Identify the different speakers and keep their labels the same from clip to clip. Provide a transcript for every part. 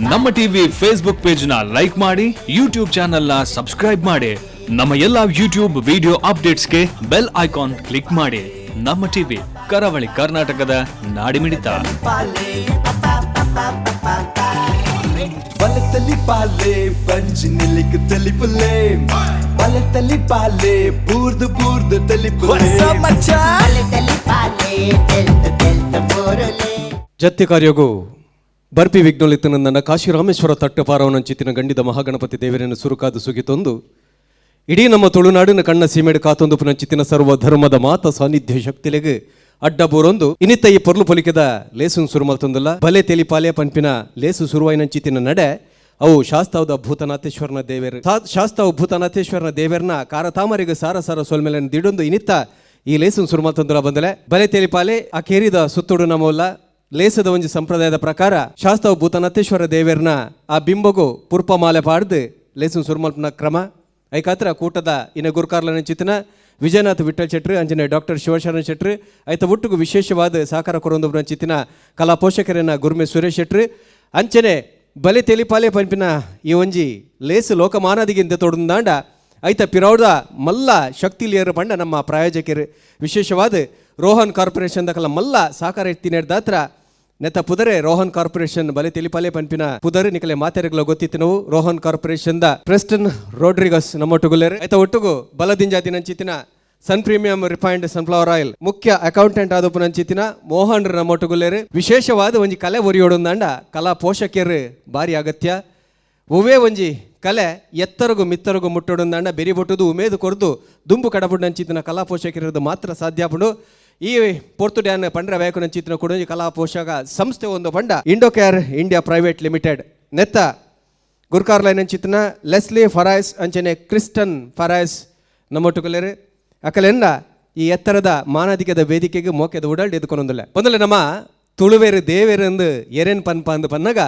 Speaker 1: ನಮ್ಮ TV Facebook page ನ like ಮಾಡಿ, ಯೂಟ್ಯೂಬ್ ಚಾನೆಲ್ ನ ಸಬ್ಸ್ಕ್ರೈಬ್ ಮಾಡಿ. ನಮ್ಮ ಎಲ್ಲಾ ಯೂಟ್ಯೂಬ್ ವಿಡಿಯೋ ಅಪ್ಡೇಟ್ಸ್ಗೆ ಬೆಲ್ ಐಕಾನ್ ಕ್ಲಿಕ್ ಮಾಡಿ. ನಮ್ಮ ಟಿವಿ ಕರಾವಳಿ ಕರ್ನಾಟಕದ ನಾಡಿಮಿಡಿತ.
Speaker 2: ಬಲತಲಿ ಪಾಲೆ ಪಂಜಿನಿಲಿಕ್ ತಲಿಪುಲೆ, ಬಲತಲಿ ಪಾಲೆ ಬೂರ್ದು ಬೂರ್ದು ತಲಿಪುಲೆ.
Speaker 3: ಜತ್ತಿ ಕಾರ್ಯಗೂ ಬರ್ಪಿ ವಿಘ್ನಲಿತ್ತು ನನ್ನ ಕಾಶಿ ರಾಮೇಶ್ವರ ತಟ್ಟಪಾರವನಂಚಿತ್ತಿನ ಗಂಡಿದ ಮಹಾಗಣಪತಿ ದೇವರನ್ನು ಸುರುಕಾದು ಸುಗಿತೊಂದು ಇಡೀ ನಮ್ಮ ತುಳುನಾಡಿನ ಕಣ್ಣ ಸೀಮೆಡು ಕಾತೊಂದು ಪುನಂಚಿತ್ತಿನ ಸರ್ವ ಧರ್ಮದ ಮಾತ ಸಾನ್ನಿಧ್ಯ ಶಕ್ತಿಲೆಗೆ ಅಡ್ಡ ಬೋರೊಂದು ಇನ್ನಿತ್ತ ಈ ಪೊರ್ಲು ಪೊಲಿಕೆದ ಲೇಸುನ್ ಸುರುಮಲ್ತೊಂದಲ್ಲ ಬಲೆ ತೆಲಿಪಾಲೆ ಪಂಪಿನ ಲೇಸು ಸುರುವಾಯಿನಂಚಿತ್ತಿನ ನಡೆ ಅವು ಶಾಸ್ತಾವದ ಭೂತನಾಥೇಶ್ವರನ ದೇವೇರು ಶಾಸ್ತಾವ್ ಭೂತನಾಥೇಶ್ವರನ ದೇವೇರ್ನ ಕಾರತಾಮರಿಗೆ ಸಾರ ಸಾರ ಸೋಲ್ಮೇಲೆ ದಿಡೊಂದು ಇನ್ನಿತ್ತ ಈ ಲೇಸುನ್ ಸುರುಮಲ್ತೊಂದಲ ಬಂದಲೆ ಬಲೆ ತೆಲಿಪಾಲೆ ಆ ಕೇರಿದ ಸುತ್ತೋಡು ನಮೋಲ್ಲ ಲೇಸದ ಒಂಜಿ ಸಂಪ್ರದಾಯದ ಪ್ರಕಾರ ಶಾಸ್ತಾವ್ ಭೂತನಾಥೇಶ್ವರ ದೇವೇರ್ನ ಆ ಬಿಂಬಗು ಪುರ್ಪಮಾಲೆ ಪಾಡ್ದು ಲೇಸುನ್ ಸುರುಮಲ್ಪನ ಕ್ರಮ ಐಕಾತ್ರ ಕೂಟದ ಇನ್ನ ಗುರುಕಾರ್ಲನ ಚಿತ್ತನ ವಿಜಯನಾಥ್ ವಿಠಲ್ ಶೆಟ್ರು ಅಂಜನೆ ಡಾಕ್ಟರ್ ಶಿವಶರಣ ಶೆಟ್ರು ಐತ ಒಟ್ಟಿಗೂ ವಿಶೇಷವಾದ ಸಹಕಾರ ಕೊರೊಂದು ಚಿತ್ತಿನ ಕಲಾ ಪೋಷಕರನ್ನ ಗುರುಮೆ ಸುರೇಶ್ ಶೆಟ್ರು ಅಂಚನೆ ಬಲೆ ತೆಲಿಪಾಲೆ ಪಂಪಿನ ಈ ಒಂಜಿ ಲೇಸು ಲೋಕಮಾನದಿಗಿಂತ ತೊಡಂದಾಂಡ ಐತ ಪಿರೌಡ ಮಲ್ಲ ಶಕ್ತಿಲಿಯರು ಪಂಡ ನಮ್ಮ ಪ್ರಾಯೋಜಕರು ವಿಶೇಷವಾದ ರೋಹನ್ ಕಾರ್ಪೊರೇಷನ್ ಕಲ ಮಲ್ಲ ಸಹಕಾರ ಎತ್ತಿನೇರ್ದಾತ್ರ ನೆತ್ತ ಪುದರೆ ರೋಹನ್ ಕಾರ್ಪೊರೇಷನ್ ಬಲೆ ತೆಲಿಪಾಲೆ ಪಂಪಿನ ಪುದರೆ ನಿಕಲೆ ಮಾತೆರೆಗಳ ಗೊತ್ತಿತ್ತು ನಾವು ರೋಹನ್ ಕಾರ್ಪೊರೇಷನ್ ದ ಪ್ರೆಸ್ಟನ್ ರೋಡ್ರಿಗಸ್ ನಮ್ಮೊಟ್ಟುಗುಲೇರು ಐತ ಒಟ್ಟುಗು ಬಲದಿಂಜಾತಿ ನಂಚಿತ್ತಿನ ಸನ್ ಪ್ರೀಮಿಯಂ ರಿಫೈನ್ಡ್ ಸನ್ಫ್ಲವರ್ ಆಯಿಲ್ ಮುಖ್ಯ ಅಕೌಂಟೆಂಟ್ ಆದಪ್ಪು ನಂಚಿತ್ತಿನ ಮೋಹನ್ ನಮ್ಮೊಟ್ಟುಗುಲೇರು ವಿಶೇಷವಾದ ಒಂಜಿ ಕಲೆ ಒರಿಯೋಡೊಂದಾಂಡ ಕಲಾ ಪೋಷಕರು ಬಾರಿ ಅಗತ್ಯ ಒವೇ ಒಂಜಿ ಕಲೆ ಎತ್ತರಗು ಮಿತ್ತರಗು ಮುಟ್ಟೊಡೊಂದಾಂಡ ಬೆರಿ ಬೊಟ್ಟುದು ಉಮೇದು ಕೊರ್ದು ದುಂಬು ಕಡಪುಡು ನಂಚಿತ್ತಿನ ಕಲಾ ಪೋಷಕರದು ಮಾತ್ರ ಸಾಧ್ಯ ಪುಂಡು ಈ ಪೊರ್ತು ಡ್ಯಾನ್ ಪಂಡ್ರ ವ್ಯಾಕು ನಂಚಿತ್ತಿನ ಕೂಡ ಕಲಾ ಪೋಷಕ ಸಂಸ್ಥೆ ಒಂದು ಪಂಡ ಇಂಡೋಕೇರ್ ಇಂಡಿಯಾ ಪ್ರೈವೇಟ್ ಲಿಮಿಟೆಡ್ ನೆತ್ತ ಗುರ್ಕಾರ್ಲೈನ್ ನಂಚಿತ್ತಿನ ಲೆಸ್ಲಿ ಫರಾಯ್ಸ್ ಅಂಚನೆ ಕ್ರಿಸ್ಟನ್ ಫರಾಯ್ಸ್ ನಮ್ಮೊಟ್ಟುಗಲೇರು ಅಕಲೆಂದ ಈ ಎತ್ತರದ ಮಾನದಿಕದ ವೇದಿಕೆಗೆ ಮೋಕೆದ ಉಡಲ್ಡ್ ಎದ್ಕೊಂಡೊಂದಿಲ್ಲ ಒಂದಲ್ಲ ನಮ್ಮ ತುಳುವೇರು ದೇವೇರಂದು ಎರೆನ್ ಪನ್ಪ ಅಂದು ಪನ್ನಗ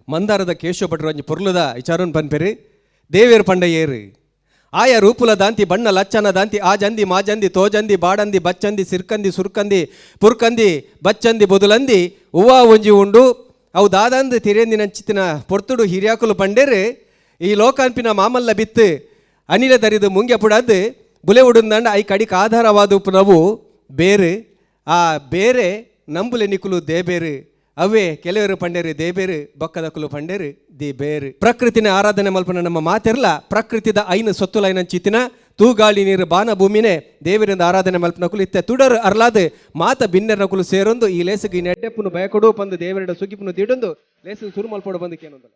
Speaker 3: ಮಂದಾರದ ಕೇಶವ ಭಟ್ರು ಅಂಜಿ ಪೊರ್ಲುದ ವಿಚಾರನ್ ಪನ್ಪೆರಿ ದೇವೇರು ಪಂಡ ಏರು ಆಯಾ ರೂಪುಲ ದಾಂತಿ ಬಣ್ಣ ಲಚ್ಚನ ದಾಂತಿ ಆ ಜಂದಿ ಮಾಜಂದಿ ತೋಜಂದಿ ಬಾಡಂದಿ ಬಚ್ಚಂದಿ ಸಿರ್ಕಂದಿ ಸುರ್ಕಂದಿ ಪುರ್ಕಂದಿ ಬಚ್ಚಂದಿ ಬೊದುಲಂದಿ ಹೂವಾ ಒಂಜಿ ಉಂಡು ಅವು ದಾದಂದು ತಿರೇಂದಿ ನಂಚಿತ್ತಿನ ಪೊರ್ತುಡು ಹಿರಿಯಾಕುಲು ಪಂಡೇರು ಈ ಲೋಕಾನ್ಪಿನ ಮಾಮಲ್ಲ ಬಿತ್ತು ಅನಿಲ ದರಿದು ಮುಂಗೆ ಪುಡದ್ದು ಬುಲೆ ಉಡುಂದಂಡ ಐ ಕಡಿಕ ಆಧಾರವಾದ ನಾವು ಬೇರೆ ಆ ಬೇರೆ ನಂಬುಲೆ ನಿಕುಲು ದೇಬೇರು ಅವೇ ಕೆಲವರು ಪಂಡೇರು ದೇಬೇರು ಬೊಕ್ಕದ ಕುಲು ಪಂಡೇರು ದಿ ಬೇರು ಪ್ರಕೃತಿನ ಆರಾಧನೆ ಮಲ್ಪನ ನಮ್ಮ ಮಾತೆರ್ಲ ಪ್ರಕೃತಿದ ಐನು ಸೊತ್ತುಲೈನ ಚಿತ್ತಿನ ತೂಗಾಳಿ ನೀರು ಬಾನ ಭೂಮಿನೇ ದೇವರಿಂದ ಆರಾಧನೆ ಮಲ್ಪನ ಕುಲು ಇತ್ತೆ ತುಡರು ಅರ್ಲಾದ ಮಾತ ಬಿನ್ನೆರ ಕುಲು ಸೇರೊಂದು ಈ ಲೇಸಿಗೆ ಈ ನೆಡ್ಡೆಪ್ಪನು ಭಯಕೊಡು ಬಂದು ದೇವರಿಡ ಸುಗಿಪನು ದಿಡೊಂದು ಲೇಸಿಗೆ ಸುರು ಮಲ್ಪಡು ಬಂದು ಕೇನೊಂದಲ್ಲ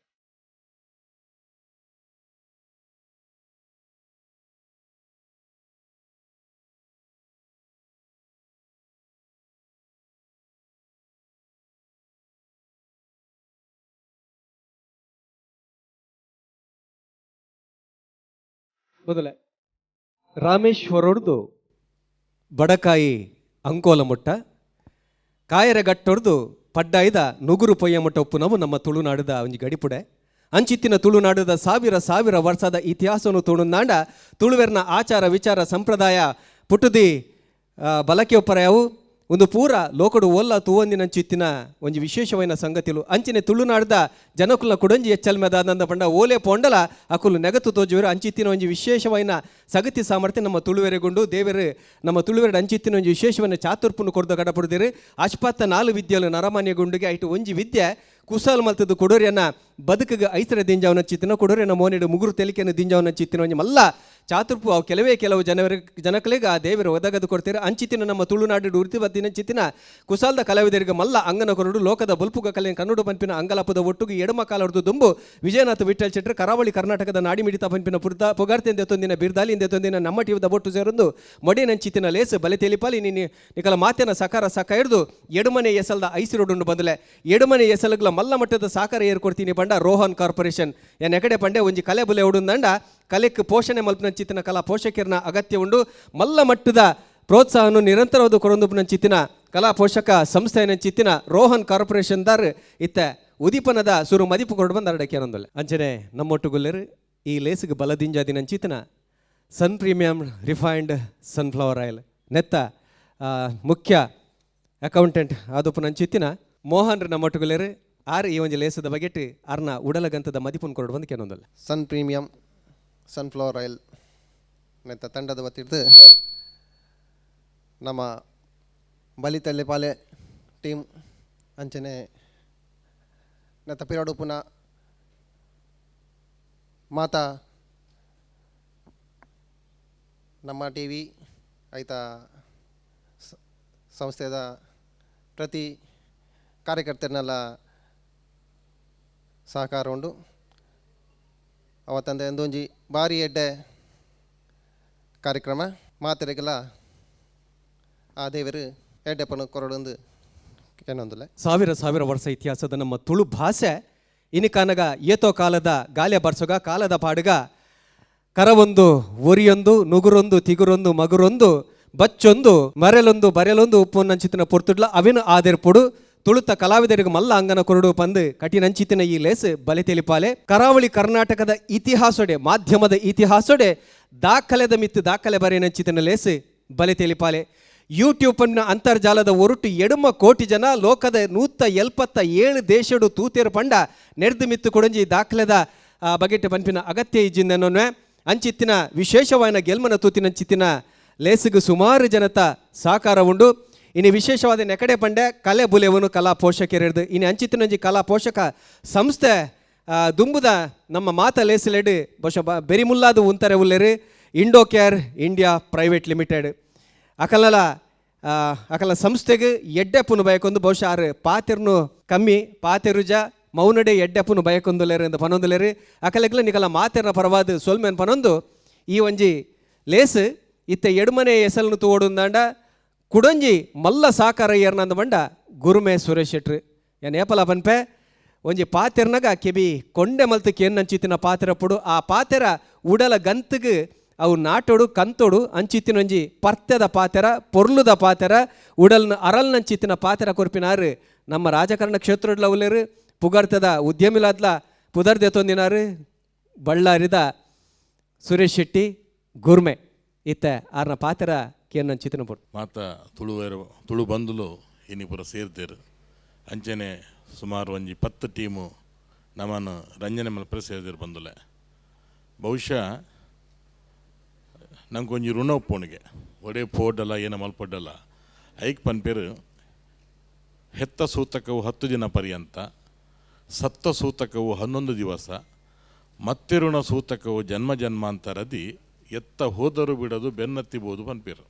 Speaker 3: ಮೊದಲೇ ರಾಮೇಶ್ವರೊಡ್ದು ಬಡಕಾಯಿ ಅಂಕೋಲ ಮುಟ್ಟ ಕಾಯರ ಗಟ್ಟೊಡ್ದು ಪಡ್ಡಾಯ್ದ ನುಗುರು ಪೊಯ್ಯ ಮುಟ್ಟ ಉಪ್ಪು ನಾವು ನಮ್ಮ ತುಳುನಾಡದ ಒಂಜಿ ಗಡಿಪುಡೆ ಅಂಚಿತ್ತಿನ ತುಳುನಾಡದ ಸಾವಿರ ವರ್ಷದ ಇತಿಹಾಸವನ್ನು ತುಳುನಾಡ ತುಳುವೆರ್ನ ಆಚಾರ ವಿಚಾರ ಸಂಪ್ರದಾಯ ಪುಟ್ಟುದಿ ಬಲಕೆ ಒಪ್ಪರಯಾವು ಒಂದು ಪೂರ ಲೋಕಡು ಒಲ್ಲ ತೂವೊಂದಿನ ಚಿತ್ತಿನ ಒಂಜಿ ವಿಶೇಷವಾದ ಸಂಗತಿಲು ಅಂಚಿನ ತುಳುನಾಡ್ದ ಜನಕುಲ ಕುಡಂಜಿ ಎಚ್ಚಲ್ಮೆದಾದಂದ ಪಂಡ ಓಲೆ ಪೊಂಡಲ ಅಕುಲು ನೆಗತು ತೋಜುವರು ಅಂಚಿತ್ತಿನ ಒಂಜಿ ವಿಶೇಷವಾದ ಸಗತಿ ಸಾಮರ್ಥ್ಯ ನಮ್ಮ ತುಳುವೆರೆಗೊಂಡು ದೇವರು ನಮ್ಮ ತುಳುವೆರಡು ಅಂಚಿತ್ತಿನ ಒಂಜಿ ವಿಶೇಷವಾದ ಚಾತುರ್ಪುನ್ನು ಕೊಡ್ದು ಕಡಪಡ್ದಿರು ಅಶ್ಪಾತ್ತ 4 ವಿದ್ಯೆಲು ನರಮಾನ್ಯಗುಂಡಿಗೆ ಐಟು ಒಂಜಿ ವಿದ್ಯೆ ಕುಸಾಲ್ ಮಲ್ತದ್ದು ಕೊಡೋರಿಯನ್ನ ಬದುಕಿಗೆ ಐಸರ ದಿಂಜಾವನ ಚಿತ್ತಿನ ಕೊಡೋರಿಯನ್ನ ಮೋನಿಡು ಮುಗುರು ತೆಲಿಕೆಯನ್ನು ದಿಂಜಾವನ ಚಿತ್ತಿನ ಒಂಜಿ ಮಲ್ಲ ಚಾತುರ್ಪು ಅವು ಕೆಲವು ಜನಕಲಿಗೆ ಆ ದೇವರು ಒದಗದು ಕೊಡ್ತಾರೆ ಅಂಚಿತ್ತಿನ ನಮ್ಮ ತುಳುನಾಡು ಉರ್ತಿಬದ್ದಿನ ಚಿತ್ತಿನ ಕುಸಾಲ್ದ ಕಲಾವಿದರಿಗೆ ಮಲ್ಲ ಅಂಗನ ಕೊರಡು ಲೋಕದ ಬಲ್ಪುಗ ಕಲೆ ಕನ್ನಡ ಪಂಪಿನ ಅಂಗಲಾಪದ ಒಟ್ಟುಗೆ ಎಡಮ ಕಾಲರ್ದು ದುಂಬು ವಿಜಯನಾಥ್ ವಿಠಲ್ ಶೆಟ್ರು ಕರಾವಳಿ ಕರ್ನಾಟಕದ ನಾಡಿ ಮಿಡಿತ ಪಂಪಿನ ಪುಗಾರ್ತೆಂದು ಎತ್ತೊಂದಿನ ಬಿರ್ದಾಲಿಂದ ಎತ್ತೊಂದಿನ ನಮ್ಮ ಟಿವಿದ ಬೊಟ್ಟು ಸೇರೊಂದು ಮೊಡಿನಂಚಿತ್ತಿನ ಲೇಸು ಬಲೆ ತೆಲಿಪಾಲಿ ನಿಕಲ ಮಾತಿನ ಸಕ ಹಿಡಿದು ಎಡಮನೆ ಎಸಲ್ದ ಐಸಿರೋಡು ಬಂದಲೆ ಎಡಮನೆ ಎಸಲ್ಗಳ ಮಲ್ಲ ಮಟ್ಟದ ಸಾಕಾರ ಏರ್ಕೊಡ್ತೀನಿ ಪಂಡ ರೋಹನ್ ಕಾರ್ಪೊರೇಷನ್ ಎಕಡೆ ಪಂಡೆ ಒಂಜಿ ಕಲೆ ಬುಲೆ ಉಡುಂದಂಡ ಕಲೆಕ್ಕೆ ಪೋಷಣೆ ಮಲ್ಪನ ಚಿತ್ತಿನ ಕಲಾ ಪೋಷಕರನ ಅಗತ್ಯ ಉಂಡು ಮಲ್ಲ ಮಟ್ಟದ ಪ್ರೋತ್ಸಾಹವನ್ನು ನಿರಂತರವಾದ ಕೊರೊಂದುಪನ ಚಿತ್ತಿನ ಕಲಾ ಪೋಷಕ ಸಂಸ್ಥೆಯ ಚಿತ್ತಿನ ರೋಹನ್ ಕಾರ್ಪೊರೇಷನ್ ದಾರ್ ಇತ್ತ ಉದೀಪನದ ಸುರು ಮದಿಪು ಕೊರಡು ಬಂದ ಅರಡಕ್ಕೆ ಅನ್ನೊಂದಲ್ಲ ಅಂಚನೆ ನಮ್ಮೊಟ್ಟುಗುಲ್ಲೆರು ಈ ಲೇಸಿಗೆ ಬಲದಿಂಜಾದಿನ ಚಿತ್ತಿನ ಸನ್ ಪ್ರೀಮಿಯಂ ರಿಫೈನ್ಡ್ ಸನ್ಫ್ಲವರ್ ಆಯಿಲ್ ನೆತ್ತ ಮುಖ್ಯ ಅಕೌಂಟೆಂಟ್ ಆದಪ್ಪು ನನ್ನ ಚಿತ್ತಿನ ಮೋಹನ್ ನಮ್ಮೊಟ್ಟುಗುಲೇರು ಆರ್ ಈ ಒಂಜಿ ಲೇಸದ ಬಗೆಟ್ ಆರ್ನ ಉಡಲಗಂತದ ಮದಿಪುನ್ ಕೊರಡು ಬಂದು ಕೆಲವೊಂದಲ್ಲ
Speaker 4: ಸನ್ ಪ್ರೀಮಿಯಂ ಸನ್ಫ್ಲವರ್ ಆಯಿಲ್ ನೆತ್ತ ತಂಡದ ಬತ್ತಿಡ್ದು ನಮ್ಮ ಬಲಿತಲ್ಲೆ ಪಾಲೆ ಟೀಮ್ ಅಂಚನೆ ನೆತ್ತ ಪಿರಾಡು ಪುನಃ ಮಾತಾ ನಮ್ಮ ಟಿ ವಿ ಐತ ಸಂಸ್ಥೆದ ಪ್ರತಿ ಕಾರ್ಯಕರ್ತರನ್ನೆಲ್ಲ ಸಹಕಾರ ಉಂಡು ಅವತ್ತಂದೆ ಒಂದೊಂಜಿ ಭಾರಿ ಎಡ್ಡೆ ಕಾರ್ಯಕ್ರಮ ಮಾತೆರೆಗೆಲ್ಲ ಆ ದೇವರು ಎಡ್ಡೆಪ್ಪನ ಕೊರಡೊಂದು ಏನೊಂದಿಲ್ಲ.
Speaker 3: ಸಾವಿರ ಸಾವಿರ ವರ್ಷ ಇತಿಹಾಸದ ನಮ್ಮ ತುಳು ಭಾಷೆ ಇನಿಕಾನಗ ಏತೋ ಕಾಲದ ಗಾಲ್ಯ ಬರ್ಸೋಗ ಕಾಲದ ಪಾಡುಗ ಕರವೊಂದು ಒರಿಯೊಂದು ನುಗುರೊಂದು ತಿಗುರೊಂದು ಮಗುರೊಂದು ಬಚ್ಚೊಂದು ಮರೆಲೊಂದು ಬರೆಲೊಂದು ಉಪ್ಪೊನ್ನಂಚಿತಿನ ಪೊರ್ತುಡ್ಲ ಅವಿನ ಆದೆರ್ಪುಡು ತುಳುತ ಕಲಾವಿದರಿಗೆ ಮಲ್ಲ ಅಂಗನ ಕೊರಡು ಪಂದು ಕಠಿಣಂಚಿತಿನ ಈ ಲೇಸ್ ಬಲೆ ತೆಲಿಪಾಲೆ ಕರಾವಳಿ ಕರ್ನಾಟಕದ ಇತಿಹಾಸೊಡೆ ಮಾಧ್ಯಮದ ಇತಿಹಾಸೊಡೆ ದಾಖಲೆದ ಮಿತ್ತು ದಾಖಲೆ ಬರೆಯನಂಚಿತಿನ ಲೇಸ್ ಬಲೆ ತೆಲಿಪಾಲೆ ಯೂಟ್ಯೂಬ್ನ ಅಂತರ್ಜಾಲದ ಒರುಟು 2 ಕೋಟಿ ಜನ ಲೋಕದ 177 ದೇಶಡು ತೂತೇರು ಪಂಡ ನೆರೆದು ಮಿತ್ತು ಕೊಡಂಜಿ ದಾಖಲೆದ ಬಗೆಟ್ ಪಂಪಿನ ಅಗತ್ಯ ಇಜ್ಜಿಂದನೊನ್ನೆ ಅಂಚಿತ್ತಿನ ವಿಶೇಷವಾದ ಗೆಲ್ಮನ ತೂತಿನಂಚಿತ್ತಿನ ಲೇಸಿಗೆ ಸುಮಾರು ಜನತ ಸಹಕಾರ ಉಂಡು. ಇನ್ನು ವಿಶೇಷವಾದ ನೆಕಡೆ ಪಂಡೆ ಕಲೆ ಬುಲೆವನು ಕಲಾ ಪೋಷಕರೆಡ್ದು ಇನ್ನು ಅಂಚಿತ್ತಿನಂಜಿ ಕಲಾ ಪೋಷಕ ಸಂಸ್ಥೆ ದುಂಬುದ ನಮ್ಮ ಮಾತ ಲೇಸಿಲೆಡ್ ಬಹುಶಃ ಬೆರಿಮುಲ್ಲಾದು ಉಂತಾರೆ ಉಲ್ಲೇರು Indo care India private limited ಅಕಲ ಸಂಸ್ಥೆಗೆ ಎಡ್ಡೆಪ್ಪುನು ಬಯಕೊಂದು ಬಹುಶಃ ಆರು ಪಾತೆರ್ನು ಕಮ್ಮಿ ಪಾತೆರುಜ ಮೌನಡೆ ಎಡ್ಡೆಪ್ಪುನು ಬಯಕೊಂದುಲೇರು ಎಂದು ಪನೊಂದುಲೇರು ಅಕಲೆಗ್ಲ ನಿಕಲ ಮಾತೆರ್ನ ಪರವಾದ ಸೊಲ್ಮೆನ್ ಪನೊಂದು ಈ ಒಂಜಿ ಲೇಸ್ ಇತ್ತ ಎಡ್ಮನೆ ಎಸಲ್ನು ತೋಡುಂದಾಂಡ ಕುಡಂಜಿ ಮಲ್ಲ ಸಾಕಾರ ಏರ್ನಂದ ಬಂಡ ಗುರುಮೆ ಸುರೇಶ್ ಶೆಟ್ರು ಏನು ಏಪಲ ಪನ್ಪೆ ಒಂಜಿ ಪಾತೆರ್ನಾಗ ಕೆಬಿ ಕೊಂಡೆ ಮಲ್ತಕ್ಕೆ ಏನು ಅಂಚಿತ್ತಿನ ಪಾತೆರ ಪುಡು ಆ ಪಾತೆರ ಉಡಲ ಗಂತಗೆ ಅವು ನಾಟೋಡು ಕಂತೋಡು ಅಂಚಿತ್ತಿನೊಂಜಿ ಪರ್ತೆದ ಪಾತೆರ ಪೊರ್ಲುದ ಪಾತೆರ ಉಡಲ್ನ ಅರಲ್ನಂಚಿತ್ತಿನ ಪಾತೆರ ಕೊರ್ಪಿನಾರು ನಮ್ಮ ರಾಜಕಾರಣ ಕ್ಷೇತ್ರಡ್ಲ ಉಲ್ಲೇರು ಪುಗರ್ತದ ಉದ್ಯಮಿಲಾದ್ಲ ಪುದರ್ದೆತ್ತೊಂದಿನಾರು ಬಳ್ಳಾರಿದ ಸುರೇಶ್ ಶೆಟ್ಟಿ ಗುರ್ಮೆ ಇತ್ತ ಆರ್ನ ಪಾತೆರ ಕೇನ್ ಅಂಚಿತ್ತಿನ ಪುಡು
Speaker 5: ಮಾತ ತುಳು ಬಂದುಲು ಇನಿ ಪೂರ ಸೇರ್ದೇರು ಅಂಚನೆ ಸುಮಾರು ಒಂಜಿ 10 ಟೀಮು ನಮ್ಮನ್ನು ರಂಜನೆ ಮಲ್ಪರೆ ಸೇರ್ದೇರು ಬಂದುಲೆ ಬಹುಶಃ ನಂಗೊಂಜಿ ಋಣ ಉಪ್ಪೋಣಿಗೆ ಒಡೆ ಪೋಡಲ್ಲ ಏನ ಮಲ್ಪೊಡ್ಡಲ್ಲ ಐಕ್ ಪನ್ಪೇರು ಹೆತ್ತ ಸೂತಕವು 10 ದಿನ ಪರ್ಯಂತ ಸತ್ತ ಸೂತಕವು 11 ದಿವಸ ಮತ್ತೆ ಋಣ ಸೂತಕವು ಜನ್ಮ ಜನ್ಮಾಂತರದಿ ಎತ್ತ ಹೋದರು ಬಿಡೋದು ಬೆನ್ನತ್ತಿಬೋದು ಪನ್ಪೇರು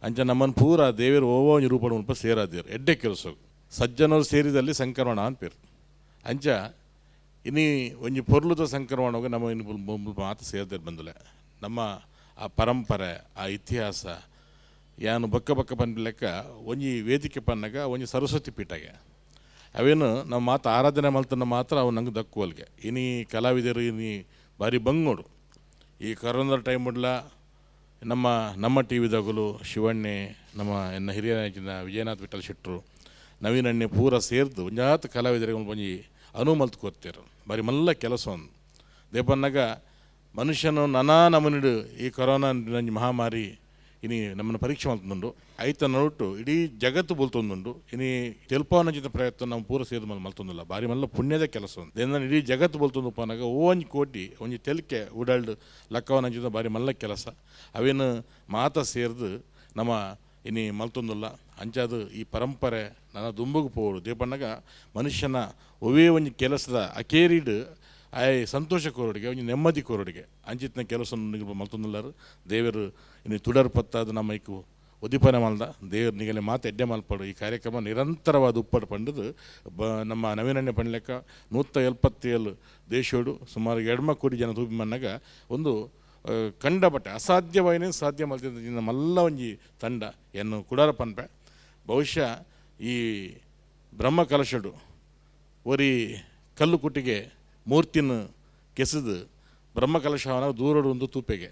Speaker 5: ಅಂಚ ನಮ್ಮನ್ನು ಪೂರ ದೇವರು ಓವೋ ಒಂಜಿ ರೂಪಡು ಮುಲ್ಪ ಸೇರಾದೇರು ಎಡ್ಡೆ ಕೆಲಸ ಸಜ್ಜನರು ಸೇರಿದಲ್ಲಿ ಸಂಕ್ರಮಣ ಅನ್ಪೇರು ಅಂಚ ಇನಿ ಒಂಜಿ ಪೊರ್ಲುದ ಸಂಕ್ರಮಣಗೆ ನಮ್ಮ ಇನ್ನು ಮಾತು ಸೇರ್ದೇರು ಬಂದಲೆ ನಮ್ಮ ಆ ಪರಂಪರೆ ಆ ಇತಿಹಾಸ ಯಾನು ಬಕ್ಕ ಬಕ್ಕ ಪನ್ಪ ಲೆಕ್ಕ ಒಂಜಿ ವೇದಿಕೆ ಪನ್ನಗ ಒಂಜಿ ಸರಸ್ವತಿ ಪೀಠಗೆ ಅವೇನು ನಮ್ಮ ಮಾತು ಆರಾಧನೆ ಮಲ್ತನ ಮಾತ್ರ ಅವು ನಂಗೆ ದಕ್ಕುವಲ್ಗೆ ಇನಿ ಕಲಾವಿದರು ಇನಿ ಭಾರಿ ಬಂಗೋಡು ಈ ಕರೋನಾ ಟೈಮ್ ಉಡ್ಲ ನಮ್ಮ ಟಿ ವಿದಾಗಲು ಶಿವಣ್ಣೆ ನಮ್ಮ ಎನ್ನ ಹಿರಿಯ ವಿಜಯನಾಥ್ ವಿಠಲ್ ಶೆಟ್ಟರು ನವೀನಣ್ಣೆ ಪೂರ ಸೇರ್ದು ಒಂಜಾತ್ ಕಲಾವಿದರಿಗೆ ಒಂಜಿ ಅನುಮಲ್ತು ಕೊಡ್ತಾರೆ ಬಾರಿ ಮಲ್ಲ ಕೆಲಸ ಒಂದು ದೇಪನ್ನಾಗ ಮನುಷ್ಯನು ನಾನಾ ನಮನಿಡು ಈ ಕೊರೋನಾ ಮಹಾಮಾರಿ ಇನಿ ನಮ್ಮನ್ನು ಪರೀಕ್ಷೆ ಮಾಡ್ತುಂಡು ಐತ ನೋಟು ಇಡೀ ಜಗತ್ತು ಬಲ್ತೊಂದುಂಡು ಇನಿ ತೆಲ್ಪವನಂಚಿತ ಪ್ರಯತ್ನ ನಾವು ಪೂರ ಸೇರಿದ ಮೇಲೆ ಮಲ್ತೊಂದಿಲ್ಲ ಬಾರಿ ಮಲ್ಲ ಪುಣ್ಯದ ಕೆಲಸ ಒಂದು ಇಡೀ ಜಗತ್ತು ಬಲ್ತೊಂದು ಪನಾಗ ಒಂಜಿ ಕೋಟಿ ಒಂಜಿ ತೆಲ್ಕೆ ಉಡಲ್ಡ್ ಲಕ್ಕವನಂಚಿತ ಬಾರಿ ಮಲ್ಲ ಕೆಲಸ ಅವೇನು ಮಾತ ಸೇರಿದು ನಮ್ಮ ಇನಿ ಮಲ್ತೊಂದಿಲ್ಲ ಅಂಚಾದು ಈ ಪರಂಪರೆ ನನ್ನ ದುಂಬುಗು ಪೋಡು ದೇಪಣ್ಣಗ ಮನುಷ್ಯನ ಒವೇ ಒಂಜಿ ಕೆಲಸದ ಅಕೇರಿಡು ಆಯ್ ಸಂತೋಷ ಕೋರಡಿಗೆ ಒಂಜಿ ನೆಮ್ಮದಿ ಕೋರಡಿಗೆ ಅಂಚಿತ್ತಿನ ಕೆಲಸ ಮಲ್ತೊಂದಿಲ್ಲಾರು ದೇವರು ಇನ್ನು ತುಡರ್ ಪತ್ತಾದು ನಮ್ಮ ಇಕ್ಕು ಉದ್ದೀಪನ ಮಲ್ದ ದೇವ್ರ ನಿಗಲೆ ಮಾತು ಎಡ್ಡೆ ಮಲ್ಪಡು ಈ ಕಾರ್ಯಕ್ರಮ ನಿರಂತರವಾದ ಉಪ್ಪಡು ಪಂಡದು ನಮ್ಮ ನವೀನಣ್ಣೆ ಪಂಡ್ಲೆಕ್ಕ 177 ದೇಶೋಡು ಸುಮಾರು 2 ಕೋಟಿ ಜನ ತೂಪಿ ಮನ್ನಾಗ ಒಂದು ಕಂಡಬಟ್ಟೆ ಅಸಾಧ್ಯವಾಯಿನೇ ಸಾಧ್ಯ ಮಲ್ತಿದ್ದ ಮಲ್ಲ ಒಂಜಿ ತಂಡ ಎನ್ನು ಕುಡಾರ ಪನ್ಪೆ ಬಹುಶಃ ಈ ಬ್ರಹ್ಮ ಕಲಶಡು ಒರಿ ಕಲ್ಲು ಕುಟ್ಟಿಗೆ ಮೂರ್ತಿನ ಕೆಸದು ಬ್ರಹ್ಮ ಕಲಶವನ ದೂರೋಡು ಒಂದು ತೂಪೆಗೆ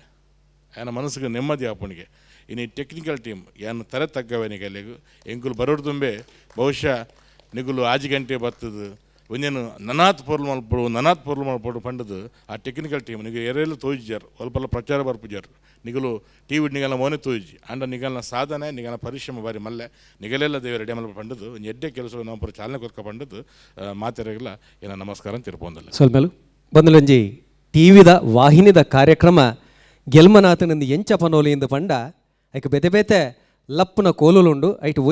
Speaker 5: ಏನ ಮನಸ್ಸಿಗೆ ನೆಮ್ಮದಿ ಆಪಣಿಗೆ ಇನ್ನು ಟೆಕ್ನಿಕಲ್ ಟೀಮ್ ಏನು ತರ ತಗ್ಗವೆ ನಿಗಲೆಗು ಎಂಕುಲು ಬರೋಡು ತುಂಬೆ ಬಹುಶಃ ನಿಗುಲು ಆಜಿ ಗಂಟೆ ಬರ್ತದು ಒಂದೇನು ನನಾತ್ ಪೊರ್ಲು ಮಲ್ಪಡು ಪಂಡದು ಆ ಟೆಕ್ನಿಕಲ್ ಟೀಮ್ ನಿಮಗೆ ಎರೆಲ್ಲ ತೋಜಿಜಾರು ಒಲ್ಪಲ್ಲ ಪ್ರಚಾರ ಬರ್ಪುಜಾರು ನಿಗಲು ಟಿವಿ ನಿಗಲ ಮೋನೆ ತೋಜಿ ಅಂಡ ನಿಗಲ್ನ ಸಾಧನೆ ನಿಗಲ ಪರಿಶ್ರಮ ಬಾರಿ ಮಲ್ಲೆ ನಿಗಲೆಲ್ಲ ದೇವ ರೆಡಿ ಮಲ್ಪ ಪಂಡದು ಒಂದು ಎಡ್ಡೆ ಕೆಲಸ ನಾವು ಚಾಲನೆ ಕೊರ್ಕ ಪಂಡದು ಮಾತೆರೆಗಿಲ್ಲ ಏನ ನಮಸ್ಕಾರ ತಿರ್ಪೊಂದಲ್ಲ
Speaker 3: ಸ್ವಲ್ಮೇಲು ಬಂದಲೊಂಜಿ ಟಿವಿದ ವಾಹಿನಿದ ಕಾರ್ಯಕ್ರಮ ಗೆಲ್ಮನಾಥನಂದು ಎಂಚ ಪನೋಲಿಯಿಂದ ಪಂಡ ಐಕ ಬೆತೆ ಬೇತೆ ಲಪ್ಪನ ಕೋಲುಂಡು ಐಟು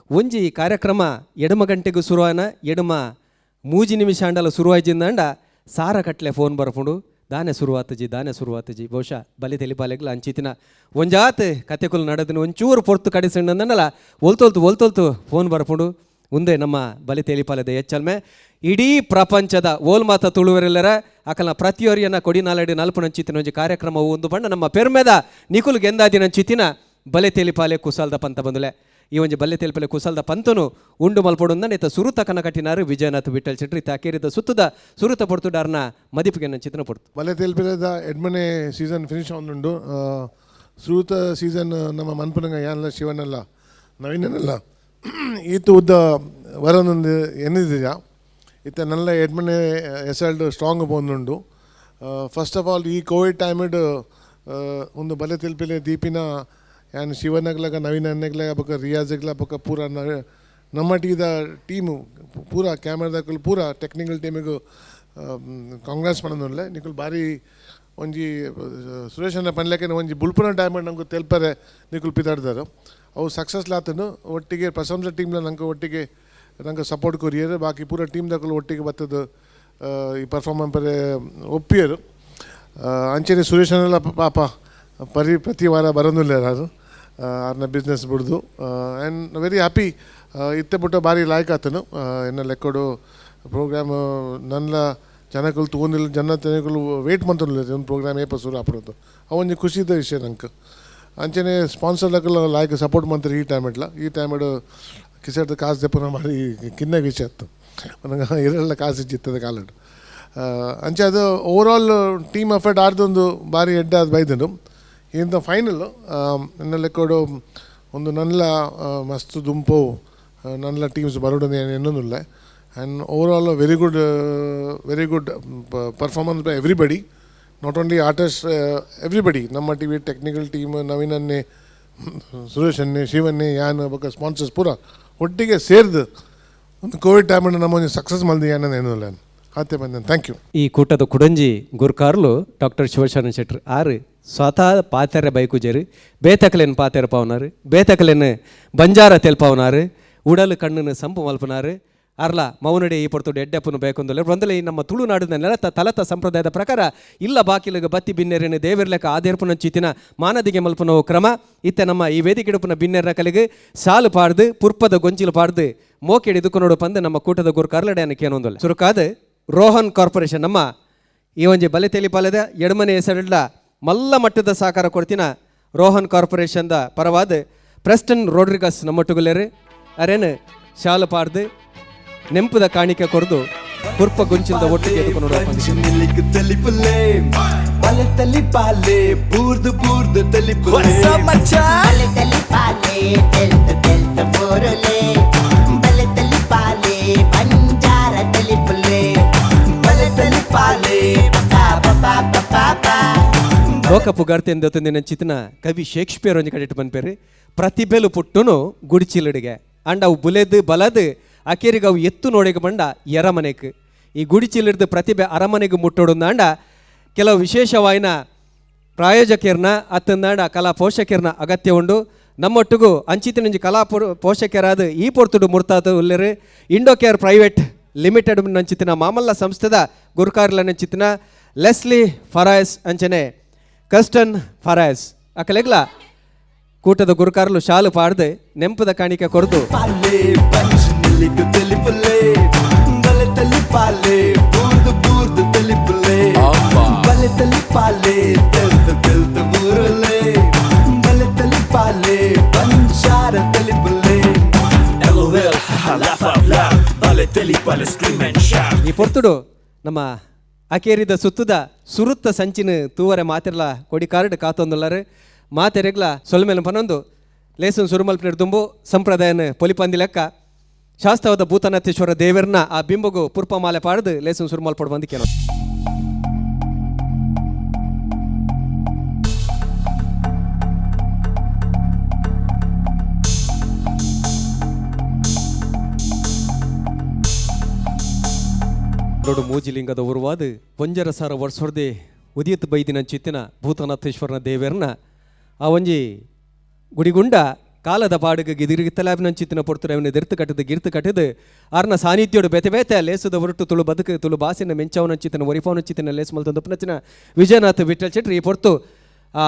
Speaker 3: ಒಂಜಿ ಕಾರ್ಯಕ್ರಮ ಎಡಮ ಗಂಟೆಗೂ ಶುರುವಾನ ಎಡಮ 3 ನಿಮಿಷ ಅಂಡಲ ಶುರುವಾಯ್ಜಿಂದಂಡ ಸಾರ ಕಟ್ಲೆ ಫೋನ್ ಬರ್ಪುಂಡು ದಾನೆ ಶುರುವಾತಜಿ ಬಹುಶಃ ಬಲಿ ತೆಲಿಪಾಲೆಗ್ಲ ಅಂಚಿತಿನ ಒಂಜಾತ್ ಕತೆಕುಲು ನಡೆದಿನ ಒಂಚೂರು ಪೊರ್ತು ಕಡಿಸಿಂಡಂದಲ್ಲ ಒಲ್ತೊಲ್ತು ಫೋನ್ ಬರ್ಪುಂಡು ಮುಂದೆ ನಮ್ಮ ಬಲಿ ತೆಲಿಪಾಲದ ಎಚ್ಚಲ್ಮೆ ಇಡೀ ಪ್ರಪಂಚದ ಓಲ್ಮಾತ ತುಳುವರೆಲ್ಲರ ಅಕಲ್ನ ಪ್ರತಿಯೊರಿಯನ್ನ ಕೊಡಿನಾಲಡಿ ನಲ್ಪುನಂಚಿತಿನ ಒಂಜಿ ಕಾರ್ಯಕ್ರಮ ಒಂದು ಬಣ್ಣ ನಮ್ಮ ಪೆರ್ಮೆದ ನಿಕುಲು ಗೆಂದಾದಿನಂಚಿತಿನ ಬಲೆ ತೆಲಿಪಾಲೆ ಕುಸಾಲ್ದ ಪಂತ ಬಂದುಲೆ ಈ ಒಂಜಿ ಬಲ್ಲೆ ತೆಲಿಪಲೆ ಕುಸಲ್ದ ಪಂತನು ಉಂಡು ಮಲ್ಪೊಡುಂದ ನೆತ್ತ ಸುರುತ ಕನ ಕಟ್ಟಿನಾರು ವಿಜಯನಾಥ್ ವಿಠಲ್ ಶೆಟ್ಟಿ ತಾಕೇರಿದ ಸುರುತ ಪೊಡ್ತುಡಾರ್ನ ಮದಿಪಿಗೆ ನನ್ನ ಚಿತ್ರ ಪೊಡ್ತು
Speaker 6: ಬಲ್ಲೆ ತೆಲಿಪಲೆದ ಎಡ್ಮನೆ ಸೀಸನ್ ಫಿನಿಶ್ ಆಗುಂಡು ಸುರುತ ಸೀಸನ್ ನಮ್ಮ ಮನ್ಪುನಂಗ ಯಾನಲ್ಲ ಶಿವನಲ್ಲ ನವೀನಲ್ಲ ಈತು ಉದ್ದ ವರನೊಂದು ಎನ್ನಿದಿಯ ಇತ್ತ ನಲ್ಲ ಎಡ್ಮನೆ ಎಸಲ್ಡ್ ಸ್ಟ್ರಾಂಗ್ ಬಂದುಂಡು ಫಸ್ಟ್ ಆಫ್ ಆಲ್ ಈ ಕೋವಿಡ್ ಟೈಮಿಡ್ ಒಂದು ಬಲ್ಲೆ ತೆಲಿಪಲೆ ದೀಪಿನ ಯಾನ್ ಶಿವನಗ್ಲಾಗ ನವೀನ ಅನ್ನಗ್ಲಾಗ ಬೊಕ ರಿಯಾಜ್ಗ್ಲ ಬೊಕ ಪೂರ ನಮ್ಮ ಟೀದ ಟೀಮು ಪೂರ ಕ್ಯಾಮ್ರಾದಾಕಲು ಪೂರ ಟೆಕ್ನಿಕಲ್ ಟೀಮಿಗೂ ಕಾಂಗ್ರೆಸ್ ಪಣದೊಂಡ್ಲೆ ನಿಕುಲು ಬಾರಿ ಒಂಜಿ ಸುರೇಶನ ಪನ್ಲೆಕ್ಕೆ ಒಂಜಿ ಬುಲ್ಪುನ ಟೈಮಡ್ ನಮ್ಗೆ ತೆಲ್ಪರೆ ನಿಕುಲು ಪಿದಾಡ್ದಾರು ಅವು ಸಕ್ಸಸ್ ಲಾತನು ಒಟ್ಟಿಗೆ ಪ್ರಶಂಸ ಟೀಮ್ಲ ನಂಗೆ ಒಟ್ಟಿಗೆ ನಂಗೆ ಸಪೋರ್ಟ್ ಕೊರಿಯರು ಬಾಕಿ ಪೂರ ಟೀಮ್ದಾಕಲು ಒಟ್ಟಿಗೆ ಬರ್ತದ ಈ ಪರ್ಫಾರ್ಮೆನ್ಸ್ ಪರೆ ಒಪ್ಪಿಯರು ಅಂಚೆನೆ ಸುರೇಶನೆಲ್ಲ ಪಾಪ ಪ್ರತಿ ವಾರ ಬರೋದಿಲ್ಲ ಯಾರು ಅವ್ರನ್ನ ಬಿಸ್ನೆಸ್ ಬಿಡ್ದು ಆ್ಯಂಡ್ ವೆರಿ ಹ್ಯಾಪಿ ಇತ್ತೆ ಬಿಟ್ಟು ಭಾರಿ ಲಾಯ್ಕ್ ಆತನು ಇನ್ನು ಲೆಕ್ಕೊಡು ಪ್ರೋಗ್ರಾಮ್ ನನ್ನ ಜನಗಳು ತೊಗೊಂಡಿಲ್ಲ ಜನಗಳು ವೇಟ್ ಮಾಡ್ತಿಲ್ಲ ಒಂದು ಪ್ರೋಗ್ರಾಮ್ ಏಪ ಶುರು ಆಪಡೋದು ಅವೊಂದು ಖುಷಿದ ವಿಷಯ ನಂಗೆ ಅಂಚೆನೆ ಸ್ಪಾನ್ಸರ್ಗಳು ಲಾಯ್ಕ್ ಸಪೋರ್ಟ್ ಮಾಡ್ತಾರೆ ಈ ಟೈಮಡು ಕಿಸೆಡ್ದು ಕಾಸು ದೆಪ್ಪನ ಮಾಡಿ ಕಿನ್ನ ವಿಷಯ ಆಯ್ತು ನನಗೆ ಇರೆಲ್ಲ ಕಾಸು ಇಜ್ಜಿತ್ತದ ಕಾಲಡು ಅಂಚೆ ಅದು ಓವರಾಲ್ ಟೀಮ್ ಎಫರ್ಟ್ ಆಡ್ದೊಂದು ಭಾರಿ ಎಡ್ಡೆ ಅದು ಬೈದನು ಇಂದ ಫೈನಲ್ಲು ನನ್ನ ಲೆಕ್ಕೋಡು ಒಂದು ನಲ್ಲ ಮಸ್ತ್ ದುಂಪು ನಲ್ಲ ಟೀಮ್ಸ್ ಬರೋಡನೆ ಎನ್ನೋದಿಲ್ಲ and overall very good performance by everybody not only artist everybody ನಮ್ಮ ಟಿ ವಿ ಟೆಕ್ನಿಕಲ್ ಟೀಮ್ ನವೀನನ್ನೇ ಸುರೇಶನ್ನೇ ಶಿವನ್ನೇ ಯಾನ್ ಬೊಕ್ಕ ಸ್ಪಾನ್ಸರ್ಸ್ ಪೂರ ಒಟ್ಟಿಗೆ ಸೇರಿದು ಒಂದು ಕೋವಿಡ್ ಟೈಮನ್ನು ನಮ್ಮ ಒಂದು ಸಕ್ಸಸ್ ಮಲ್ದಿ ಏನನ್ನ ಏನಿಲ್ಲ ಆತೆ ಬಂದೇನೆ ಥ್ಯಾಂಕ್ ಯು
Speaker 3: ಈ ಕೂಟದ ಕುಡಂಜಿ ಗುರ್ಕಾರ್ಲು ಡಾಕ್ಟರ್ ಶಿವಶರಣ ಶೆಟ್ರು ಆರು ಸ್ವತಃ ಪಾತೆರೆ ಬೈಕುಜೇರು ಬೇತಕಲೆನ್ ಪಾತೆರೆ ಪವನಾರು ಬೇತಕಲೆನ್ ಬಂಜಾರ ತೆಲ್ಪವನಾರು ಉಡಲು ಕಣ್ಣನ್ನು ಸಂಪು ಮಲ್ಪನಾರು ಅರ್ಲ ಮೌನಡೆ ಈ ಪೊಡ್ತು ಎಡ್ಡೆಪ್ಪನು ಬೇಕೊಂದಲ್ಲ ಒಂದಲೇ ನಮ್ಮ ತುಳುನಾಡಿನ ನೆಲತ ತಲತ ಸಂಪ್ರದಾಯದ ಪ್ರಕಾರ ಇಲ್ಲ ಬಾಕಿಲಿಗೆ ಬತ್ತಿ ಬಿನ್ನೆರಿನ ದೇವಿರ್ಲೆಕ್ಕ ಆದೇರ್ಪುನ ಚೀತಿನ ಮಾನದಿಗೆ ಮಲ್ಪನೋ ಕ್ರಮ ಇತ್ತೆ ನಮ್ಮ ಈ ವೇದಿಕೆಡುಪನ ಬಿನ್ನೆರ ಕಲಿಗೆ ಸಾಲು ಪಾಡ್ದು ಪುರ್ಪದ ಗೊಂಚಿಲು ಪಾಡ್ದು ಮೋಕೆಡಿ ದುಃಖನೋಡು ಪಂದು ನಮ್ಮ ಕೂಟದ ಗುರು ಕರ್ಲಡೆಯನ್ನಕ್ಕೆ ಏನೊಂದಲ್ಲ ಸುರುಕಾದ ರೋಹನ್ ಕಾರ್ಪೊರೇಷನ್ ನಮ್ಮ ಈ ಒಂಜಿ ಬಲೆ ತೆಲಿಪಾಲದ ಎಡಮನೆ ಹೆಸರಿಡ್ಲ ಮಲ್ಲ ಮಟ್ಟದ ಸಹಕಾರ ಕೊಡ್ತಿನ ರೋಹನ್ ಕಾರ್ಪೊರೇಷನ್ದ ಪರವಾದ ಪ್ರೆಸ್ಟನ್ ರೋಡ್ರಿಗಸ್ ನಮ್ಮೊಟ್ಟುಗುಲೇರು ಅರೇನು ಶಾಲು ಪಾಡ್ದು ನೆಂಪುದ ಕಾಣಿಕೆ ಕೊರದು ಕುರ್ಪ ಗೊಂಚಿಲ್ದ ಒಟ್ಟಿಗೆ
Speaker 2: ತೆಲಿಪುಲೆ ಬಲೆ ತೆಲಿಪಾಲೆ ಬೂರ್ದು ತೆಲಿಪುಲೆ
Speaker 7: ಬಲೆ ತೆಲಿಪಾಲೆ ತೆಲ್ತ ಬೋರಲೆ ಬಲೆ ತೆಲಿಪಾಲೆ ಬಂಜಾರ ತೆಲಿಪುಲೆ ಬಲೆ ತೆಲಿಪಾಲೆ
Speaker 3: ಲೋಕಪ್ಪು ಗರ್ತೆಂದು ತಂದಿನ ಚಿತ್ನ ಕವಿ ಶೇಕ್ಸ್ಪಿಯರ್ ಒಂಜಿ ಕಡೆಟ್ ಬಂದ್ಪೇರು ಪ್ರತಿಭೆಲು ಪುಟ್ಟುನು ಗುಡಿಚಿಲಡಿಗೆ ಅಂಡ್ ಅವು ಬುಲೆದು ಬಲದು ಅಕೇರಿಗೆ ಅವು ಎತ್ತು ನೋಡಿಗೆ ಬಂಡ ಎರಮನೆಗೆ ಈ ಗುಡಿಚಿಲಿಡ್ದು ಪ್ರತಿಭೆ ಅರಮನೆಗೆ ಮುಟ್ಟೋಡುಂದಾಂಡ ಕೆಲವು ವಿಶೇಷವಾಯಿನ ಪ್ರಾಯೋಜಕರ್ನ ಅತ್ತಂದಾಂಡ ಕಲಾ ಪೋಷಕರ್ನ ಅಗತ್ಯ ಉಂಡು ನಮ್ಮೊಟ್ಟಿಗೂ ಅಂಚಿತಿನಂಜಿ ಕಲಾ ಪೋಷಕರಾದ ಈ ಪೊರ್ತುಡು ಮುರ್ತಾದ ಉಲ್ಲೆರು ಇಂಡೋ ಕೇರ್ ಪ್ರೈವೇಟ್ ಲಿಮಿಟೆಡ್ ನಂಚಿತಿನ ಮಾಮಲ್ಲ ಸಂಸ್ಥೆದ ಗುರುಕಾರ್ಲ ನಂಚಿತಿನ ಲೆಸ್ಲಿ ಫರಾಯಸ್ ಅಂಚನೆ ಕಸ್ಟನ್ ಫರಾಯಸ್ ಅಕಲೆಗ್ಲ ಕೂಟದ ಗುರುಕಾರ್ಲು ಶಾಲು ಪಾಡ್ದು ನೆಂಪದ ಕಾಣಿಕೆ ಕೊರದು
Speaker 2: ತೆಲಿಪುಲೆ ಬಲೆ ತೆಲಿಪಾಲೆ ಬೂರ್ದು ತೆಲಿಪುಲೆ ಬಲೆ ತೆಲಿಪಾಲೆ ತೆಲ್ತ ಬೂರಲೆ ಬಲೆ ತೆಲಿಪಾಲೆ ಬಂಜಾರ ತೆಲಿಪುಲೆ
Speaker 3: ಈ ಪೊರ್ತುಡು ನಮ್ಮ ಅಕೇರಿದ ಸುತ್ತದ ಸುರುತ್ತ ಸಂಚಿನ ತೂವರೆ ಮಾತಿರ್ಲ ಕೊಡಿ ಕಾರ್ಡ್ ಕಾತೊಂದುಲ್ಲರು ಮಾತೆರೆಗ್ಲ ಸೊಲ್ಮೇಲೆ ಪನೊಂದು ಲೇಸನ್ ಸುರುಮಲ್ಪನೆ ತುಂಬು ಸಂಪ್ರದಾಯನ ಪೊಲಿಪಂದಿ ಲೆಕ್ಕ ಶಾಸ್ತ್ರವಾದ ಭೂತನಾಥೇಶ್ವರ ದೇವರನ್ನ ಆ ಬಿಂಬಗು ಪುರ್ಪಮಾಲೆ ಪಾಡ್ದು ಲೇಸನ್ ಸುರುಮಾಲ್ ಪಡ್ ಬಂದಿಕೇನೋ. ದೊಡ್ಡ ಮೂಜಿಲಿಂಗದ ಉರುವಾದ ಪೊಂಜರಸಾರ ವರ್ಷೊರ್ದೆ ಉದಿಯತ್ ಬೈದಿನ ಚಿತ್ತಿನ ಭೂತನಾಥೇಶ್ವರನ ದೇವರನ್ನ ಆ ಒಂಜಿ ಗುಡಿಗುಂಡ ಕಾಲದ ಪಾಡುಗೆ ಗಿದಿರಿಗಿತ್ತಲಾಭಿನ ಚಿತ್ತಿನ ಪೊರ್ತುರ ಅವನ ದಿರ್ತು ಕಟ್ಟದು ಗಿರ್ತು ಕಟ್ಟದು ಆರ್ನ ಸಾನ್ನಿಧ್ಯೋಡು ಬೆತೆ ಬೇತೆ ಲೇಸದ ಹೊರಟು ತುಳು ಬದುಕು ತುಳು ಬಾಸಿನ ಮೆಂಚವನ ಚಿತ್ತಿನ ಒರಿಪವನ ಚಿತ್ತಿನ ಲೇಸ್ ಮಲ್ತೊಂದು ಪುನಚಿನ ವಿಜಯನಾಥ್ ವಿಠಲ್ ಚಟ್ರಿ ಈ ಪೊರ್ತು ಆ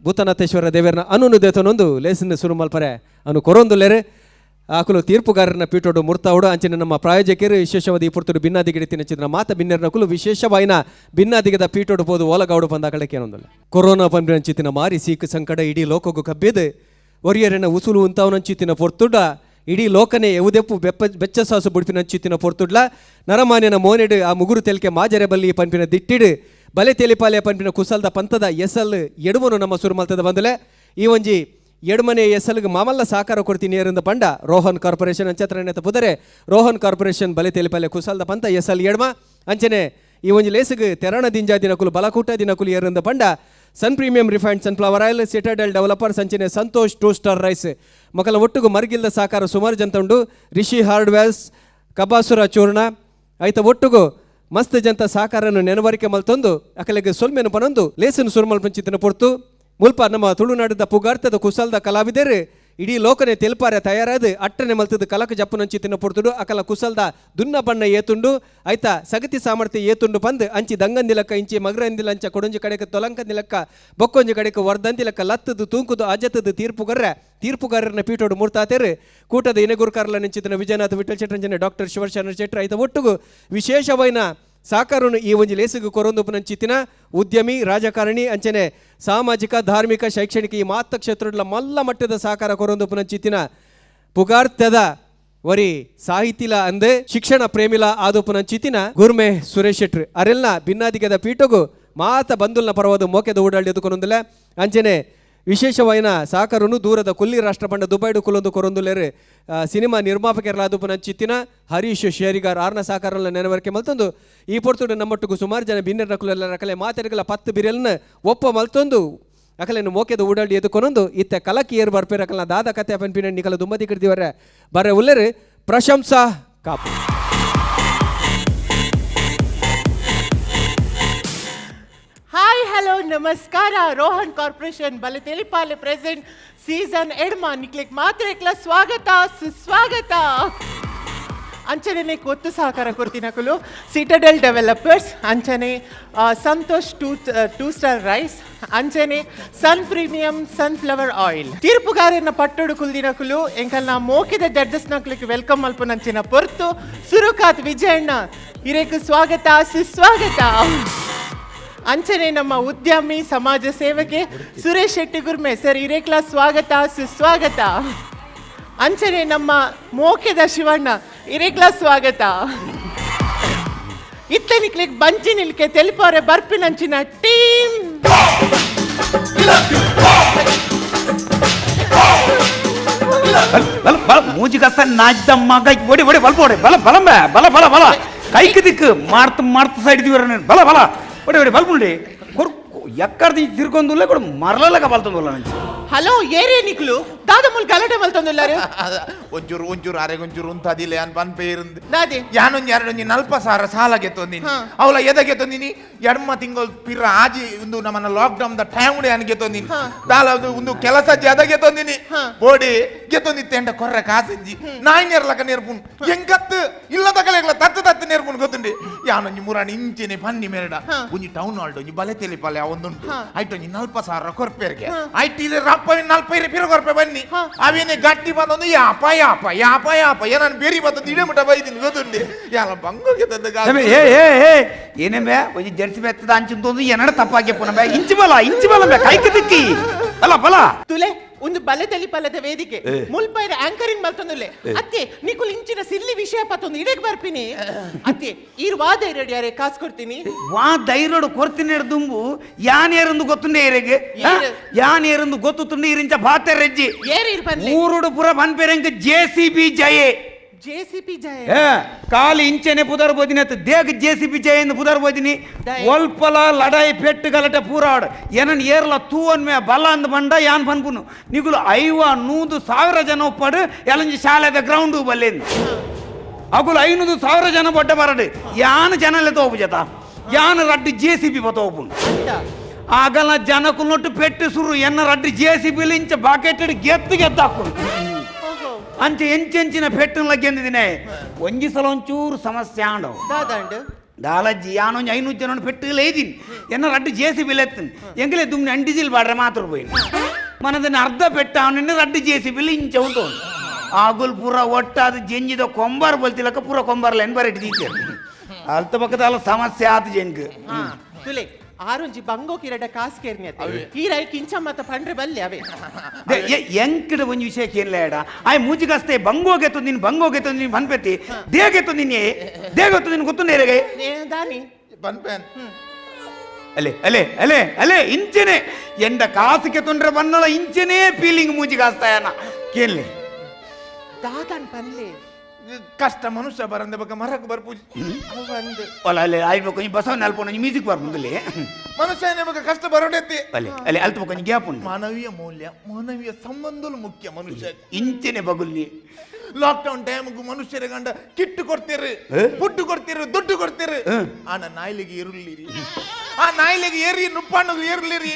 Speaker 3: ಭೂತನಾಥೇಶ್ವರ ದೇವರನ್ನ ಅನುನುದೇತನೊಂದು ಲೇಸಿನ ಸುರು ಮಲ್ಪರೆ ಅನು ಕೊರೊಂದುಲ್ಲೇರೆ ಆಕಲು ತೀರ್ಪುಗಾರನ ಪೀಠೋಡು ಮುರ್ತಾವುಡು ಅಂಚಿನ ನಮ್ಮ ಪ್ರಾಯೋಜಕರು ವಿಶೇಷವಾದ ಈ ಪುರ್ತುಡು ಭಿನ್ನಾದಿಗಿಡಿ ತಿನ್ನಚಿದ್ರ ಮಾತ ಭಿನ್ನರ್ನಕುಲು ವಿಶೇಷವಾಯಿನ ಭಿನ್ನಾದಿಗದ ಪೀಠೋಡು ಪೋದು ಓಲಗೌಡು ಬಂದಾಕಳಕ್ಕೆ ಏನೊಂದಲ್ಲ ಕೊರೋನಾ ಪಂಪಿನಂಚಿತ್ತಿನ ಮಾರಿ ಸೀಕ್ ಸಂಕಟ ಇಡೀ ಲೋಕಗೂ ಕಬ್ಬಿದು ಒರಿಯರನ ಉಸುಲು ಉಂತಾವನಂಚಿತ್ತಿನ ಪೊರ್ತುಡ್ಡ ಇಡೀ ಲೋಕನೆ ಎವುದೆಪ್ಪು ಬೆಚ್ಚ ಸಾಸು ಬುಡ್ಪಿನಂಚಿತ್ತಿನ ಪೊರ್ತುಡ್ಲ ನರಮಾನ್ಯನ ಮೋನೆಡು ಆ ಮುಗುರು ತೆಲ್ಕೆ ಮಾಜರೆ ಬಲ್ಲಿ ಪಂಪಿನ ದಿಟ್ಟಿಡು ಬಲೆ ತೆಲಿಪಾಲೆ ಪಂಪಿನ ಕುಸಲ್ದ ಪಂತದ ಎಸಲ್ ಎಡುವನು ನಮ್ಮ ಸುರುಮಲ್ತದ ಬಂದಲೆ ಈ ಒಂಜಿ ಎಡ್ಮನೆ ಎಸಲ್ಗೆ ಮಾಮಲ್ಲ ಸಾಕಾರ ಕೊಡ್ತೀನಿ ಏರಿಂದ ಪಂಡ ರೋಹನ್ ಕಾರ್ಪೊರೇಷನ್ ಅಂಚತ್ರನೇತ ಪುದರೆ ರೋಹನ್ ಕಾರ್ಪೊರೇಷನ್ ಬಲೆ ತೆಲಿಪಾಲೆ ಕುಸಲ್ದ ಪಂತ ಎಸಲ್ ಎಡ್ಮ ಅಂಚನೆ ಈ ಒಂಜಿ ಲೇಸಿಗೆ ತೆರಣ ದಿಂಜಾ ದಿನಕುಲು ಬಲಕೂಟ ದಿನಕುಲು ಏರಿಂದ ಪಂಡ sun premium refined sunflower oil citadel developers ಅಂಚನೆ ಸಂತೋಷ್ 2 ಸ್ಟಾರ್ ರೈಸ್ ಮಕ್ಕಳ ಒಟ್ಟಿಗೂ ಮರ್ಗಿಲ್ದ ಸಾಕಾರ ಸುಮಾರು ಜಂತ ಉಂಡು ರಿಷಿ ಹಾರ್ಡ್ವೇರ್ಸ್ ಕಬಾಸುರ ಚೂರ್ಣ ಐತ ಒಟ್ಟಿಗೂ ಮಸ್ತ್ ಜಂತ ಸಾಕಾರನ್ನು ನೆನವರಿಕೆ ಮಲ್ತೊಂದು ಅಕಲೆಗೆ ಸೊಲ್ಮೆನು ಪನೊಂದು ಲೇಸನ್ನು ಸುರುಮಲ್ ಪಂಚಿತನ ಪೊರ್ತು ಮುಲ್ಪ ನಮ್ಮ ತುಳುನಾಡದ ಪುಗಾರ್ತದ ಕುಸಲ್ದ ಕಲಾವಿದರು ಇಡೀ ಲೋಕನೆ ತೆಲ್ಪಾರೆ ತಯಾರಾದ ಅಟ್ಟನೆ ಮಲ್ತದ ಕಲಕ ಜಪ್ಪನಂಚಿತ್ತಿನ ಪೊರ್ತುಡು ಅಕಲ ಕುಸಲ್ದ ದುನ್ನ ಬಣ್ಣ ಏತುಂಡು ಐತ ಸಗತಿ ಸಾಮರ್ಥ್ಯ ಏತುಂಡು ಬಂದು ಅಂಚಿ ದಂಗಂದಿಲಕ್ಕ ಇಂಚಿ ಮಗರಂದಿಲ ಅಂಚ ಕೊಡೊಂಜಿ ಕಡೆಗೆ ತೊಲಂಕಂದಿಲಕ್ಕ ಬೊಕ್ಕೊಂಜಿ ಕಡೆಗೆ ವರ್ದಂದಿಲಕ್ಕ ಲತ್ತದು ತೂಂಕುದು ಅಜತದು ತೀರ್ಪುಗಾರರನ್ನ ಪೀಠೋಡು ಮೂರ್ತಾತೇರು ಕೂಟದ ಇನೆಗುರ್ಕಾರ್ಲ ನಿಂಚಿತ್ತಿನ ವಿಜಯನಾಥ ವಿಠಲ್ ಚಟ್ರಂಜನೆ ಡಾಕ್ಟರ್ ಶಿವಶರಣ ಶೆಟ್ಟಿ ಐತ ಒಟ್ಟುಗು ವಿಶೇಷವೈನ ಸಾಕಾರನು ಈ ಒಂಜಿ ಲೇಸಿಗೆ ಕೊರೊಂದುಪುನಂಚಿತ್ತಿನ ಉದ್ಯಮಿ ರಾಜಕಾರಣಿ ಅಂಚನೆ ಸಾಮಾಜಿಕ ಧಾರ್ಮಿಕ ಶೈಕ್ಷಣಿಕ ಈ ಮಾತ ಕ್ಷೇತ್ರಗಳ ಮಲ್ಲ ಮಟ್ಟದ ಸಾಕಾರ ಕೊರೊಂದುಪುನಂಚಿತ್ತಿನ ಪುಗಾರ್ತದ ವರಿ ಸಾಹಿತಿಲ ಅಂದೆ ಶಿಕ್ಷಣ ಪ್ರೇಮಿಲ ಆದೋಪುನಂಚಿತ್ತಿನ ಗುರ್ಮೆ ಸುರೇಶ್ ಶೆಟ್ರು ಅರೆಲ್ಲ ಭಿನ್ನಾದಿಗದ ಪೀಠಗೂ ಮಾತ ಬಂದುಲ್ನ ಪರವಾದ ಮೋಕೆದ ಓಡಾಡಿ ಎದುಕೊನೊಂದಿಲ್ಲ ಅಂಚನೆ ವಿಶೇಷವಾಯಿನ ಸಾಕರನು ದೂರದ ಕೊಲ್ಲಿ ರಾಷ್ಟ್ರಪಂಡ ದುಬೈಡು ಕುಲೊಂದು ಕೊರೊಂದುಲೇರು ಸಿನಿಮಾ ನಿರ್ಮಾಪಕರಲಾದುಪುನಂಚಿತ್ತಿನ ಹರೀಶ್ ಶೇರಿಗಾರ್ ಆರ್ನ ಸಾಕಾರಲ್ಲ ನೆನವರಿಕೆ ಮಲ್ತೊಂದು ಈ ಪೊರ್ತುಡು ನಮ್ಮೊಟ್ಟಿಗೂ ಸುಮಾರು ಜನ ಭಿನ್ನರ ನಕುಲೆಲ್ಲ ರಕಲೆ ಮಾತಾಡಿಗಳ 10 ಬಿರಿಯಲ್ನ ಒಪ್ಪ ಮಲ್ತೊಂದು ಅಕಲೆನ್ನು ಮೋಕೆದ ಓಡಾಡಿ ಎದುಕೊನೊಂದು ಇತ್ತ ಕಲಕಿ ಏರು ಬರ್ಪೇರಕಲ್ಲ ದಾದ ಕತೆ ಪನ್ಪಿನ ನಿಕಲ ದುಮ್ಮದಿ ಕಡ್ದಿವರ ಬರ ಉಲ್ಲೇರು ಪ್ರಶಂಸಾ ಕಾಪು.
Speaker 8: ಹಾಯ್ ಹಲೋ ನಮಸ್ಕಾರ. ರೋಹನ್ ಕಾರ್ಪೊರೇಷನ್ ಬಲೆ ತೆಲಿಪಾಲೆ ಪ್ರೆಸೆಂಟ್ ಸೀಸನ್ ಎಡ್ಮ ನಿಕ್ಲಿಕ್ ಮಾತ್ರ ಸ್ವಾಗತ ಸುಸ್ವಾಗತ ಅಂಚನೆ ಕೊತ್ತು ಸಹಕಾರ ಕೊಡ್ತಿನಕಲು ಸಿಟಾಡೆಲ್ ಡೆವಲಪರ್ಸ್ ಅಂಚನೆ ಸಂತೋಷ್ 2 ಸ್ಟಾರ್ ರೈಸ್ ಅಂಚನೆ ಸನ್ ಪ್ರೀಮಿಯಂ ಸನ್ಫ್ಲವರ್ ಆಯಿಲ್ ತೀರ್ಪುಗಾರನ ಪಟ್ಟೊಡು ಕುಲ್ದಿನಕಲು ಎಂಕಲ್ನ ಮೋಕಿದ ಜಡ್ಜಸ್ ನಕ್ಲಿಕ್ಕೆ ವೆಲ್ಕಮ್ ಮಲ್ಪನಂಚಿನ ಪೊರ್ತು ಸುರುಕಾತ್ ವಿಜಯಣ್ಣ ಇರೇಕು ಸ್ವಾಗತ ಸುಸ್ವಾಗತ ಅಂಚನೆ ನಮ್ಮ ಉದ್ಯಮಿ ಸಮಾಜ ಸೇವಕೆ ಸುರೇಶ್ ಶೆಟ್ಟಿ ಗುರ್ಮೆ ಸರ್ ಇರೇಕ್ಲ ಸ್ವಾಗತ ಸುಸ್ವಾಗತ ಅಂಚನೆ ನಮ್ಮ ಮೋಕೆದ ಶಿವಣ್ಣ ಇರೇಕ್ಲ ಸ್ವಾಗತ ಇತ್ತೆ ನಿಕ್ಲಿಕ್ ಬಂಚಿ ನಿಲ್ಕೆ ತೆಲಿಪೋರೆ ಬರ್ಪಿನಂಚಿನ ಟೀಮ್
Speaker 9: ಮೂಜಿಗಸ ನಾಚ್ದ ಮಗ ಒಡಿ ಒಡಿ ಬಲ್ಪ ಒಡಿ ಬಲ ಬಲಂಬೆ ಬಲ ಬಲ ಬಲ ಕೈಕ್ ದಿಕ್ಕು ಮಾಡ್ತ ಸೈಡ್ ದಿವರ ಬಲ ಬಲ ಒಡಿ ಒಡಿ ಬಲ್ಪುಂಡಿ ಎಕ್ಕರ್ದಿ ತಿರ್ಕೊಂದುಲ್ಲ ಕೂಡ ಮರಲಗ ಬಲ್ತಂದುಲ್ಲ ನಂಚಿ
Speaker 8: ಹಲೋ ಏರೇ ನಿಕ್ಲು ದಾದಮುಲ್ ಗಲಾಟೆ ಮಲ್ತಂದುಲ್ಲಾರು
Speaker 10: ಒಂಚೂರು ಅರೆಗೊಂಚೂರು ಉಂತದಿಲ್ಲ ಯಾನ್ ಪನ್ಪೇರುಂದು
Speaker 8: ದಾದಿ
Speaker 10: ಯಾನೊಂದು ಎರಡೊಂದು 40,000 ಸಾಲ ಗೆತ್ತೊಂದಿನಿ ಅವಳ ಎದ ಗೆತ್ತೊಂದಿನಿ ಎಡ್ಮ ತಿಂಗಳು ಪಿರ ಆಜಿ ಒಂದು ನಮ್ಮನ್ನ ಲಾಕ್ಡೌನ್ ದ ಟೈಮ್ ಅನ್ ಗೆತ್ತೊಂದಿನಿ ದಾಲ ಒಂದು ಕೆಲಸ ಅದ ಗೆತ್ತೊಂದಿನಿ ಬೋಡಿ ಗೆತ್ತೊಂದಿತ್ತೆ ಅಂಡ ಕೊರ್ರೆ ಕಾಸಂಜಿ ನಾಯಿ ನೇರ್ಲಕ ನೇರ್ಪುನ್ ಎಂಕತ್ತು ಇಲ್ಲದ ಕಲೆಗಳ ತತ್ತು ನೇರ್ಪುನ್ ಗೊತ್ತುಂಡಿ ಯಾನೊಂಜಿ ಮುರಾಣಿ ಇಂಚಿನಿ ಪನ್ನಿ ಮೇರಡ ಒಂಜಿ ಟೌನ್ ಹಾಲ್ಡ್ ಒಂಜಿ ಬಲೆ ತೆಲಿಪಾಲೆ ಒಂದುಂಟು ಐಟ್ ಒಂಜಿ 40,000 ಕೊರ್ಪೇರ್ಗೆ ಐಟಿಲಿ ರಪ್ಪ 40 ಪಿರ ಕೊರ್ಪೆ ಬನ್ನಿ ಅವೇನೆ ಗಟ್ಟಿ ಬಂದೊಂದು ಯಾಪ ಯಾಪ ಯಾಪ ಯಾಪ ನಾನು ಬೇರೆ ಬಂದು ಇಡಮುಟ ಬೈದಿನಿ ಗೊತ್ತುಂಡಿ ಯಾಲ ಬಂಗೋಗೆ ತಂದ
Speaker 9: ಏನೇಂಬೆ ಒಂಜಿ ಜರ್ಸಿ ಬೆತ್ತದ ಅಂಚಿಂತೊಂದು ಏನಡ ತಪ್ಪಾಗಿ ಪುನಬೆ ಇಂಚಿ ಬಲ ಬೆ ಕೈಕ್ ದಿಕ್ಕಿ ಅಲ್ಲ ಬಲ
Speaker 8: ತುಲೆ ಒಂದು ಬಲೆ ತೆಲಿಪಲ್ಲದ ವೇದಿಕೆ ಮುಲ್ಪೈರ ಆಂಕರಿಂಗ್ ಮಲ್ತೊಂದುಲ್ಲೆ ಅತ್ತೆ ನಿಕುಲ್ ಇಂಚಿನ ಸಿಲ್ಲಿ ವಿಷಯ ಪತ್ತೊಂದು ಇಡೆಗ್ ಬರ್ಪಿನಿ ಅತ್ತೆ ಈರ್ ವಾದ ಇರಡಿ ಯಾರೇ ಕಾಸು ಕೊಡ್ತೀನಿ
Speaker 9: ವಾ ಧೈರ್ಯಡು ಕೊರ್ತೀನಿ ದುಂಬು ಯಾನ್ ಏರಂದು ಗೊತ್ತುಂಡೆ ಇರೆಗೆ ಯಾನ್ ಏರಂದು ಗೊತ್ತುಂಡೆ ಇರಿಂಚ ಬಾತೆ ರೆಜ್ಜಿ
Speaker 8: ಏರಿ ಇರ್ ಬನ್ನಿ
Speaker 9: ಊರುಡು ಪುರ ಬನ್ಪೆರಂಗ JCB ಜಯೆ
Speaker 8: JCP ಜಯ
Speaker 9: ಏ ಕಾಲಿ ಇಂಚೆನೆ ಪುದರ್ ಬೋದಿನಿ ಅತ್ತ ದೇಗ JCP ಜಯಂದು ಪುದರ್ ಬೋದಿನಿ ಒಲ್ಪಲ ಲಡಾಯಿ ಪೆಟ್ಟು ಗಲಟೆ ಪೂರಾಡ್ ಏನನ್ ಏರ್ಲ ತೂವನ್ ಮೇ ಬಲ ಅಂದ್ ಬಂಡ ಯಾನ್ ಪನ್ಪುನು ನಿಗುಲು 500,000 ಜನ ಒಪ್ಪಡು ಎಲಂಜಿ ಶಾಲೆದ ಗ್ರೌಂಡ್ ಬಲ್ಲೆಂದು ಅಗುಲು 500,000 ಜನ ಬೊಡ್ಡ ಬರಡು ಯಾನ್ ಜನಲೆ ತೋಪು ಜತ ಯಾನ್ ರಡ್ಡು JCP ಬತ್ತೋಪುನು ಆಗಲ ಜನಕು ನೊಟ್ಟು ಪೆಟ್ಟು ಸುರು ಎನ್ನ ರಡ್ಡು JCP ಇಂಚ ಬಾಕೆಟ್ ಗೆತ್ತು ಗೆದ್ದಾಕುನು ಅಂಚೆ ಎಂಚೆಂಚಿನ ಪೆಟ್ಟುನ ಗೆಂದಿದಿನೇ ಒಂಜಿ ಸಲ ಒಂಚೂರು ಸಮಸ್ಯೆ ಆಂಡವು
Speaker 8: ದಾದಾಂಡ್
Speaker 9: ದಾಲಜ್ಜಿ ಯಾನೊಂಜಿ 500 ಜನ ಪೆಟ್ಟುಗಳು ಏದಿನಿ ಎನ್ನ ರಡ್ಡು JCP ಎತ್ತನ್ ಎಂಗಲೇ ದುಮ್ನೆ ಅಂಡಿಜಿಲ್ ಬಾಡ್ರೆ ಮಾತ್ರ పోయి మనదని అర్ధ పెట్టాను రడ్డు JCP ఇంచ ఉంటుంది ఆగులు పూర ఒట్టాది జంజిదో కొంబారు బొల్తిలక పూర కొంబార్లు ఎన్బరెట్టి తీసారు అల్త పక్కదాల సమస్య ఆత జంకు
Speaker 8: ತುಲೆ ಆರೊಂಜಿ ಬಂಗೋಕಿ ರಡ ಕಾಸ್ಕೇರ್ನ್ಯತೆ ಹೀರೈ ಕಿಂಚಮ್ಮತ ಪಂಡ್ರೆ ಬಲ್ಲೆ ಅವೇ
Speaker 9: ಎಂಕಡ ಒಂಜಿ ವಿಷಯಕ್ಕೆ ಏನ್ಲೇಡ ಆಯ್ ಮೂಜಿಗಸ್ತೆ ಬಂಗೋಗೆತ್ತು ನೀನು ಬನ್ಪೆತ್ತಿ ದೇಗೆತ್ತು ನಿನ್ನೆ ದೇಗೊತ್ತು ನಿನ್ ಗೊತ್ತುಂಡೇರೆಗೆ
Speaker 8: ದಾನಿ
Speaker 10: ಬನ್ಪೇನ್
Speaker 9: ಅಲೆ ಅಲೆ ಅಲೆ ಅಲೆ ಇಂಚೆನೆ ಎಂಡ ಕಾಸಿಗೆ ತೊಂದ್ರೆ ಬನ್ನಲ ಇಂಚೆನೇ ಫೀಲಿಂಗ್ ಮೂಜಿಗಾಸ್ತಾಯನ ಕೇಳಲಿ
Speaker 8: ದಾದಾನ್ ಪನ್ಲೆ
Speaker 10: ಕಷ್ಟ ಮನುಷ್ಯ ಬರಂದೆ ಬಕ್ಕ ಮರಕ್ಕೆ ಬರ್ಪೂಜಿ
Speaker 8: ಅವಂದು
Speaker 9: ಅಲ್ಲ ಅಲೆ ಆಯ್ಬೇಕು ಕೊಂಚ ಬಸವ ನೆಲ್ಪೊಂಡು ಮ್ಯೂಸಿಕ್ ಬರ್ಬಂದಲ್ಲಿ
Speaker 10: ಮನುಷ್ಯನೇ ಬಕ್ಕ ಕಷ್ಟ ಬರೋಡೆತ್ತಿ
Speaker 9: ಅಲೆ ಅಲೆ ಅಲ್ಪ ಕೊಂಚ ಗ್ಯಾಪ್ ಉಂಟು
Speaker 10: ಮಾನವೀಯ ಮೌಲ್ಯ ಮಾನವೀಯ ಸಂಬಂಧಗಳು ಮುಖ್ಯ ಮನುಷ್ಯ
Speaker 9: ಇಂಚೆನೆ ಬಗುಲ್ಲಿ
Speaker 10: ಲಾಕ್ಡೌನ್ ಟೈಮ್ಗೂ ಮನುಷ್ಯರ ಗಂಡ ಕಿಟ್ಟು ಕೊಡ್ತೀರಿ ಫುಡ್ ಕೊಡ್ತೀರಿ ದುಡ್ಡು ಕೊಡ್ತೀರಿ ಆನ ನಾಯಿಲಿಗೆ ಏರುಲ್ಲಿರಿ ಆ ನಾಯಿಲಿಗೆ ಏರಿ ನುಪ್ಪಾಣಗಳು ಏರ್ಲಿರಿ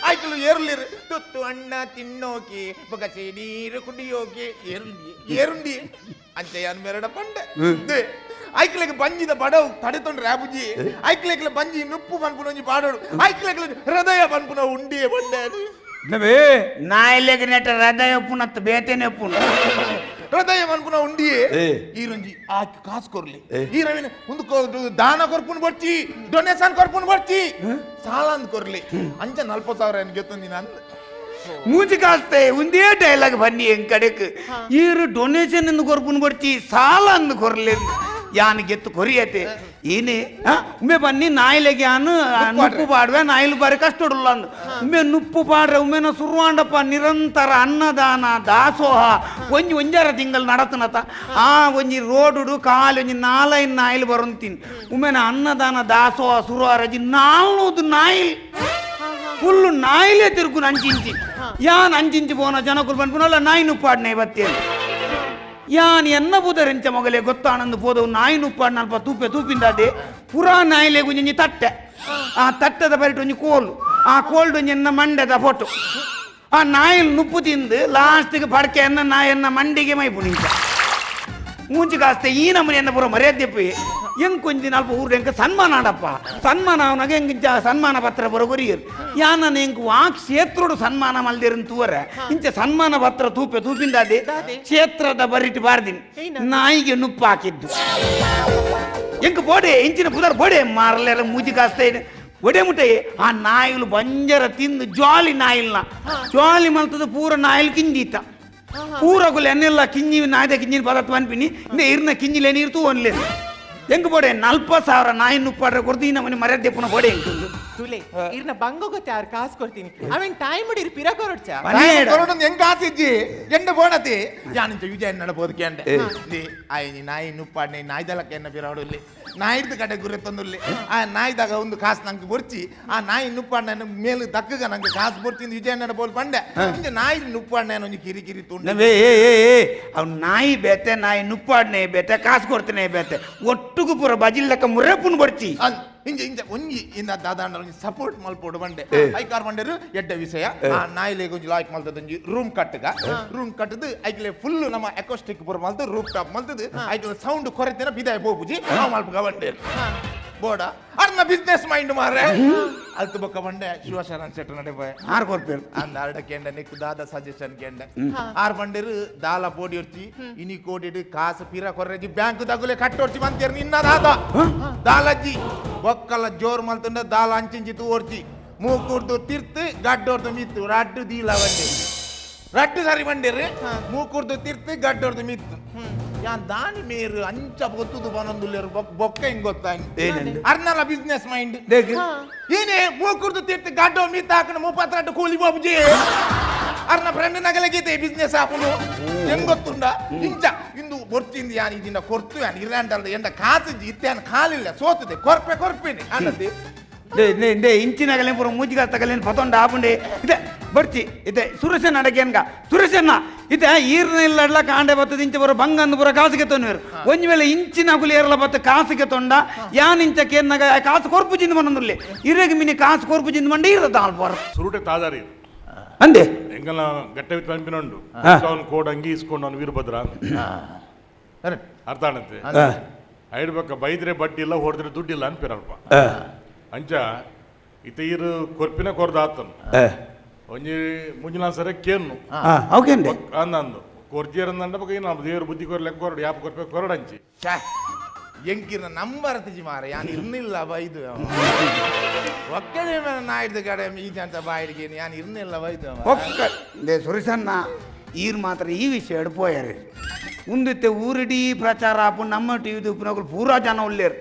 Speaker 10: ಆಯ್ಕಲು ಏರ್ಲಿರಿ ತುತ್ತು ಅಣ್ಣ ತಿನ್ನೋಕಿ ಬಗಸಿ ನೀರು ಕುಡಿಯೋಕೆ ಏರುಂಡಿ ಅಂಚೆ ಅನ್ ಮೆರಡ ಪಂಡೆ ಐಕ್ಲೆಗೆ ಬಂಜಿದ ಬಡವು ತಡೆತೊಂಡ್ರೆ ಆಬುಜಿ ಐಕ್ಲೆಗ್ಲ ಬಂಜಿ ನುಪ್ಪು ಬನ್ಪುನೊಂಜಿ ಪಾಡೋಡು ಐಕ್ಲೆಗ್ಲ ಹೃದಯ ಬನ್ಪುನ ಉಂಡಿಯೇ ಬಂಡೆ
Speaker 9: ನವೇ ನಾಯಿಲೆಗೆ ನೆಟ್ಟ ಹೃದಯ ಪುನತ್ ಬೇತೆನೆ ಪುನ
Speaker 10: ಹೃದಯ ಅನ್ಪುನ ಉಂಡಿಯೇ ಈರೊಂಜಿ ಆಕೆ ಕಾಸು ಕೊರ್ಲಿ ಈ ರವಿನ ಒಂದು ದಾನ ಕೊರ್ಪುನ್ ಬರ್ಚಿ ಡೊನೇಷನ್ ಕೊರ್ಪುನ್ ಬರ್ಚಿ ಸಾಲ ಅಂದ್ ಕೊರ್ಲಿ ಅಂಚ 40,000 ಏನ್ ಗೆತ್ತು ನೀನು ಅಂದ
Speaker 9: ಮೂಜಿ ಕಾಸ್ತೆ ಒಂದೇ ಡೈಲಾಗ್ ಬನ್ನಿ ಹೆಂಗ್ ಕಡೆಕ್ ಈರು ಡೊನೇಷನ್ ಎಂದು ಕೊರ್ಪುನ್ ಬರ್ಚಿ ಸಾಲ ಅಂದ್ ಕೊರ್ಲಿ ಯಾನ್ ಗೆತ್ತು ಕೊರಿಯತೆ ಏನೇ ಉಮ್ಮೆ ಬನ್ನಿ ನಾಯಿಲೆಗೆ ಯಾನು ನುಪ್ಪು ಪಾಡ್ವೆ ನಾಯಿಲು ಬಾರಿ ಕಷ್ಟ ಅಂದು ಉಮ್ಮೆ ನುಪ್ಪು ಪಾಡ್ರೆ ಉಮ್ಮೆನ ಸುರುವಾಂಡಪ್ಪ ನಿರಂತರ ಅನ್ನದಾನ ದಾಸೋಹ ಒಂಜಾರ ತಿಂಗಳು ನಡತನತ ಆ ಒಂಜಿ ರೋಡು ಕಾಲು ಒಂಜಿ 4 ನಾಯಿಲು ಬರೋಂತೀನಿ ಉಮ್ಮೆನ ಅನ್ನದಾನ ದಾಸೋಹ ಸುರುವಾರಜಿ 400 ನಾಯಿಲ್ ಫುಲ್ಲು ನಾಯಿಲೇ ತಿರುಗುನ ಅಂಚಿಂಚಿ ಯಾನ್ ಅಂಚಿಂಚಿ ಪೋನ ಜನಕ್ಕೂ ಬಂದ್ಪುನಲ್ಲ ನಾಯಿ ನುಪ್ಪಾಡ್ನೆ ಇವತ್ತೇನು ಯಾನ್ ಎನ್ನ ಬುದರೆಂಚ ಮೊಗಲೇ ಗೊತ್ತಾನಂದು ಪೋದವು ನಾಯಿ ನುಪ್ಪಾಡ್ ನಲ್ಪ ತೂಪಿಂದಾದೆ ಪುರಾ ನಾಯಿಲೆ ಒಂಜಿ ತಟ್ಟೆ ಆ ತಟ್ಟದ ಬರಿಟ್ಟು ಒಂಜಿ ಕೋಲು ಆ ಕೋಲ್ಡ್ ಒಂಜಿ ಎನ್ನ ಮಂಡ್ಯದ ಫೋಟೋ ಆ ನಾಯಿಲ್ ನುಪ್ಪು ತಿಂದು ಲಾಸ್ಟಿಗೆ ಪಡ್ಕೆ ಎನ್ನ ಮಂಡಿಗೆ ಮೈಪುಣಿಂಚ ಮೂಂಚಿ ಕಾಸ್ತೆ ಈ ನಮ್ಮನೆ ಎನ್ನ ಪುರ ಮರ್ಯಾದೆಪ್ಪಿ ಹೆಂಗ್ ಕೊಂಚ ನಾಲ್ಕು ಊರ್ ಹೆಂಗ ಸನ್ಮಾನ ಆಡಪ್ಪ ಸನ್ಮಾನ ಅವನಾಗ ಹೆಂಗ ಸನ್ಮಾನ ಪತ್ರ ಬರೋಗೊರಿಯರ್ ಯಾನ ಹೆಂಗ್ ವಾ ಕ್ಷೇತ್ರೋಡು ಸನ್ಮಾನ ಮಲ್ದಿರನ್ ತೂವರ ಇಂಚ ಸನ್ಮಾನ ಪತ್ರ ತೂಪಿಂದಾದೆ ಕ್ಷೇತ್ರದ ಬರಿಟ್ಟು ಬಾರ್ದಿನಿ ನಾಯಿಗೆ ನುಪ್ಪು ಹಾಕಿದ್ದು ಹೆಂಗ್ ಬೋಡೆ ಇಂಚಿನ ಪುದರ್ ಬೋಡೆ ಮಾರಲೆಲ್ಲ ಮೂಜಿ ಕಾಸ್ತಾ ಇದೆ ಒಡೆ ಮುಟ್ಟೆ ಆ ನಾಯಿಲು ಬಂಜರ ತಿಂದು ಜಾಲಿ ನಾಯಿಲ್ನ ಜಾಲಿ ಮಲ್ತದ ಪೂರ ನಾಯಿಲ್ ಕಿಂಜೀತ ಪೂರಗುಲು ಎನ್ನೆಲ್ಲ ಕಿಂಜಿ ನಾಯ್ದ ಕಿಂಜಿನ ಪದಾರ್ಥ ಅನ್ಪಿನಿ ಇಂದ ಇರ್ನ ಕಿಂಜಿಲೆ ನೀರು ತೂ ಅನ್ಲೇನು ಹೆಂಗ್ ಬೋಡೆ 40,000 ನಾಯಿ ನುಪ್ಪಾಡ್ರೆ ಕೊಡ್ದು ಈ ನಮ್ಮನೆ ಮರ್ಯಾದೆ ಪುನಃ ಬೋಡೆ ಹೆಂಗ್
Speaker 8: ತುಲೆ ಇರ್ನ ಬಂಗೋಗತ್ತೆ ಯಾರು ಕಾಸು ಕೊಡ್ತೀನಿ ಅವನ್ ಟೈಮ್ ಹಿಡಿರು ಪಿರ ಕೊರಡ್ಚ
Speaker 10: ಹೆಂಗ್ ಕಾಸಿಜ್ಜಿ ಎಂಡ ಬೋಣತಿ ಯಾನಿಂಚ ವಿಜಯ ನಡಬಹುದು ಕೇಂಡೆ ಆಯ್ನಿ ನಾಯಿ ನುಪ್ಪಾಡ್ನೆ ನಾಯ್ದಲಕ್ಕೆ ಎನ್ನ ಪಿರಾವಡುಲ್ಲಿ ನಾಯಿದ ಕಡೆ ಗುರೆ ತಂದುಲ್ಲಿ ಆ ನಾಯ್ದಾಗ ಒಂದು ಕಾಸು ನಂಗೆ ಬೊರ್ಚಿ ಆ ನಾಯಿ ನುಪ್ಪಾಡ್ನೆ ಮೇಲು ದಕ್ಕಗ ನಂಗೆ ಕಾಸು ಬೊರ್ಚಿಂದ ವಿಜಯ ನಡಬಹುದು ಬಂಡೆ ಇಂಚ ನಾಯಿ ನುಪ್ಪಾಡ್ನೆ ಒಂದು ಕಿರಿಕಿರಿ ತುಂಡೇ
Speaker 9: ಅವ್ನು ನಾಯಿ ಬೇತೆ ನಾಯಿ ನುಪ್ಪಾಡ್ನೆ ಬೇತೆ ಕಾಸು ಕೊಡ್ತೇನೆ ಬೇತೆ ಒಟ್ಟುಗು ಪೂರ ಬಜಿಲ್ಲಕ್ಕ ಮುರೆಪುನ್ ಬರ್ಚಿ
Speaker 10: ಇಂಜ ಇಂಜ ಒಂಜಿ ಇಂದ ದಾದಾಂಡ ಒಂಜಿ ಸಪೋರ್ಟ್ ಮಲ್ಪೋಡು ಬಂಡೆ ಐಕಾರ್ ಬಂಡರು ಎಡ್ಡ ವಿಷಯ ಆ ನಾಯಿಲೆಗೆ ಒಂಜಿ ಲಾಯ್ಕ್ ಮಲ್ತದ ಒಂಜಿ ರೂಮ್ ಕಟ್ಟದು ಐಕ್ಲೆ ಫುಲ್ ನಮ್ಮ ಅಕೋಸ್ಟಿಕ್ ಪೂರ ಮಲ್ತು ರೂಫ್ ಟಾಪ್ ಮಲ್ತದು ಐಕ್ಲೆ ಸೌಂಡ್ ಕೊರತೆನ ಬಿದಾಯ ಹೋಗುಜಿ ನಾವು ಮಲ್ಪ ಬಂಡೆ ಬೋಡ ಅರ್ನ ಬಿಸ್ನೆಸ್ ಮೈಂಡ್ ಮಾರೆ ಅಲ್ತು ಬೊಕ್ಕ ಬಂಡೆ ಶಿವಶರಣ ಶೆಟ್ಟ ನಡೆಪೋಯ
Speaker 9: ಆರ್ ಕೊರ್ಪೇರು
Speaker 10: ಅಂದ ಅರ್ಡ ಕೇಂಡ ನಿಕ್ ದಾದ ಸಜೆಷನ್ ಕೇಂಡ ಆರ್ ಬಂಡರು ದಾಲ ಪೋಡಿ ಹೊರ್ಚಿ ಇನಿ ಕೋಡಿಡು ಕಾಸು ಪಿರ ಕೊರ್ರೆಜಿ ಬ್ಯಾಂಕ್ ದಗುಲೆ ಕಟ್ಟೊರ್ಚಿ ಬಂತೇರು ನಿನ್ನ ದಾಲಜ್ಜಿ ಬೊಕ್ಕಲ ಜೋರ್ ಮಲ್ತುಂಡ ದಾಲ ಅಂಚಿಂಚಿ ತೂರ್ಚಿ ಮೂಕೂರ್ದು ತಿರ್ತು ಗಡ್ಡೋರ್ದು ಮಿತ್ತು ರಡ್ಡು ದೀಲ ಬಂಡೆ ರಡ್ಡು ಸರಿ ಬಂಡೇರು ಮೂಕೂರ್ದು ತಿರ್ತು ಗಡ್ಡೋರ್ದು ಮಿತ್ತು ಯಾನ್ ದಾನಿ ಮೇರು ಅಂಚ ಗೊತ್ತದು ಬನೊಂದುಲ್ಲೇರು ಬೊಕ್ಕ ಹಿಂಗ್ ಗೊತ್ತಾಯ್ತು ಅರ್ನಲ್ಲ ಬಿಸ್ನೆಸ್ ಮೈಂಡ್ ಏನೇ ಮೂಕೂರ್ದು ತಿರ್ತು ಗಡ್ಡೋ ಮಿತ್ತು ಹಾಕೊಂಡು 32 ಕೂಲಿ ಬಾಬುಜಿ ಅರ್ನ ಫ್ರೆಂಡ್ ನಗಲಗೀತೆ ಬಿಸ್ನೆಸ್ ಹಾಕುನು ಹೆಂಗ್ ಗೊತ್ತುಂಡ ಇಂಚ ಇಂದು ಬೊರ್ಚಿಂದ ಯಾನ್ ಇದನ್ನ ಕೊರ್ತು ಯಾನ್ ಇರಾಂಡಲ್ದ ಎಂದ ಕಾಸು ಇತ್ತೇನು ಕಾಲಿಲ್ಲ ಸೋತದೆ ಕೊರ್ಪೇನೆ ಅನ್ನದ್ದು
Speaker 9: ಇಂಚಿನಾಗಲೇ ಪೂರ ಮೂಜಿಗ ತಗಲೇನು ಪತೊಂಡ ಆಪುಂಡೆ ಇದೆ ಬರ್ಚಿ ಇದೆ ಸುರೇಶನ್ ಅಡಗೇನ್ಗ ಸುರೇಶನ್ನ ಇದೆ ಈರ್ನೆಲ್ಲ ಕಾಂಡೆ ಬತ್ತದ ಇಂಚ ಬರೋ ಬಂಗಂದು ಪೂರ ಕಾಸಿಗೆ ತೊಂದಿರು ಒಂಜ್ ವೇಳೆ ಇಂಚಿನ ಕುಲಿ ಏರಲ ಬತ್ತ ಕಾಸಿಗೆ ತೊಂಡ ಯಾನ್ ಇಂಚ ಕೇರ್ನಾಗ ಕಾಸು ಕೊರ್ಪು ಜಿಂದ ಮಣ್ಣಲ್ಲಿ ಇರೆಗೆ ಮಿನಿ ಕಾಸು ಕೊರ್ಪು ಜಿಂದ ಮಂಡಿ ಇರದ ಆಲ್ಪಾರ
Speaker 5: ಸುರುಟೆ ತಾದಾರಿ
Speaker 9: ಅಂದೆ
Speaker 5: ಎಂಗಲ್ಲ ಗಟ್ಟೆ ವಿತ್ ಪಂಪಿನುಂಡು ಅವನು ಕೋಡ್ ಅಂಗಿ ಇಸ್ಕೊಂಡು ಅವನು ವೀರಭದ್ರ ಅರ್ಥ ಆಣತ್ತೆ ಐಡ್ಬೇಕ ಬೈದ್ರೆ ಬಡ್ಡಿ ಇಲ್ಲ ಹೊಡೆದ್ರೆ ದುಡ್ಡಿಲ್ಲ ಅನ್ಪಿರಲ್ಪ ಅಂಚ ಇತೀರು ಕೊರ್ಪಿನ ಕೊರ್ದ ಆತನು ಒಂಜಿ ಮುಂಜಿನ ಸರಿ ಕೇನು ಅಂದಂದು ಕೊರ್ಜಿಯರಂದಂಡ ಬಗ್ಗೆ ನಮ್ಮ ದೇವ್ರ ಬುದ್ಧಿ ಕೊರ್ಲೆಕ್ಕ ಕೊರಡು ಯಾಪ ಕೊರ್ಪೆ ಕೊರಡಂಚಿ
Speaker 10: ಎಂಕಿನ ನಂಬರ್ ತಿಜಿ ಮಾರ ಯಾನ್ ಇರ್ನಿಲ್ಲ ಬೈದು ಒಕ್ಕಡೆ ಮೇಲೆ ನಾಯ್ದು ಕಡೆ ಮೀಜ ಅಂತ ಬಾಯಿಗೆ ಯಾನ್ ಇರ್ನಿಲ್ಲ ಬೈದು
Speaker 9: ಒಕ್ಕ ಸುರೇಶನ್ನ ಈರ್ ಮಾತ್ರ ಈ ವಿಷಯ ಎಡ್ಪೋಯಾರೆ ಮುಂದಿತ್ತೆ ಊರಿಡೀ ಪ್ರಚಾರ ಆಪು ನಮ್ಮ ಟಿವಿ ಉಪ್ಪಿನಗಳು ಪೂರಾ ಜನ ಒಳ್ಳೆಯರು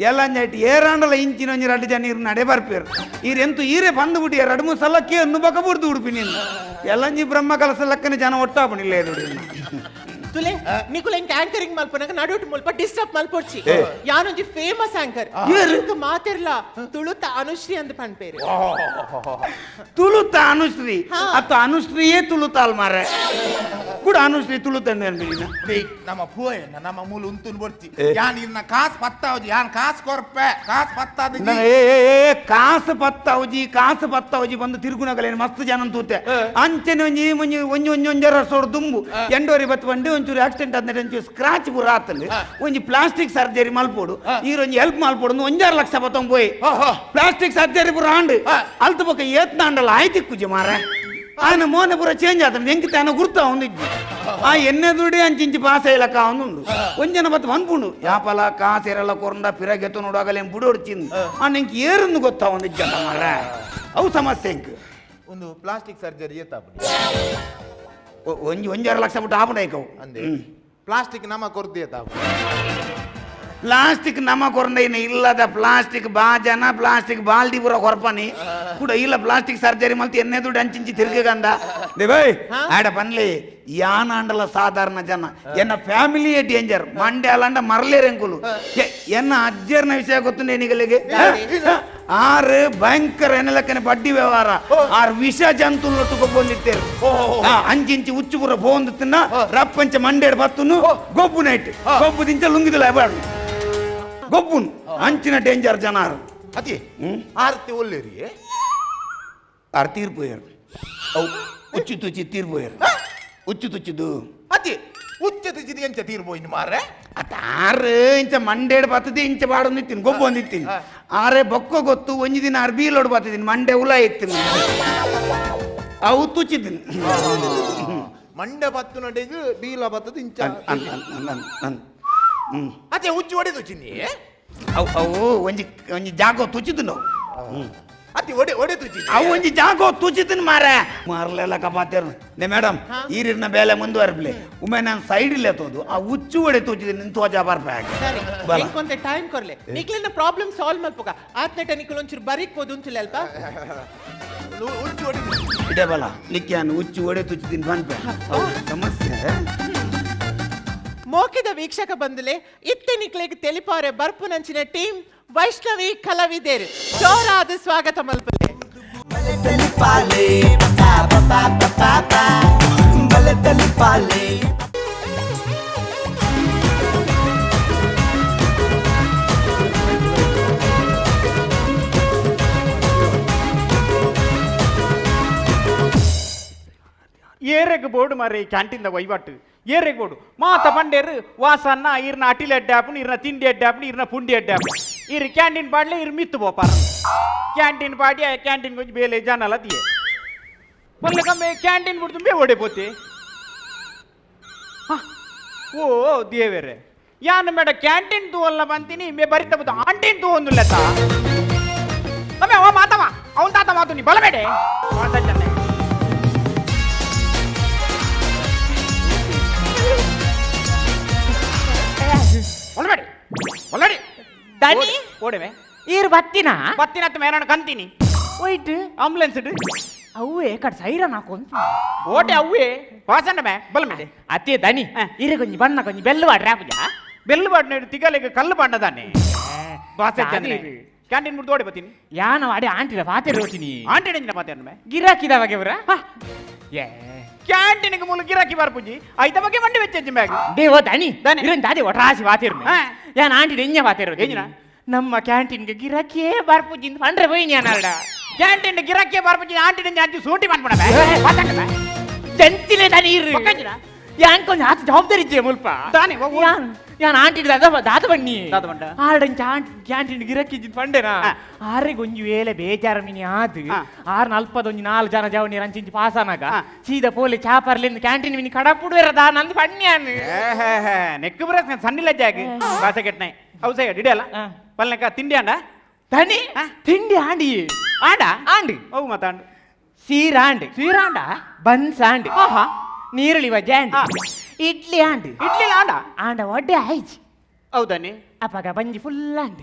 Speaker 9: ಎಲ್ಲ ಜೈಟ್ ಏರಾಂಡಲ ಇಂಚಿನ ಒಂಜಿ 2 ಜನ ಇರು ನಡೆ ಬರ್ಪೇರು ಈರೆಂತೂ ಈರೇ ಬಂದು ಬಿಟ್ಟಿಯ 2-3 ಸಲ ಕೇನು ಬಕ ಬಿಡ್ದು ಉಡುಪಿನಿಂದ ಎಲ್ಲಂಜಿ ಬ್ರಹ್ಮ ಕಲಸ ಲೆಕ್ಕನೆ ಜನ ಒಟ್ಟಾಪಣಿಲ್ಲ ಇದು
Speaker 8: ತುಲೆ ನಿಕುಲ ಇಂಕ ಆಂಕರಿಂಗ್ ಮಲ್ಪನಾಗ ನಡುಟು ಮುಲ್ಪ ಡಿಸ್ಟರ್ಬ್ ಮಲ್ಪೊಡ್ಚಿ ಯಾನೊಂಜಿ ಫೇಮಸ್ ಆಂಕರ್ ಇಂಕ ಮಾತಿರ್ಲ ತುಳುತ ಅನುಶ್ರೀ ಅಂದ್ ಪನ್ಪೇರು
Speaker 9: ತುಳುತ ಅನುಶ್ರೀ ಅತ್ತ ಅನುಶ್ರೀಯೇ ತುಳುತಾಲ್ ಮಾರೆ ಕೂಡ ಅನುಶ್ರೀ ತುಳುತ
Speaker 10: ನಮ್ಮ ಪೂಯಣ್ಣ ನಮ್ಮ ಮೂಲ ಉಂತುನ್ ಬರ್ತಿ ಯಾನ್ ಇರ್ನ ಕಾಸು ಪತ್ತಾವಜಿ ಯಾನ್ ಕಾಸು ಕೊರ್ಪೆ ಕಾಸು ಪತ್ತಾದ
Speaker 9: ಕಾಸು ಪತ್ತಾವಜಿ ಬಂದು ತಿರುಗುನಗಲೇನು ಮಸ್ತ್ ಜನ ತೂತೆ ಅಂಚನೆ ಒಂಜರ ಸೋಡು ದುಂಬು ಎಂಡೋರಿ ಬತ್ ಬಂದು ಒಂಚೂರು ಆಕ್ಸಿಡೆಂಟ್ ಆದ್ಮೇಲೆ ಒಂಚೂರು ಸ್ಕ್ರಾಚ್ ಪೂರ ಆತಲ್ಲಿ ಒಂಜಿ ಪ್ಲಾಸ್ಟಿಕ್ ಸರ್ಜರಿ ಮಲ್ಪೋಡು ಈರೊಂಜಿ ಹೆಲ್ಪ್ ಮಲ್ಪೋಡು 1.5 ಲಕ್ಷ ಬತ್ತೊಂದು ಪೋಯಿ ಪ್ಲಾಸ್ಟಿಕ್ ಸರ್ಜರಿ ಪೂರ ಆಂಡು ಅಲ್ತ ಪಕ್ಕ ಏತ್ನಾಂಡಲ್ಲ ಆಯ್ತು ಕುಜಿ ಮಾರೆ ఆయన మోన పూర చేంజ్ అవుతుంది ఎంకి తన గుర్తా ఉంది ఆ ఎన్నెదుడి అంచించి పాస్ అయ్యలక ఉంది కొంచెం బత్ అన్పుండు యాపల కాసేరల కొరండ పిరగెత్తు నోడగలేం పుడి వచ్చింది ఆ ఇంక ఏరుంది ಗೊತ್ತಾ ఉంది ಜನ ಮಾರ ಅವು ಸಮಸ್ಯೆ ಇಂಕ
Speaker 10: ಒಂದು ಪ್ಲಾಸ್ಟಿಕ್ ಸರ್ಜರಿ ಏತಾಪಡಿ
Speaker 9: ಒಂಜಿ 1.5 ಲಕ್ಷ ಬಿಟ್ಟು ಆಪಡೈಕವು
Speaker 10: ಅಂದೆ ಪ್ಲಾಸ್ಟಿಕ್ ನಮ ಕೊರ್ದಿ ಏತಾಪಡಿ
Speaker 9: ಪ್ಲಾಸ್ಟಿಕ್ ನಮ ಕೊರಂದೈನ ಇಲ್ಲದ ಪ್ಲಾಸ್ಟಿಕ್ ಬಾಜನ ಪ್ಲಾಸ್ಟಿಕ್ ಬಾಲ್ದಿ ಪೂರ ಕೊರಪನಿ ಕೂಡ ಇಲ್ಲ ಪ್ಲಾಸ್ಟಿಕ್ ಸರ್ಜರಿ ಮಲ್ತಿ ಎನ್ನೆ ದುಡ್ಡು ಅಂಚಿಂಚಿ ತಿರ್ಗಂದ ದೇವೈ ಆಡ ಪನ್ಲಿ ಯಾನಾಂಡಲ ಸಾಧಾರಣ ಜನ ಎನ್ನ ಫ್ಯಾಮಿಲಿಯೇ ಡೇಂಜರ್ ಮಂಡ್ಯ ಅಲ್ಲಂಡ ಮರಲೇರೆಂಕುಲು ಎನ್ನ ಅಜ್ಜರ್ನ ವಿಷಯ ಗೊತ್ತು ನಿಗಲಿಗೆ ಆರು ಭಯಂಕರ ಎನ್ನಲಕ್ಕನೆ ಬಡ್ಡಿ ವ್ಯವಹಾರ ಆರು ವಿಷ ಜಂತುಲ್ ಬಂದಿತ್ತೇರು ಅಂಚಿಂಚಿ ಉಚ್ಚು ಪೂರ ಬೋಂದು ತಿನ್ನ ರಪ್ಪಂಚ ಮಂಡ್ಯಡ್ ಬತ್ತುನು ಗೊಬ್ಬು ನೈಟ್ ಗೊಬ್ಬು ದಿಂಚ ಲುಂಗಿದಿಲ್ಲ ಬಾಡು ಗೊಬ್ಬುನು ಅಂಚಿನ ಡೇಂಜರ್ ಜನ
Speaker 10: ಅತಿ ಆರ್ತಿ ಒಳ್ಳೆರಿ
Speaker 9: ಆರು ತೀರ್ಪೋಯಾರು ಅವು ಉಚ್ಚು ತುಚ್ಚಿ ತೀರ್ಪೋಯಾರು ಉಚ್ಚು ತುಚ್ಚಿದು
Speaker 10: ಅತಿ ಉಚ್ಚ ತುಚ್ಚಿದ ಎಂಚ ತೀರ್ಬೋಯ್ನು ಮಾರೆ
Speaker 9: ಆರು ಇಂಚ ಮಂಡೇಡ್ ಬರ್ತದೆ ಇಂಚ ಬಾಡು ನಿತ್ತೀನಿ ಗೊಬ್ಬು ಒಂದಿತ್ತೀನಿ ಆರೆ ಬೊಕ್ಕ ಗೊತ್ತು ಒಂಜಿ ದಿನ ಆರು ಬೀಲೋಡು ಬತ್ತಿದ್ದೀನಿ ಮಂಡೆ ಹುಲ ಇತ್ತೀನಿ ಅವು ತುಚ್ಚಿದ್ದೀನಿ
Speaker 10: ಮಂಡೆ ಬತ್ತು ನಡೆದು ಬೀಲ ಬತ್ತದ ಇಂಚ ಅದೇ ಉಚ್ಚಿ ಹೊಡೆದು ಚಿನ್ನಿ
Speaker 9: ಅವು ಒಂಜಿ ಜಾಗೋ ತುಚ್ಚಿದ್ದು ನಾವು
Speaker 10: ಅತಿ ಒಡೆ ತುಚ್ಚಿ
Speaker 9: ಅವು ಒಂಜಿ ಜಾಗೋ ತುಚ್ಚಿದ್ದೀನಿ ಮಾರೆ ಮಾರ್ಲೆಲ್ಲ ಕಪಾತೇರು ನೇ ಮೇಡಮ್ ಈರಿನ ಬೇಲೆ ಮುಂದುವರ್ಬ್ಲಿ ಒಮ್ಮೆ ನಾನು ಸೈಡ್ ಇಲ್ಲೇ ತೋದು ಆ ಉಚ್ಚು ಒಡೆ ತುಚ್ಚಿದ್ದೀನಿ ನಿಂತು ಹೋಜಾ ಬರ್ಬೇಕು
Speaker 8: ಸರಿ ಇಂಕೊಂತೆ ಟೈಮ್ ಕೊರ್ಲೆ ನಿಕ್ಲಿನ ಪ್ರಾಬ್ಲಮ್ ಸಾಲ್ವ್ ಮಲ್ಪುಗ ಆತ್ನೆಟ ನಿಕುಲ್ ಒಂಚೂರು ಬರಿಕ್ಬೋದು ಉಂಟುಲ್ಲ ಅಲ್ಪ
Speaker 10: ಉಚ್ಚಿ ಹೊಡೆದು
Speaker 9: ಇಡೇ ಬಲ ನಿಕ್ಯಾನು ಉಚ್ಚು ಒಡೆ ತುಚ್ಚಿದ್ದೀನಿ ಬಂದ್ಬೆ ಸಮಸ್ಯೆ
Speaker 8: ಮೋಕಿದ ವೀಕ್ಷಕ ಬಂದಲೆ ಇತ್ತೆ ನಿಕ್ಲೆಗೆ ತೆಲಿಪಾರೆ ಬರ್ಪು ನಂಚಿನ ಟೀಮ್ ವೈಷ್ಣವಿ ಕಲಾವಿದೇರು ಜೋರಾದ ಸ್ವಾಗತ ಮಲ್ಪಲೆ
Speaker 2: ಬಲೆ ತಲಿಪಾಲೆ ಪಾ ಪಾ ಪಾ ಪಾ ಪಾ ಬಲೆ ತಲಿಪಾಲೆ
Speaker 11: ಏರೆಗ್ ಬೋರ್ಡ್ ಮಾರೆ ಕ್ಯಾಂಟೀನ್ ವಹಿವಾಟು ಏರೆಗ್ ಬೋರ್ಡು ಮಾತ ಪಂಡೇರು ವಾಸನ್ನ ಇರ್ನ ಅಟಿಲ್ ಎಡ್ಡಾಪುನು ಇರ್ನ ತಿಂಡಿ ಎಡ್ಡಾಪುನು ಇರ್ನ ಪುಂಡಿ ಎಡ್ಡಾಪುನು ಇರ್ ಕ್ಯಾಂಟೀನ್ ಪಾಡ್ಲೆ ಇರ್ ಮಿತ್ತು ಬೋಪಾರ ಕ್ಯಾಂಟೀನ್ ಪಾಡಿ ಕ್ಯಾಂಟೀನ್ ಕೊಂಚ ಬೇಲೆ ಜನಲ ದಿಯೆ ಪಲ್ಲಕಮ್ಮೆ ಕ್ಯಾಂಟೀನ್ ಬಿಡ್ತು ಬೇ ಓಡಿಪೋತಿ ಓ ದೇವೇರೆ ಯಾನು ಮೇಡ ಕ್ಯಾಂಟೀನ್ ತೂವಲ್ಲ ಬಂತೀನಿ ಮೇ ಬರಿತ ಬುದ್ಧ ಆಂಟೀನ್ ತೂವೊಂದು ಲೆತ್ತ ಅಮ್ಮೆ ಅವ ಮಾತವ ಅವನ್ ತಾತ ಮಾತು ನೀ ಬಲಬೇಡೆ ಮಾತಾಡ್ತಾನೆ
Speaker 8: ದನಿ
Speaker 11: ಓಡವೆ
Speaker 8: ಈರ್ ಬತ್ತಿನ
Speaker 11: ಬತ್ತಿನತ್ತ ಮೇರಣ ಕಂತೀನಿ
Speaker 8: ಹೋಯ್ತು
Speaker 11: ಆಂಬುಲೆನ್ಸ್ ಇಡು
Speaker 8: ಅವ್ವೇ ಕಡೆ ಸೈರನ್ ಹಾಕೊಂತ
Speaker 11: ಓಟೆ ಅವ್ವೇ ವಾಸಣ್ಣ ಬಲಮೇಡೆ
Speaker 8: ಅತ್ತೆ ದನಿ ಇರೆ ಕೊಂಚ ಬಣ್ಣ ಕೊಂಚ ಬೆಲ್ಲು ಬಾಡ್ರೆ ಆಪುಜ
Speaker 11: ಬೆಲ್ಲು ಬಾಡ್ನೇಡು ತಿಗಲಿಗೆ ಕಲ್ಲು ಬಾಂಡದಾನೆ ಬಾಸೆ ಚಂದ್ರೆ ಕ್ಯಾಂಟೀನ್ ಮುಡ್ದು ಓಡಿ ಬರ್ತೀನಿ
Speaker 8: ಯಾನ ಅಡೆ ಆಂಟಿನ ಪಾತೆ ರೋಚಿನಿ
Speaker 11: ಆಂಟಿ ನೆಂಜಿನ ಮಾತಾಡ
Speaker 8: ಗಿರಾಕಿದ ಬಗೆ ಬರ
Speaker 11: ಕ್ಯಾಂಟೀನ್ಗೆ ಮೂಲ ಗಿರಾಕಿ ಬಾರ್ಪುಜಿ ಐತ ಬಗ್ಗೆ ಮಂಡಿ ವೆಚ್ಚ ಬ್ಯಾಗ್
Speaker 8: ದೇವೋ ದನಿ ಇರನ್ ದಾದಿ ಒಟ್ರಾಸಿ ಪಾತಿರ್ಮೆ ಯಾನ ಆಂಟಿ ನೆಂಜ ಪಾತಿರೋ
Speaker 11: ಎಂಜಿನ
Speaker 8: ನಮ್ಮ ಕ್ಯಾಂಟೀನ್ಗೆ ಗಿರಾಕಿಯೇ ಬಾರ್ಪುಜಿ ಪಂಡ್ರೆ ಹೋಯ್ ನಾನಡ
Speaker 11: ಕ್ಯಾಂಟೀನ್ ಗಿರಾಕಿ ಬಾರ್ಪುಜಿ ಆಂಟಿ ನೆಂಜ ಅಂಚಿ ಸೂಟಿ ಮಾಡ್ಬಿಡ
Speaker 8: ಜಂತಿಲೆ ದನಿ ಇರು ಯಾನ್ ಕೊಂಚ ಆತ ಜವಾಬ್ದಾರಿ ಇದ್ದೆ ಮುಲ್ಪ
Speaker 11: ತಾನೆ
Speaker 8: ಯಾನ್ ಆಂಟಿ ದಾದ ಬನ್ನಿ
Speaker 11: ದಾದ ಬಂಡ
Speaker 8: ಆಡಂಚ ಕ್ಯಾಂಟೀನ್ ಗಿರಕ್ಕಿದ್ದು ಪಂಡೆನಾ ಆರೆಗೆ ಒಂಜಿ ವೇಳೆ ಬೇಜಾರ ಮಿನಿ ಆದ್ 6:40 4 ಜನ ಜವನಿ ರಂಚಿಂಚಿ ಪಾಸಾನಾಗ ಸೀದಾ ಪೋಲೆ ಚಾಪರ್ಲಿಂದ ಕ್ಯಾಂಟೀನ್ ಮಿನಿ ಕಡಪುಡುವೆರದ ನಂದು ಪಣ್ಯಾನ್
Speaker 11: ನೆಕ್ ಬರಕ್ ಸಣ್ಣಿಲ್ಲ ಜಾಗ ಭಾಷೆ ಕೆಟ್ಟನೆ ಔಸೆ ಡಿಡಿ ಅಲ್ಲ ಪಲ್ನಕ ತಿಂಡಿ ಆಂಡ
Speaker 8: ತನಿ ತಿಂಡಿ ಆಂಡಿ
Speaker 11: ಆಂಡ
Speaker 8: ಆಂಡಿ
Speaker 11: ಅವು ಮಾತಾಂಡು
Speaker 8: ಸೀರಾಂಡ್
Speaker 11: ಸೀರಾಂಡ
Speaker 8: ಬನ್ಸ್ ಆಂಡ್ ನೀರುಳಿ ವಜೆ ಆಂಡ್ ಇಡ್ಲಿ ಆಂಡ್
Speaker 11: ಇಡ್ಲಿ ಆಂಡ
Speaker 8: ಆಂಡ ಒಡ್ಡೆ ಆಯ್ಚ್
Speaker 11: ಹೌದಾನೆ
Speaker 8: ಅಪ್ಪಗ ಬಂಜಿ ಫುಲ್ ಆಂಡ್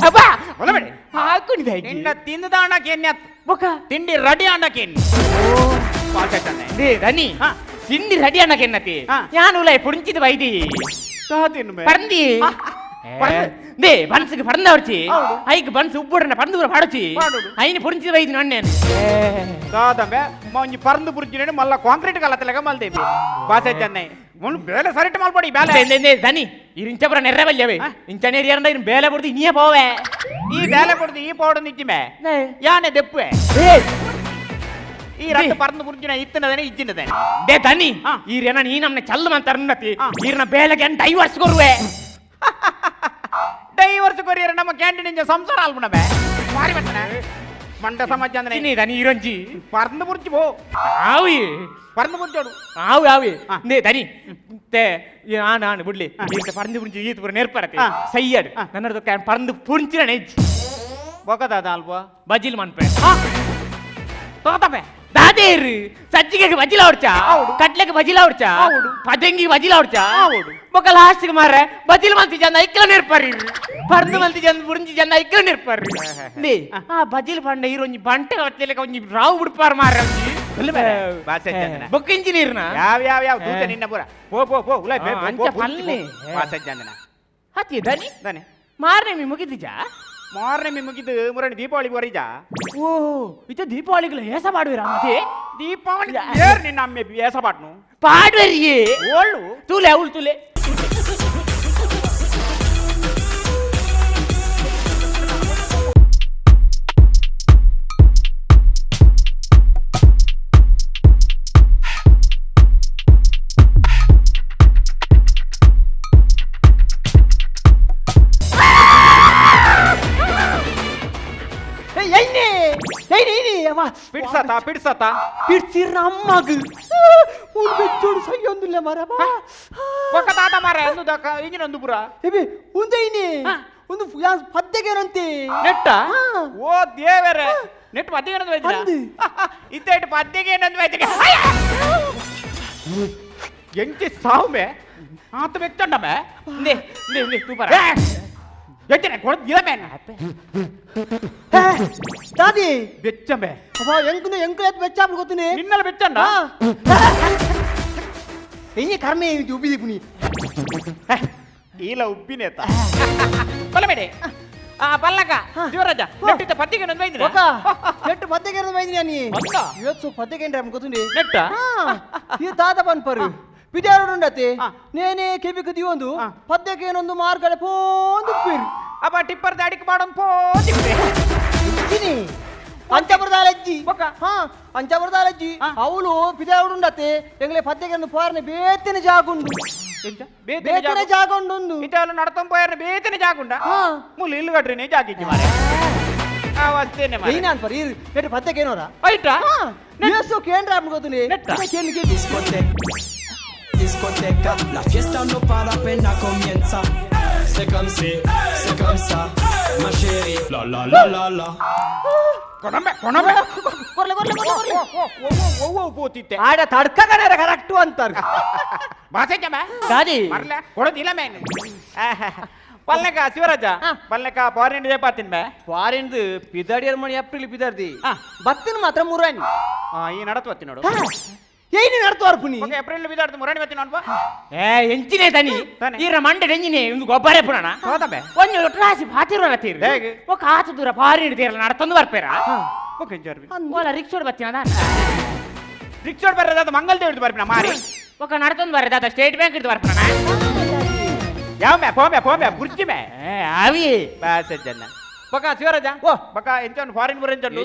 Speaker 8: ಅಬ್ಬಾ
Speaker 11: ಹೊಲಬೇಡಿ
Speaker 8: ಹಾಕೊಂಡಿದೆ
Speaker 11: ನಿನ್ನ ತಿಂದದ ಆಣಕ್ಕೆ ಎಣ್ಣೆ
Speaker 8: ಬೊಕ
Speaker 11: ತಿಂಡಿ ರೆಡಿ ಆಣಕ್ಕೆ ಎಣ್ಣೆ
Speaker 8: ದೇ ದನಿ ತಿಂಡಿ ರೆಡಿ ಅನ್ನಕ್ಕೆ ಎನ್ನತಿ ಯಾನು ಉಲೈ ಪುಂಚಿದ ಬೈದಿ ಪರಂದಿ ದೇ ಬನ್ಸಿಗೆ ಪರಂದವರ್ಚಿ ಐಕ್ ಬನ್ಸ್ ಉಬ್ಬುಡನ ಪರಂದೂರ ಪಾಡಚಿ ಐನಿ ಪುಂಚಿದ ಬೈದಿ ನಣ್ಣೇನು
Speaker 11: ಕಾದಂಬೆ ಒಂಜಿ ಪರಂದು ಪುರ್ಚಿನೇನು ಮಲ್ಲ ಕಾಂಕ್ರೀಟ್ ಕಲತ್ತಲೆಗ ಮಲ್ದೇವಿ ಭಾಷೆ ಚೆನ್ನೈ ಮುನ್ ಬೇಲೆ ಸರಿಟ್ ಮಲ್ಪಡಿ ಬೇಲೆ
Speaker 8: ದನಿ ಇರಿಂಚ ಬರ ನೆರ್ರೆ ಬಲ್ಯವೆ ಇಂಚನೇರಿ ಯಾರಂದ ಇನ್ ಬೇಲೆ ಬುಡ್ದು ಇನ್ನೇ ಪೋವೆ
Speaker 11: ಈ ಬೇಲೆ ಬುಡ್ದು ಈ ಪೌಡು ನಿಜ್ಜಿಮೆ ಯಾನೆ ದೆಪ್ಪುವೆ ಈ ರಟ್ಟು ಪರಂದು ಪುರ್ಚಿನ ಇತ್ತನದೇನೆ ಇಜ್ಜಿನದೇನೆ
Speaker 8: ದೇ ದನಿ ಈರೇನ ನೀ ನಮ್ನೆ ಚಲ್ಲು ಮಂತರ್ನತಿ ಈರ್ನ ಬೇಲೆಗೆ ಡೈವರ್ಸ್ ಕೊರುವೆ
Speaker 11: ಡೈವರ್ಸ್ ಕೊರಿಯರ ನಮ್ಮ ಕ್ಯಾಂಟೀನ್ ಸಂಸಾರ ಅಲ್ಬುಣಬೆ ಮಾರಿ ಬರ್ತನೆ ಮಂಡ ಸಮಾಜ ಅಂದ್ರೆ
Speaker 8: ನೀ ದನಿ ಇರಂಜಿ
Speaker 11: ಪರಂದು ಪುರ್ಚಿ ಪೋ
Speaker 8: ಆವಿ
Speaker 11: ಪರಂದು ಪುರ್ಚೋಡು
Speaker 8: ಆವಿ ಆವಿ ನೇ ದನಿ ತೇ ಆನ ಬಿಡ್ಲಿ ಈತ ಪರಂದು ಪುಂಚಿ ಈತ ಪುರ ನೇರ್ಪರತೆ ಸೈಯಡ್ ನನ್ನದು ಪರಂದು ಪುಂಚಿನ ನೆಜ್
Speaker 11: ಬೊಕದಾದ ಅಲ್ವಾ
Speaker 8: ಬಜಿಲ್ ಮನ್ಪೆ
Speaker 11: ತೋತಬೆ
Speaker 8: దాదేరు సజ్జిగకి బజ్జిలా ఉడ్చా కట్లకి బజ్జిలా ఉడ్చా పదంగి బజ్జిలా ఉడ్చా ఒక లాస్ట్ కి మారే బజ్జిల మంతి జన్న ఇక్కడ నేర్పరి పర్దు మంతి జన్న పురించి జన్న ఇక్కడ నేర్పరి నీ ఆ బజ్జిల పండ ఈ రోజు బంట వచ్చేలక ಒಂಜಿ ರಾವ್ ಬಿಡ್ಪಾರ ಮಾರ
Speaker 11: ಭಾಷೆ ಚಂದನ
Speaker 8: ಬೊಕ್ಕ ಇಂಜಿನಿಯರ್ನ
Speaker 11: ಯಾವ ದೂತ ನಿನ್ನ ಪೂರ ಪೋ ಉಲೈ ಬೇ
Speaker 8: ಅಂಚ ಪಲ್ಲೆ
Speaker 11: ಭಾಷೆ ಚಂದನ
Speaker 8: ಹತ್ತಿ ದನಿ
Speaker 11: ದನಿ
Speaker 8: ಮಾರ್ನೆ ಮಿ ಮುಗಿದಿಜಾ
Speaker 11: ಮಾರ್ನೆ ಮುಗಿದು ಮುರಳಿ ದೀಪಾವಳಿ ಬರೀಜ
Speaker 8: ಓ ಇದು ದೀಪಾವಳಿಗಳು ಏಸ ಮಾಡುವಿರಾ ಮತ್ತೆ
Speaker 11: ದೀಪಾವಳಿ ಏರ್ ನಿನ್ನ ಅಮ್ಮೆ ಏಸ ಪಾಟ್ನು
Speaker 8: ಪಾಡ್ವರಿಯೇ
Speaker 11: ಓಳು
Speaker 8: ತೂಲೆ ಅವಳು ತೂಲೆ
Speaker 11: ಪಿಡ್ಸತ
Speaker 8: ಪಿಡ್ಸಿರ ಅಮ್ಮಗ ಉನ್ ಬೆಚ್ಚೋಡು ಸಯ್ಯೊಂದುಲ್ಲ ಮರಬ
Speaker 11: ಒಕ್ಕ ತಾತ ಮಾರ ಒಂದು ಇಂಜಿನ ಪುರ
Speaker 8: ಎಬೆ ಉಂದೈನಿ ಒಂದು ಪದ್ದೆಗೆರಂತೆ
Speaker 11: ನೆಟ್ಟ ಓ ದೇವರೇ ನೆಟ್ ಪದ್ದೆಗೆನಂದು ವೈದ್ಯ ಇತ್ತೇಟ್ ಪದ್ದೆಗೆನಂದು ವೈದ್ಯ ಎಂಚಿ ಸಾವುಮೆ ಆತ ಬೆಚ್ಚಂಡಮೆ ನೇ ನೇ ನೇ ತೂ ಬರ ಎಂಚನೆ ಕೊಡ ಇರಮೆ
Speaker 8: ದಾದಿ
Speaker 11: ಬೆಚ್ಚಂಬೆ
Speaker 8: ಅಬ್ಬಾ ಎಂಕು ಎತ್ ಬೆಚ್ಚಾಪ ಗೊತ್ತುನೆ
Speaker 11: ನಿನ್ನಲ್ಲ ಬೆಚ್ಚಂಡ
Speaker 8: ಇನಿ ಕರ್ಮೆ ಉಬ್ಬಿದಿ ಪುನಿ
Speaker 11: ಈಲ ಉಬ್ಬಿನೇತ ಬಲಮೇಡೆ ಪಲ್ಲಕ ಶಿವರಾಜ ನೆಟ್ಟಿತ ಪತ್ತಿಗೆ ನಂದು ವೈದ್ಯ
Speaker 8: ನೆಟ್ಟು ಪತ್ತಿಗೆ ನಂದು ವೈದ್ಯ ನೀ ಇವತ್ತು ಪತ್ತಿಗೆ ಅಂದ್ರೆ ಗೊತ್ತುಂಡಿ
Speaker 11: ನೆಟ್ಟ
Speaker 8: ಈ ತಾತ ಪನ್ಪರು ವಿದ್ಯಾರುಂಡತೆ ನೇನೆ ಕೆಬಿಕು ದಿವೊಂದು ಪದ್ಯಕ್ಕೆ ಏನೊಂದು ಮಾರ್ಗಡೆ ಪೋಂದು ಪೇರು
Speaker 11: ಅಪ್ಪ ಟಿಪ್ಪರ್ ದಾಡಿಗೆ ಮಾಡೋನ್ ಪೋದಿಪ್ಪೆ
Speaker 8: ಅಂಚಪುರದಾಲಜ್ಜಿ ಅಂಚಪುರದಾಲಜ್ಜಿ ಅವಳು ಪಿದಾರುಂಡತೆ ಎಂಗ್ಲೆ ಪದ್ಯಕ್ಕೆ ಪೋರ್ನೆ ಬೇತಿನ ಜಾಗುಂಡು ಬೇತಿನ ಜಾಗುಂಡು
Speaker 11: ಇಟಲು ನಡತಂ ಪೋಯರ್ನ ಬೇತಿನ ಜಾಗುಂಡ ಮುಲು ಇಲ್ಲು ಗಟ್ರಿನೇ ಜಾಗಿಜ್ಜಿ ಮಾರೆ ಅವತ್ತೇನೆ ಮಾರೆ
Speaker 8: ಏನಾನ್ ಪರಿ ನೆಟ್ಟು ಪದ್ಯಕ್ಕೆ ಏನೋರ
Speaker 11: ಐಟಾ
Speaker 8: ಯೇಸು ಕೇಂದ್ರ ಗೊತ್ತುನೆ
Speaker 11: ನೆಟ್ಟ
Speaker 8: ಕೇಳಿಗೆ
Speaker 2: Discoteca, la fiesta no para pena comienza. C'est comme ça, ma chérie. La la la la la.
Speaker 11: ಕೊನಮೆ ಓ ಪೋತಿತ್ತೆ
Speaker 8: ಆಡ ತಡ್ಕಗಣರ ಕರೆಕ್ಟು ಅಂತಾರ
Speaker 11: ಭಾಷೆ ಜಮ
Speaker 8: ದಾದಿ
Speaker 11: ಮರ್ಲೆ ಕೊಡೋದಿಲ್ಲ ಮೇನು ಪಲ್ಲೆಕ ಶಿವರಾಜ ಪಲ್ಲೆಕ ಫಾರಿನ್ ಪಾತಿನ ಬೇ
Speaker 12: ಫಾರಿನ್ದು ಪಿದಾಡಿಯರ್ ಮಣಿ ಏಪ್ರಿಲ್ ಪಿದಾರ್ದಿ ಬತ್ತಿನ ಮಾತ್ರ ಮುರಾಣಿ
Speaker 11: ಈ ನಡತ್ ಬತ್ತಿ ನೋಡು
Speaker 12: ಏನಿ ನಡ್ತವಾರ ಪುನಿ
Speaker 11: ಏಪ್ರಿಲ್ ಬಿದಾಡ್ದು ಮುರಾಣಿ ಬತ್ತಿ ನೋಡ್ಬಾ
Speaker 12: ಎಂಚಿನೇ ತನಿ ಈರ ಮಂಡೆ ಎಂಜಿನೇ ಒಂದು ಗೊಬ್ಬರ ಪುರಾಣ
Speaker 11: ಹೋದಬೆ
Speaker 12: ಒಂದು ಒಟ್ರಾಸಿ ಭಾತಿರೋಣ ತೀರ್ ఒక ఆచ దూర ఫారిన్ తీరల నడతందు వర్పేరా
Speaker 11: ಓಕೆ ಎಂಜಾಯ್
Speaker 12: ఓల రిక్షోడ్ బచ్చినదా
Speaker 11: ರಿಕ್ಷೋಡ್ ಬರ್ರೆ ಅದು ಮಂಗಲ್ ದೇವ್ರದ್ದು ಬರ್ಪಿನ ಮಾರಿ
Speaker 12: ఒక నడతందు వరే దాదా స్టేట్ బ్యాంక్ ఇటు వర్పనా
Speaker 11: ಯಾವ ಮೇ ಪೋಮೆ ಬುರ್ಜಿ ಮೇ
Speaker 12: అవి
Speaker 11: ಬಾಸ್ ಜನ್ನ ಬಕ ಶಿವರಾಜ ಓ ಬಕ ಎಂಚನ್ ಫಾರಿನ್ ಬರ ಎಂಚನ್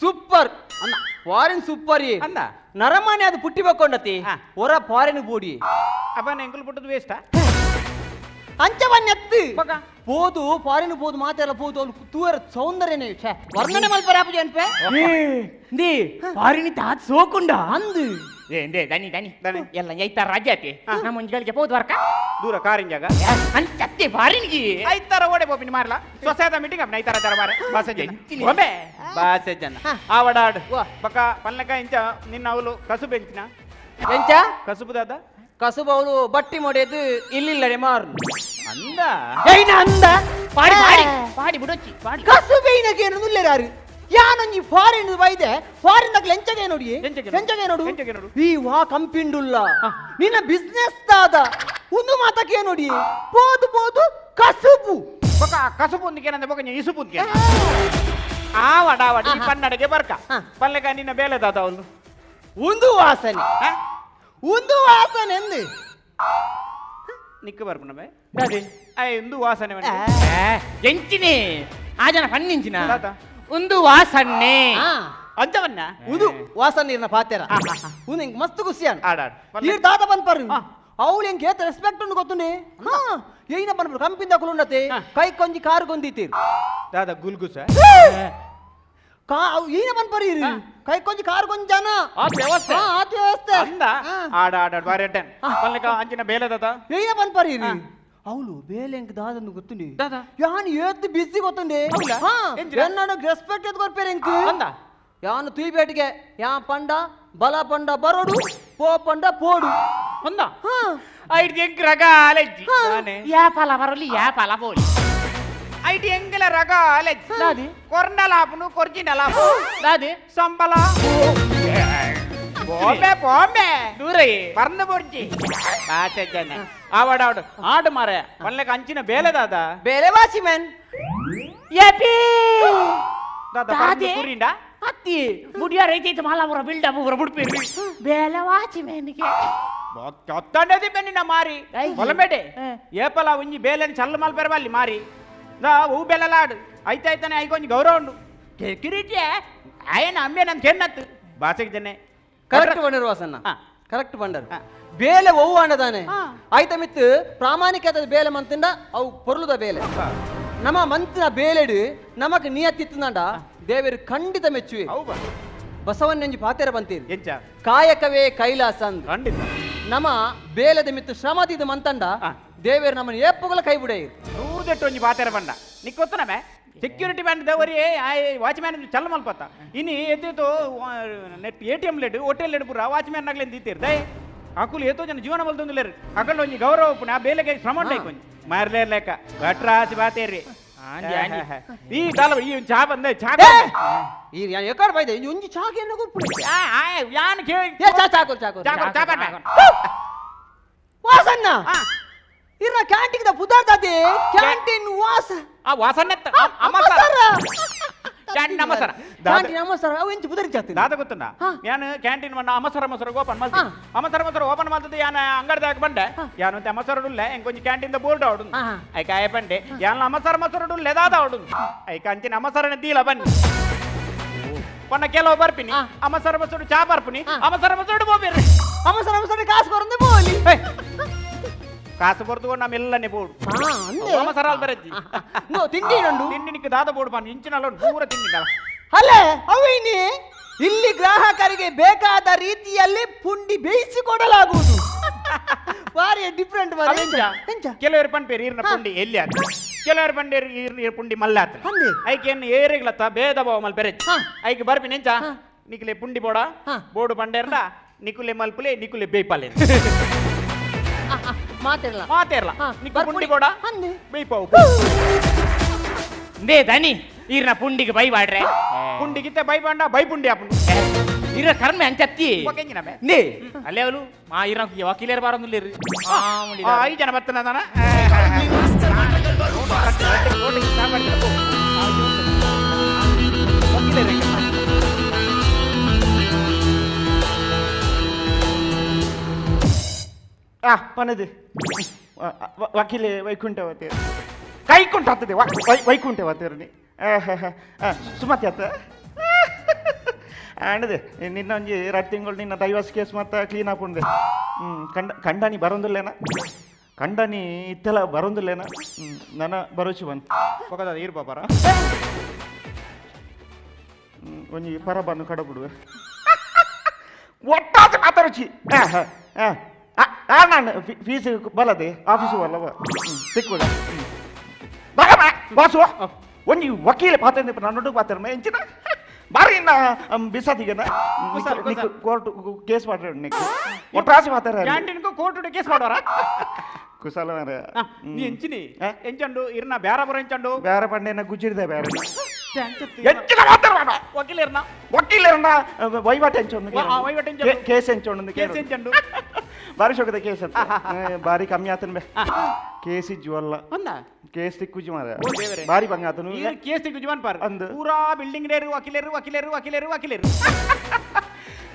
Speaker 12: ಸೂಪರ್ ಅನ್ನ ಫಾರಿನ್ ಸೂಪರ್
Speaker 11: ಅಂದ
Speaker 12: ನರಮಾನೆ ಅದು ಪುಟ್ಟಿ ಬಕ್ಕೊಂಡತಿ ಹೊರ ಫಾರಿನ್ ಬೋಡಿ
Speaker 11: ಅವನ ಎಂಕಲ್ ಪುಟ್ಟದು ವೇಸ್ಟಾ
Speaker 12: ಅಂಚವನ್ನೆತ್ತು పోదు ఫారిన్ పోదు మాతేల పోదు తూర సౌందర్యనే వర్ణನೆ మల్పరాపు అన్పే నీ ఫారిన్ తాత సోకుండా అందు
Speaker 11: ಏ ದನಿ ದನಿ ದನಿ
Speaker 12: ಎಲ್ಲ ಐತಾರ ರಾಜ್ಯತಿ ನಮ್ಮ ಮುಂಜಾನೆ పోదు ವರ್ಕ
Speaker 11: ದೂರ ಕಾರಿಂಜಾಗ
Speaker 12: ಅಂಚತ್ತೆ ಫಾರಿನ್ ಗಿ
Speaker 11: ಐತಾರ ಓಡೆ ಬೋಪಿನಿ ಮಾರ್ಲ ಸೊಸೈದ ಮೀಟಿಂಗ್ ಅಪ್ನ ಐತಾರ ತರ ಮಾರೆ ಬಾಸಜೆ ಒಮ್ಮೆ ಬಾಸಜನ ಆವಡಾಡ್ ಬಕ ಪಲ್ಲಕ ಇಂಚ ನಿನ್ನ ಅವಳು ಕಸುಬು ಎಂಚಿನ
Speaker 12: ಎಂಚ
Speaker 11: ಕಸುಬು ದಾದ
Speaker 12: ಕಸುಬು ಅವಳು ಬಟ್ಟಿ ಮೊಡೆದು ಇಲ್ಲಿಲ್ಲರೆ ಮಾರು
Speaker 11: ಅಂದ
Speaker 12: ಏನ ಅಂದ ಪಾಡಿ ಪಾಡಿ ಪಾಡಿ ಬಿಡೊಚ್ಚಿ ಪಾಡಿ ಕಸುಬೈನಗೆ ಏನು ನುಲ್ಲೆರಾರು ಯಾನೊಂಜಿ ಫಾರಿನ್ ವೈದೆ ಫಾರಿನ್ ದಾಗ ಎಂಚಗೆ ನೋಡಿ ಎಂಚಗೆ ನೋಡು ಈ ವಾ ಕಂಪಿಂಡುಲ್ಲ ನಿನ್ನ ಬಿಸ್ನೆಸ್ ದಾದ ಒಂದು ಮಾತಕ್ಕೆ ನೋಡಿ ಪೋದು ಪೋದು ಕಸುಬು
Speaker 11: ಬಕ ಕಸುಬು ಒಂದಿಗೆ ನಂದೆ ಬಕ ಇಸುಬು ಒಂದಿಗೆ ಆವಡಾವಡಿ ಪನ್ನಡೆಗೆ ಬರ್ಕ ಪಲ್ಲಕ ನಿನ್ನ ಬೇಲೆ ದಾದ ಅವಳು
Speaker 12: ಒಂದು ವಾಸನೆ ಎಂದು
Speaker 11: ನಿಕ್ಕ ಬರ್ಪುನ ಬೇ ಅಯ್ಯ ಒಂದು ವಾಸನೆ
Speaker 12: ಎಂಚಿನಿ ಆ ಜನ ಪನ್ನಿಂಚಿನ ಒಂದು ವಾಸನೆ
Speaker 11: ಅಂಚವನ್ನ
Speaker 12: ಉದು ವಾಸನೆ ಇರ್ನ ಪಾತೆರ ಉಂದು ಹಿಂಗ್ ಮಸ್ತ್ ಖುಷಿಯಾನ್
Speaker 11: ಆಡಾಡ್
Speaker 12: ಈ ದಾದ ಬಂದ್ಪಾರು ಅವಳು ಹೆಂಗ್ ಕೇತ ರೆಸ್ಪೆಕ್ಟ್ ಉಂಡು ಗೊತ್ತುಂಡೆ ಏನ ಬಂದ್ಬಿಡು ಕಂಪಿಂದ ಕುಲುಂಡತೆ ಕೈ ಕೊಂಜಿ ಕಾರು ಗೊಂದಿತ್ತೀರಿ
Speaker 11: ದಾದ ಗುಲ್ಗುಸ
Speaker 12: ಏನ ಬಂದ್ಪಾರಿ ಕೈ ಕೊಂಜಿ ಕಾರು ಕೊಂಜಿ ಜನ
Speaker 11: ಆತ್ ವ್ಯವಸ್ಥೆ
Speaker 12: ಆತ ವ್ಯವಸ್ಥೆ
Speaker 11: ಅಂದ ಆಡಾಡ್ ಬಾರಿ ಟೆನ್ ಪಲ್ಲಕ ಅಂಚಿನ ಬೇಲೆ ದಾದ
Speaker 12: ಏನ ಬಂದ್ಪಾರಿ ಅವಳು ಬೇಲೆ ಹೆಂಗ್ ದಾದಂದು ಗೊತ್ತುಂಡೆ ಯಾನ್ ಏತ್ ಬಿಸಿ ಗೊತ್ತುಂಡೆ ಎನ್ನಡ ರೆಸ್ಪೆಕ್ಟ್ ಎದ್ ಕೊರ್ಪೇರೆ ಹೆಂಗ್
Speaker 11: ಅಂದ
Speaker 12: ಯಾನು ತುಯ್ಬೇಟಿಗೆ ಯಾ ಪಂಡ ಬಲ ಪಂಡ ಬರೋಡು ಪೋ ಪಂಡ ಪೋಡು
Speaker 11: ಅಂದ ಐಟಿ ಎಂಕ್ ರಗ ಅಲೆಜ್ಜಿ
Speaker 12: ಯಾ ಪಲ ಬರಲಿ ಯಾ ಪಲ ಬೋಲಿ
Speaker 11: ಐಟಿ ಎಂಗಲ ರಗ ಅಲೆಜ್ಜಿ ಕೊರ್ನಲಾಪನು ಕೊರ್ಜಿನಲಾಪು
Speaker 12: ದಾದಿ
Speaker 11: ಸಂಬಳ പോമേ പോമേ ദൂരെ പറന്നു പൊടിച്ച് ബാച്ചജന ആവടാവട് ആട് മാറേ പല്ലക്ക് അഞ്ചിന ബേലെ ദാദാ
Speaker 12: ಬೇಲೆ ವಾಚಿಮನ್ ಎಪಿ
Speaker 11: ദാദാ പറന്നു കുറിണ്ടാ
Speaker 12: ಅತ್ತಿ ಮುಡಿಯ ರೈತೈತೆ ಮಾಲಾಪುರ ಬಿಲ್ಡಪ್ ಪುರ ಬಿಡ್ಪೇರಿ ಬೇಲೆ ವಾಚಿಮನ್ಗೆ
Speaker 11: ಚೊತ್ತಂಡದಿ ಬೆನ್ನಿನ ಮಾರಿ ಹೊಲಬೇಡೆ ಏಪಲ ಒಂಜಿ ಬೇಲೆನ ಚಲ್ಲ ಮಲ್ಪೆರಬಲ್ಲಿ ಮಾರಿ ದಾ ಹೂ ಬೆಲ್ಲಲಾಡು ಐತಾಯ್ತಾನೆ ಐಗೊಂಜಿ ಗೌರವ ಉಂಡು ಕಿರೀಟಿಯ ಆಯನ ಅಮ್ಮೆ ನನ್ ಕೆನ್ನತ್ತು ಬಾಸೆಗೆ ಜನೆ
Speaker 12: ಕರೆಕ್ಟ್ ಬಂಡರು ವಾಸನ್ನ ಕರೆಕ್ಟ್ ಬಂಡರು ಬೇಲೆ ಒವ್ವು ಅಂಡದಾನೆ ಆಯ್ತ ಮಿತ್ತು ಪ್ರಾಮಾಣಿಕದ ಬೇಲೆ ಮಂತಿಂದ ಅವು ಪೊರ್ಲುದ ಬೇಲೆ ನಮ್ಮ ಮಂತಿನ ಬೇಲೆಡು ನಮಕ್ ನಿಯತ್ತಿತ್ತಂಡ ದೇವರು ಖಂಡಿತ ಮೆಚ್ಚುವೆ ಬಸವಣ್ಣಂಜಿ ಪಾತೆರ ಬಂತೀರಿ
Speaker 11: ಎಂಚ
Speaker 12: ಕಾಯಕವೇ ಕೈಲಾಸ ಅಂದ್
Speaker 11: ಖಂಡಿತ
Speaker 12: ನಮ್ಮ ಬೇಲದ ಮಿತ್ತು ಶ್ರಮದಿದ ಮಂತಂಡ ದೇವರು ನಮ್ಮನ್ನು ಏಪ್ಪುಗಳ ಕೈ ಬಿಡ
Speaker 11: ನೂದೆಟ್ಟು ಒಂಜಿ ಪಾತೆರ ಬಂಡ ನಿಕ್ ಗೊತ್ತನಮೆ ಸೆಕ್ಯೂರಿಟಿ ಬ್ಯಾಂಡ್ ದವರಿ ವಾಚ್ಮ್ಯಾನ್ ಚಲ್ಲ ಮಲ್ಪತ್ತ ಇನ್ನು ಎತ್ತಿತ್ತು ನೆಟ್ ATM ಲೆಡ್ ಹೋಟೆಲ್ ಲೆಡ್ ಪುರ ವಾಚ್ಮ್ಯಾನ್ ನಾಗ್ಲೆಂದು ಇತ್ತೀರ್ದೆ ಅಕುಲು ಏತೋ ಜನ ಜೀವನ ಬಲ್ತೊಂದುಲ್ಲೇರು ಅಕಲ್ ಒಂಜಿ ಗೌರವ ಪುನ ಆ ಬೇಲೆಗೆ ಶ್ರಮ ಕೊಂಚ ಮಾರ್ಲೇ ಲೆಕ್ಕ ಭಟ್ರಾಸಿ ಬಾತೇರಿ ಈ ಕಾಲ ಈ ಚಾ ಬಂದೆ ಚಾ
Speaker 12: ಈ ಎಕಡ್ ಬೈದೆ ಒಂಜಿ ಚಾಗೆ ಏನೋ ಗುರ್ಪುಡಿ
Speaker 11: ಯಾನ್ ಕೇಳಿ
Speaker 12: ಚಾಕೋರ್ ವಾಸನ್ನ ಇರ್ನ ಕ್ಯಾಂಟೀನ್ ದ ಪುದಾರ್ದಾದೆ ಕ್ಯಾಂಟೀನ್ ವಾಸ
Speaker 11: ಆ ವಾಸನೆ ಅಮಸರ ಕ್ಯಾಂಟೀನ್ ಅಮಸರ
Speaker 12: ಕ್ಯಾಂಟೀನ್ ಅಮಸರ ಅವು ಎಂಚು ಪುದರಿ ಚಾತಿ
Speaker 11: ದಾದ ಗೊತ್ತುಂಡ ಯಾನ್ ಕ್ಯಾಂಟೀನ್ ಮಣ್ಣ ಅಮಸರ ಓಪನ್ ಮಾಡ್ತಿ ಅಮಸರ ಓಪನ್ ಮಾಡ್ತದೆ ಯಾನ ಅಂಗಡಿದಾಗ ಬಂಡೆ ಯಾನು ಅಂತ ಅಮಸರಡುಲ್ಲೆ ಎಂಕೊಂಜಿ ಕ್ಯಾಂಟೀನ್ ದ ಬೋರ್ಡ್ ಆವಡು ಐಕ ಆಯ ಬಂಡೆ ಯಾನ್ ಅಮಸರಡುಲ್ಲೆ ದಾದ ಆವಡು ಐಕ ಅಂಚಿನ ಅಮಸರನ ದೀಲ ಬನ್ನಿ ಪನ್ನ ಕೆಲವು ಬರ್ಪಿನಿ ಅಮಸರ ಚಾ ಬರ್ಪಿನಿ ಅಮಸರ ಬೋಬೇರಿ
Speaker 12: ಅಮಸರ ಕಾಸು ಕೊರಂದೆ ಬೋಲಿ
Speaker 11: ಕಾಸು ಬರೆದುಕೊಂಡು ನಮ್ಮೆಲ್ಲನೇ ಬೋರ್ಡು ಅಮಸರಾಲ್ ಬರಜ್ಜಿ
Speaker 12: ತಿಂಡಿ ಉಂಡು
Speaker 11: ತಿಂಡಿನಿಕ್ಕೆ ದಾದ ಬೋರ್ಡು ಬಾನು ಇಂಚಿನಲ್ಲ ಪೂರ ತಿಂಡಿಲ್ಲ
Speaker 12: ಅಲ್ಲೇ ಅವಿನಿ ಇಲ್ಲಿ ಗ್ರಾಹಕರಿಗೆ ಬೇಕಾದ ರೀತಿಯಲ್ಲಿ ಪುಂಡಿ ಬೇಯಿಸಿಕೊಡಲಾಗುವುದು ಭಾರಿ ಡಿಫ್ರೆಂಟ್
Speaker 11: ಕೆಲವರು ಪಂಪೇರು ಈರ್ನ ಪುಂಡಿ ಎಲ್ಲಿ ಆತ ಕೆಲವರು ಪಂಡೇರು ಈರ್ನ ಪುಂಡಿ ಮಲ್ಲ ಆತ ಐಕೆಯನ್ನು ಏರಿಗ್ಲತ್ತ ಭೇದ ಭಾವ ಮಲ್ ಬೆರೆಜ್ ಐಕೆ ಬರ್ಬಿ ನೆಂಚ ನಿಕ್ಲೆ ಪುಂಡಿ ಬೋಡ ಬೋರ್ಡು ಪಂಡೇರ್ನ ನಿಕುಲೆ ಮಲ್ಪುಲೆ ನಿಕುಲೆ ಬೇಯ್ಪಾಲೆ
Speaker 12: ಮಾತಿರಲ್ಲ
Speaker 11: ಮಾತೇರ್ಲ ನಿಕ್ಕ ಪುಂಡಿ ಕೂಡ
Speaker 12: ಅಂದೆ
Speaker 11: ಬೈಪಾವು
Speaker 13: ದೇ ದನಿ ಈರ್ನ ಪುಂಡಿಗೆ ಬೈ ಬಾಡ್ರೆ
Speaker 11: ಪುಂಡಿಗಿತ್ತೆ ಬೈ ಬಾಂಡ ಬೈ ಪುಂಡಿ ಆಪುಂಡು
Speaker 13: ಇರ ಕರ್ಮೆ ಅಂಚತ್ತಿ
Speaker 11: ಬಗೆಂಗಿನ ಬೇ
Speaker 13: ನೇ ಅಲ್ಲೇ ಅವಳು ಮಾ ಇರ ವಕೀಲರು ಬಾರೊಂದಿಲ್ಲ
Speaker 11: ಐ ಜನ ಬರ್ತನ ನಾನು
Speaker 12: ಪನದೆ ವಕೀಲೆ ವೈಕುಂಠವತಿ ಕೈಕುಂಠ ಆಗ್ತದೆ ವೈಕುಂಠವತಿ ಸುಮತಿ ಆತ ಆಂಡದೆ ನಿನ್ನ ಒಂಜಿ 2 ತಿಂಗಳು ನಿನ್ನ ಡೈವರ್ಸ್ ಕೇಸ್ ಮತ್ತೆ ಕ್ಲೀನ್ ಹಾಕೊಂಡೆ ಕಂಡನಿ ಬರೋದಿಲ್ಲೇನ ಕಂಡನಿ ಇತ್ತೆಲ್ಲ ಬರೋದಿಲ್ಲೇನ ನನ್ನ ಭರೋಸೆ ಬಂತು
Speaker 11: ಪಕ್ಕದ ಈರ್ ಪಾಪಾರ
Speaker 12: ಒಂಜಿ ಪರ ಬಂದು ಕಡ ಬಿಡುವೆ ಒಟ್ಟಾದ ಮಾತಾಡೋಚಿ ನಾನು ಫೀಸ್ ಬಲ್ಲದೆ ಆಫೀಸು ಅಲ್ಲವ ತಿಕ್ಕೋದ ಬಾಸು ಒಂಜಿ ವಕೀಲೆ ಪಾತ್ರ ನನ್ನೊಟ್ಟಿಗೆ ಪಾತ್ರ ಎಂಚಿನ ಬಾರಿ ಇನ್ನ ಬಿಸಾತಿಗೆನ ಕೋರ್ಟ್ ಕೇಸ್ ಮಾಡ್ರೆ ಒಟ್ರಾಸಿ ಮಾತಾರ
Speaker 11: ಕ್ಯಾಂಟೀನ್ಗೂ ಕೋರ್ಟ್ ಕೇಸ್ ಮಾಡೋರ
Speaker 12: ಕುಶಲ ಮಾರ
Speaker 11: ನೀ ಎಂಚಿನಿ ಎಂಚಂಡು ಇರ್ನ ಬ್ಯಾರ ಬರ ಎಂಚಂಡು
Speaker 12: ಬೇರೆ ಪಂಡೆನ ಗುಜ್ಜಿರಿದೆ ಬೇರೆ
Speaker 11: ಎಂಚಿನ ಮಾತಾಡ ವಕೀಲರ್ನ
Speaker 12: ವಕೀಲರನ್ನ ವೈವಾಟ ಎಂಚೊಂದು
Speaker 11: ವೈವಾಟ ಎಂಚಂಡು
Speaker 12: ಕೇಸ್ ಎಂಚೊಂದು
Speaker 11: ಕೇಸ್ ಎಂಚಂಡು
Speaker 12: ಬಾರಿ ಶೋಕದ ಕೇಸ್ ಅಂತ ಬಾರಿ ಕಮ್ಮಿ ಆತನ ಬೇ ಕೇಸ್ ಇಜ್ಜು ಅಲ್ಲ
Speaker 11: ಒಂದ
Speaker 12: ಕೇಸ್ ತಿಕ್ಕುಜು ಮಾರ
Speaker 11: ಓ ದೇವರೇ
Speaker 12: ಬಾರಿ ಬಂಗ ಆತನು
Speaker 11: ಈ ಕೇಸ್ ತಿಕ್ಕು ಜವಾನ್ ಪಾರ್
Speaker 12: ಅಂದು
Speaker 11: ಪೂರಾ ಬಿಲ್ಡಿಂಗ್ ನೇರು ವಕೀಲರು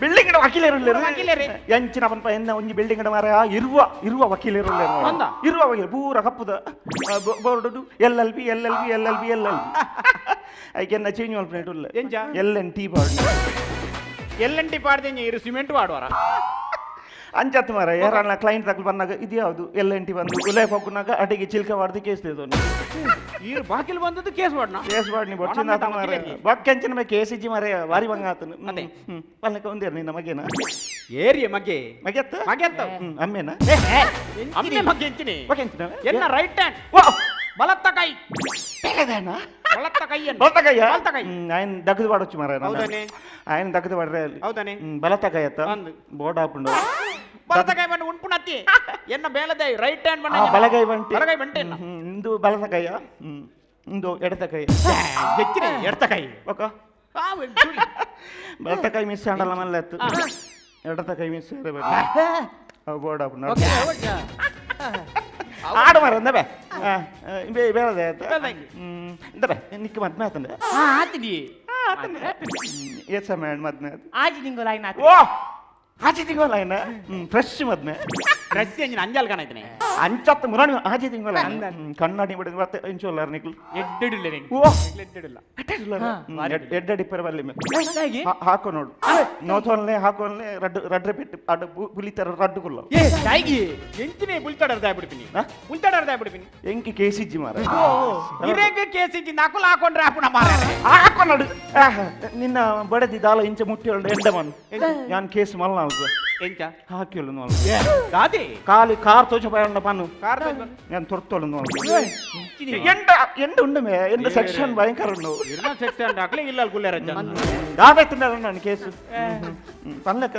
Speaker 12: ಬಿಲ್ಡಿಂಗ್ ವಕೀಲರು
Speaker 11: ವಕೀಲರೇ.
Speaker 12: ಎಂಚಿನ ಪನ್ಪ ಎನ್ನ ಒಂಜಿ ಬಿಲ್ಡಿಂಗ್ ಮಾರ ಇರುವ ವಕೀಲರು
Speaker 11: ಒಂದ?
Speaker 12: ಇರುವ ವಕೀಲ ಪೂರ ಕಪ್ಪುದ ಬೋರ್ಡು LLB ಐಕೆನ್ನ ಚೇಂಜ್ ಮಾಡ್ಬಿಟ್ಟು
Speaker 11: ಎಂಚ
Speaker 12: LNT ಬಾರ್ಡ್
Speaker 11: LNT ಪಾಡ್ದೆ ಇರು ಸಿಮೆಂಟ್ ವಾಡುವಾರ
Speaker 12: ಅಂಚತ್ ಮಾರ ಯಾರನ್ನ ಕ್ಲೈಂಟ್ ತಗೊಳ್ ಬಂದಾಗ ಇದು ಯಾವುದು LNT ಬಂದು ಗುಲಾಬ್ ಹೋಗುನಾಗ ಅಡಿಗೆ ಚಿಲ್ಕ ಮಾಡ್ದು ಕೇಸ್ ತೆದೋನು
Speaker 11: ಈರು ಬಾಕಿಲ್ ಬಂದದ್ದು ಕೇಸ್ ಮಾಡ್ನ
Speaker 12: ಕೇಸ್ ಮಾಡಿ ಬೊಚ್ಚಿನ ಆತ ಮಾರ ಬಕ್ಕೆಂಚಿನ ಮೇ ಕೇಸ್ ಇಜ್ಜಿ ಮಾರ ಬಾರಿ ಬಂಗ ಆತನು
Speaker 11: ಅದೇ
Speaker 12: ಪಲ್ಲಕ ಒಂದೇರ್ ನಿನ್ನ ಮಗೇನ
Speaker 11: ಏರಿಯ ಮಗೆ
Speaker 12: ಮಗೆತ್ತ
Speaker 11: ಮಗೆತ್ತ
Speaker 12: ಅಮ್ಮೇನ
Speaker 11: ಅಮ್ಮೆ ಮಗೆ ಎಂಚಿನಿ
Speaker 12: ಮಗೆಂಚಿನ
Speaker 11: ಎನ್ನ ರೈಟ್ ಹ್ಯಾಂಡ್
Speaker 12: ವಾ
Speaker 11: ಬಲತ್ತ ಕೈ
Speaker 12: ಬೇಗದೇನ
Speaker 11: ಬಲತ್ತ ಕೈಯನ್ನು
Speaker 12: ಬಲತಕಯ್ಯ
Speaker 11: ಬಲತ್ತ ಕೈ
Speaker 12: ఆయన దగ్గుదు పడొచ్చు మరి
Speaker 11: ಹೌದಾನೆ
Speaker 12: ఆయన దగ్గుదు పడరే
Speaker 11: ಹೌದಾನೆ
Speaker 12: బలతకయ్య
Speaker 11: ಅಂದು
Speaker 12: ಬೋರ್ಡ್ ಹಾಕೊಂಡು
Speaker 11: ಬಲತ್ತ ಕೈ ಬಂದು ಉಣ್ಪುಣತ್ತಿ ಎನ್ನ ಬೇಲದೆ ರೈಟ್ ಹ್ಯಾಂಡ್ ಬಂಡ
Speaker 12: ಬಲಗೈ ಬಂಟಿ
Speaker 11: ಬಲಗೈ ಬಂಟೆ
Speaker 12: ಇಂದು ಬಲತಕಯ್ಯ ಇಂದು ಎಡತಕಯ್ಯ
Speaker 11: ಹೆಚ್ಚಿನ ಎಡ್ತ ಕೈ
Speaker 12: ಓಕ ಬಲತಕೈ ಮಿಸ್ ಆಡಲ್ಲ ಮಲ್ಲೆತ್ತು ಎಡತಕೈ ಮಿಸ್ ಬೋರ್ಡ್ ಹಾಕೊಂಡು ಆಡು ಮಾರ ಅಂದ ಬೇ ಬೇರೆ ಇಂದ ನಿಕ್ಕ ಮದ್ಮೆ ಆತಂದೆ
Speaker 13: ಆತಿದಿ
Speaker 12: ಏತ್ ಸಮಯ ಮದ್ಮೆ
Speaker 13: ಆಜಿ ತಿಂಗಳು ಆಯ್ನ
Speaker 12: ಓ ಆಚೆ ತಿಂಗಳ ಆಯ್ನ ಫ್ರೆಶ್ ಮದ್ಮೆ
Speaker 11: ರಸ್ಸಿ ಅಂಜಿನ ಅಂಜಲ್ ಕಾಣೈತನೆ
Speaker 12: ಅಂಚತ್ತ ಮುರಾಣಿ ಆಚೆ ತಿಂಗಳ ಕಣ್ಣಾಡಿ ಬಿಡಿದ ಮತ್ತೆ ಇಂಚೋಲ್ಲಾರ ನಿಕ್ಲು
Speaker 11: ಎಡ್ಡಿಡಿಲ್ಲ
Speaker 12: ಓ
Speaker 11: ಎಡ್ಡಿಡಿಲ್ಲ
Speaker 12: ಎಡ್ಡಡಿ ಪರವಲ್ಲಿ ಹಾಕೋ ನೋಡು ನೋತೋಲ್ನೆ ಹಾಕೋಲ್ನೆ ರಡ್ರೆ ಬಿಟ್ಟು ಅಡ್ಡ ಬುಲಿತರ ರಡ್ಡು ಕುಲ್ಲ
Speaker 11: ಏ ತಾಯಿಗೆ ಎಂತಿನೇ ಬುಲ್ತಾಡರ್ದ ಆಗ್ಬಿಡ್ತೀನಿ ಬುಲ್ತಾಡರ್ದ ಆಗ್ಬಿಡ್ತೀನಿ
Speaker 12: ಎಂಕಿ ಕೇಸಿಜ್ಜಿ ಮಾರ
Speaker 11: ಇರೇಗ ಕೇಸಿಜ್ಜಿ ನಕುಲ್ ಹಾಕೊಂಡ್ರೆ ಹಾಪುಣ ಮಾರ
Speaker 12: ಹಾಕೋ ನೋಡು ನಿನ್ನ ಬಡದಿದ್ದಾಲ ಇಂಚ ಮುಟ್ಟಿ ಹೊಳ್ಳೆ ಎಂಡಮನ್ ಯಾನ್ ಕೇಸ್ ಮಲ್ಲ
Speaker 11: ಎಂಚ
Speaker 12: ಹಾಕಿಳು ನೋಡು
Speaker 11: ಗಾದಿ
Speaker 12: ಕಾಲಿ ಕಾರ್ ತೋಚ ಪಯಣ್ಣ ಪನ್ನು
Speaker 11: ಕಾರ್
Speaker 12: ഞാൻ തുറത്തോളം എന്റെ ഉണ്ടുമേ എന്റെ സെക്ഷൻ ഭയങ്കര ഉണ്ടോ
Speaker 11: സെക്ഷൻ അക്ലേ ഇല്ല കുല്ലേരച്ച
Speaker 12: ದಾದತ್ತಿನ ಕೇಸು ಪನ್ಲೆಕ್ಕ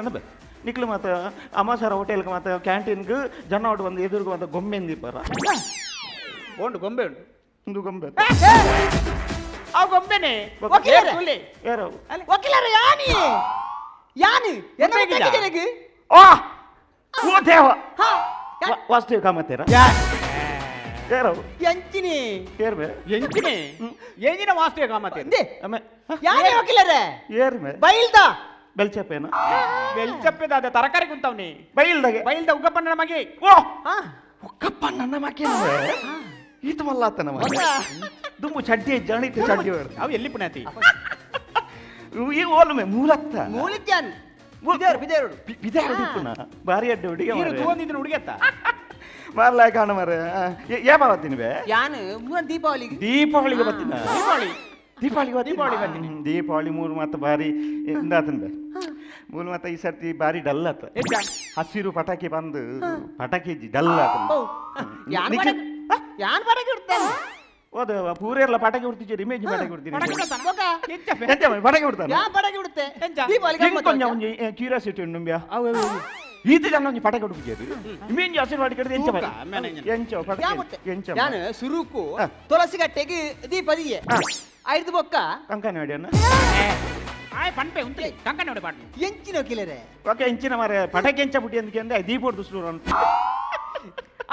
Speaker 12: ನಿಕ್ಲು ಮತ್ತೆ ಅಮಾಸಾರ ಹೋಟೆಲ್ಗೆ ಮತ್ತೆ ಕ್ಯಾಂಟೀನ್ಗೆ ಜನ ಒಟ್ಟು ಒಂದು ಎದುರುಗು ಒಂದು ಗೊಂಬೆ ಎಂದಿಪ್ಪಾರ
Speaker 11: ಉಂಡು ಗೊಂಬೆ ಉಂಡು
Speaker 12: ಒಂದು ಗೊಂಬೆ
Speaker 11: ಆ ಗೊಂಬೆನೆ
Speaker 12: ಯಾರು ವಕೀಲರ ಯಾನಿ ಯಾನಿ
Speaker 11: ಎಂಬೆಗಿದ
Speaker 12: ಓ ದೇವ ವಾಸ್ತವ ಕಾಮತ್ತೀರ ಯಾರು
Speaker 11: ಎಂಚಿನಿ
Speaker 12: ಏರ್ಮೆ
Speaker 11: ಎಂಚಿನಿ ಏನಿನ ವಾಸ್ತವ ಕಾಮತ್ತೆ
Speaker 12: ಯಾನಿ ವಕೀಲರೇ ಏರ್ಮೆ ಬೈಲ್ದ ಬೆಲ್ಚಪ್ಪೇನ
Speaker 11: ಬೆಲ್ಚಪ್ಪೆದ ತರಕಾರಿ ಕುಂತವ್ನಿ ಬೈಲ್ದ ಉಗ್ಗಪ್ಪನ ಮಗೆ
Speaker 12: ಓ ಉಗ್ಗಪ್ಪನ ಮಗೆ ಈತ ಮಲ್ಲಾತನ ಮಗೆ ದುಂಬು ಚಡ್ಡಿ ಜಾಣಿತ ಚಡ್ಡಿ
Speaker 11: ಅವು ಎಲ್ಲಿ ಪುಣ್ಯಾತಿ
Speaker 12: ಈ ಓಲುಮೆ ಮೂಲತ್ತ
Speaker 11: ಮೂಲಿತ್ಯಾನ್
Speaker 12: ಬಾರಿ ಅಡ್ಡ ಹುಡುಗಿ
Speaker 11: ತಗೊಂಡಿದ್ದೀನಿ ಹುಡುಗಿಯತ್ತ
Speaker 12: ಮಾರ್ಲ ಕಾಣ ಮರ ಯಾವ ಬರ್ತೀನಿವೆ
Speaker 11: ಯಾನು ದೀಪಾವಳಿಗೆ
Speaker 12: ದೀಪಾವಳಿಗೆ ಬರ್ತೀನ
Speaker 11: ದೀಪಾವಳಿಗೆ
Speaker 12: ದೀಪಾವಳಿ ಮೂರು ಮತ್ತೆ ಬಾರಿ ಇಂದಾತಂದ ಮೂರು ಮತ್ತೆ ಈ ಸರ್ತಿ ಬಾರಿ ಡಲ್ ಆತ ಹಸಿರು ಪಟಾಕಿ ಬಂದು ಪಟಾಕಿ ಡಲ್ ಆತ
Speaker 11: ಯಾನ್ ಪಟಾಕಿ ಇಡ್ತೇನೆ
Speaker 12: ಓದ ಪೂರೆಲ್ಲ ಪಟಾಕಿ ಹೊಡ್ತಿದ್ದೀರಿ ಇಮೇಜ್ ಪಟಾಕಿ ಹೊಡ್ತೀನಿ ಪಟಾಕಿ ಹೊಡ್ತಾನೆ ಕೊಂಚ ಕ್ಯೂರಿಯಾಸಿಟಿ ಉಂಡು
Speaker 9: ಈತ ಜನ ಒಂಜಿ ಪಟಕೆ ಹುಡುಕಿದ್ರು ಇಮೇನ್ ಹಸಿರು ಮಾಡಿ ಕಡಿದು ಎಂಚ ಎಂಚ ಪಟಕೆ ಎಂಚ
Speaker 12: ಯಾನು ಸುರುಕು ತುಳಸಿ ಗಟ್ಟೆಗೆ ದೀಪ ದಿಯೆ ಐದು ಬೊಕ್ಕ
Speaker 9: ಕಂಕನ ನೋಡಿ ಅನ್ನ
Speaker 13: ಆಯ್ ಪನ್ಪೆ ಉಂಟೆ ಕಂಕನ ನೋಡಿ ಪಾಡ್ನು
Speaker 12: ಎಂಚಿನ ಕಿಲರೆ
Speaker 9: ಓಕೆ ಎಂಚಿನ ಮಾರೆ ಪಟಕೆ ಎಂಚ ಬುಟ್ಟಿ ಅಂದಕ್ಕೆ ಅಂದ್ರೆ ದೀಪ ಹೊಡೆದು ಸುರು ಅಂತ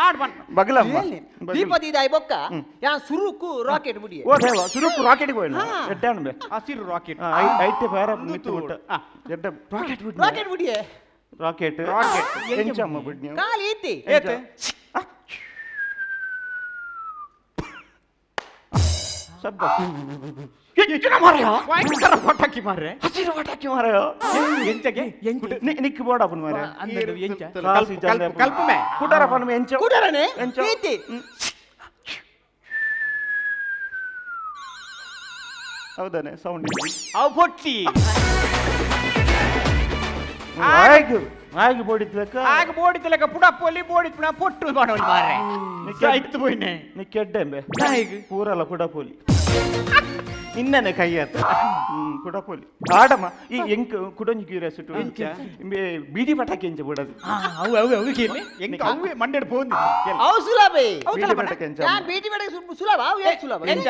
Speaker 13: ಆಡ್ ಬನ್
Speaker 9: ಬಗಲಮ್ಮ
Speaker 12: ದೀಪ ದೀದ ಐ ಬೊಕ್ಕ ಯಾ ಸುರುಕು ರಾಕೆಟ್ ಬುಡಿಯೆ
Speaker 9: ಓ ದೇವ ಸುರುಕು ರಾಕೆಟ್ ಗೋಯ್ನ ಎಡ್ಡಾಣ ಬೆ
Speaker 13: ಹಸಿರು ರಾಕೆಟ್
Speaker 9: ಐತೆ ಫೈರ್ ಮಿತ್ತು ಬಿಟ್ಟ ಎಡ್ಡ ರಾಕೆಟ್
Speaker 12: ಬುಡಿಯೆ
Speaker 9: ರಾಕೆಟ್ ಎಂಚಮ್ಮ ಬಿಡ್ನಿ
Speaker 12: ಕಾಲಿ ಐತಿ
Speaker 13: ಏತೆ
Speaker 9: ಶಬ್ದ ಎಂಚಿನ ಮಾರಯ
Speaker 13: ಭಯಂಕರ ಪಟಾಕಿ ಮಾರ್ರೆ
Speaker 9: ಹಸಿರು ಪಟಾಕಿ ಮಾರಯ
Speaker 13: ಎಂಚಗೆ
Speaker 9: ನಿಕ್ಕು ಬೋಡ ಅಪ್ಪನ ಮಾರಯ
Speaker 13: ಅಂದದು ಎಂಚ
Speaker 9: ಕಲ್ಪಮೆ ಕುಟರ ಪನ್ಮೆ ಎಂಚ
Speaker 12: ಕುಡರನೆ
Speaker 9: ಎಂಚ
Speaker 12: ಐತಿ
Speaker 9: ಹೌದಾನೆ ಸೌಂಡ್
Speaker 13: ಅವು ಪೊಟ್ಟಿ
Speaker 9: ಆಗಿ ಬೋಡಿತ್ಲಕ
Speaker 13: ಆಗ ಬೋಡಿತಲಕ ಪುಡಪ್ಪಲ್ಲಿ ಬೋಡಿತ್ನ ಪೊಟ್ಟು ಮಾಡೋಳಿ ಮಾರ್ರೆ ಆಯ್ತು போயினே
Speaker 9: ನೀ ಕೆಡ್ಡೆಂಬೆ ಪೂರಲ್ಲ ಪುಡಪೋಲಿ ಇನ್ನನೆ ಕೈಯತ್ತ ಪುಡಪೋಲಿ ಆಡಮ್ಮ ಈ ಎಂಕ್ ಕುಡಂಜಿ ಕ್ಯೂರಿಯಾಸಿಟಿ ಬೀದಿ ಪಟಾಕಿ ಎಂಚ ಬಿಡದು
Speaker 13: ಅವು ಅವು ಅವು ಕೇಳಿ ಎಂಕ ಅವು ಮಂಡೆಡ್ ಪೋಂದಿ
Speaker 12: ಅವು ಸುಲಭೆ
Speaker 9: ಬೀದಿ ಪಟಾಕಿ ಎಂಚ
Speaker 12: ಯಾ ಬೀದಿ ಪಟಾಕಿ ಸುಲಭ ಅವು ಏ ಸುಲಭ
Speaker 13: ಎಂಚ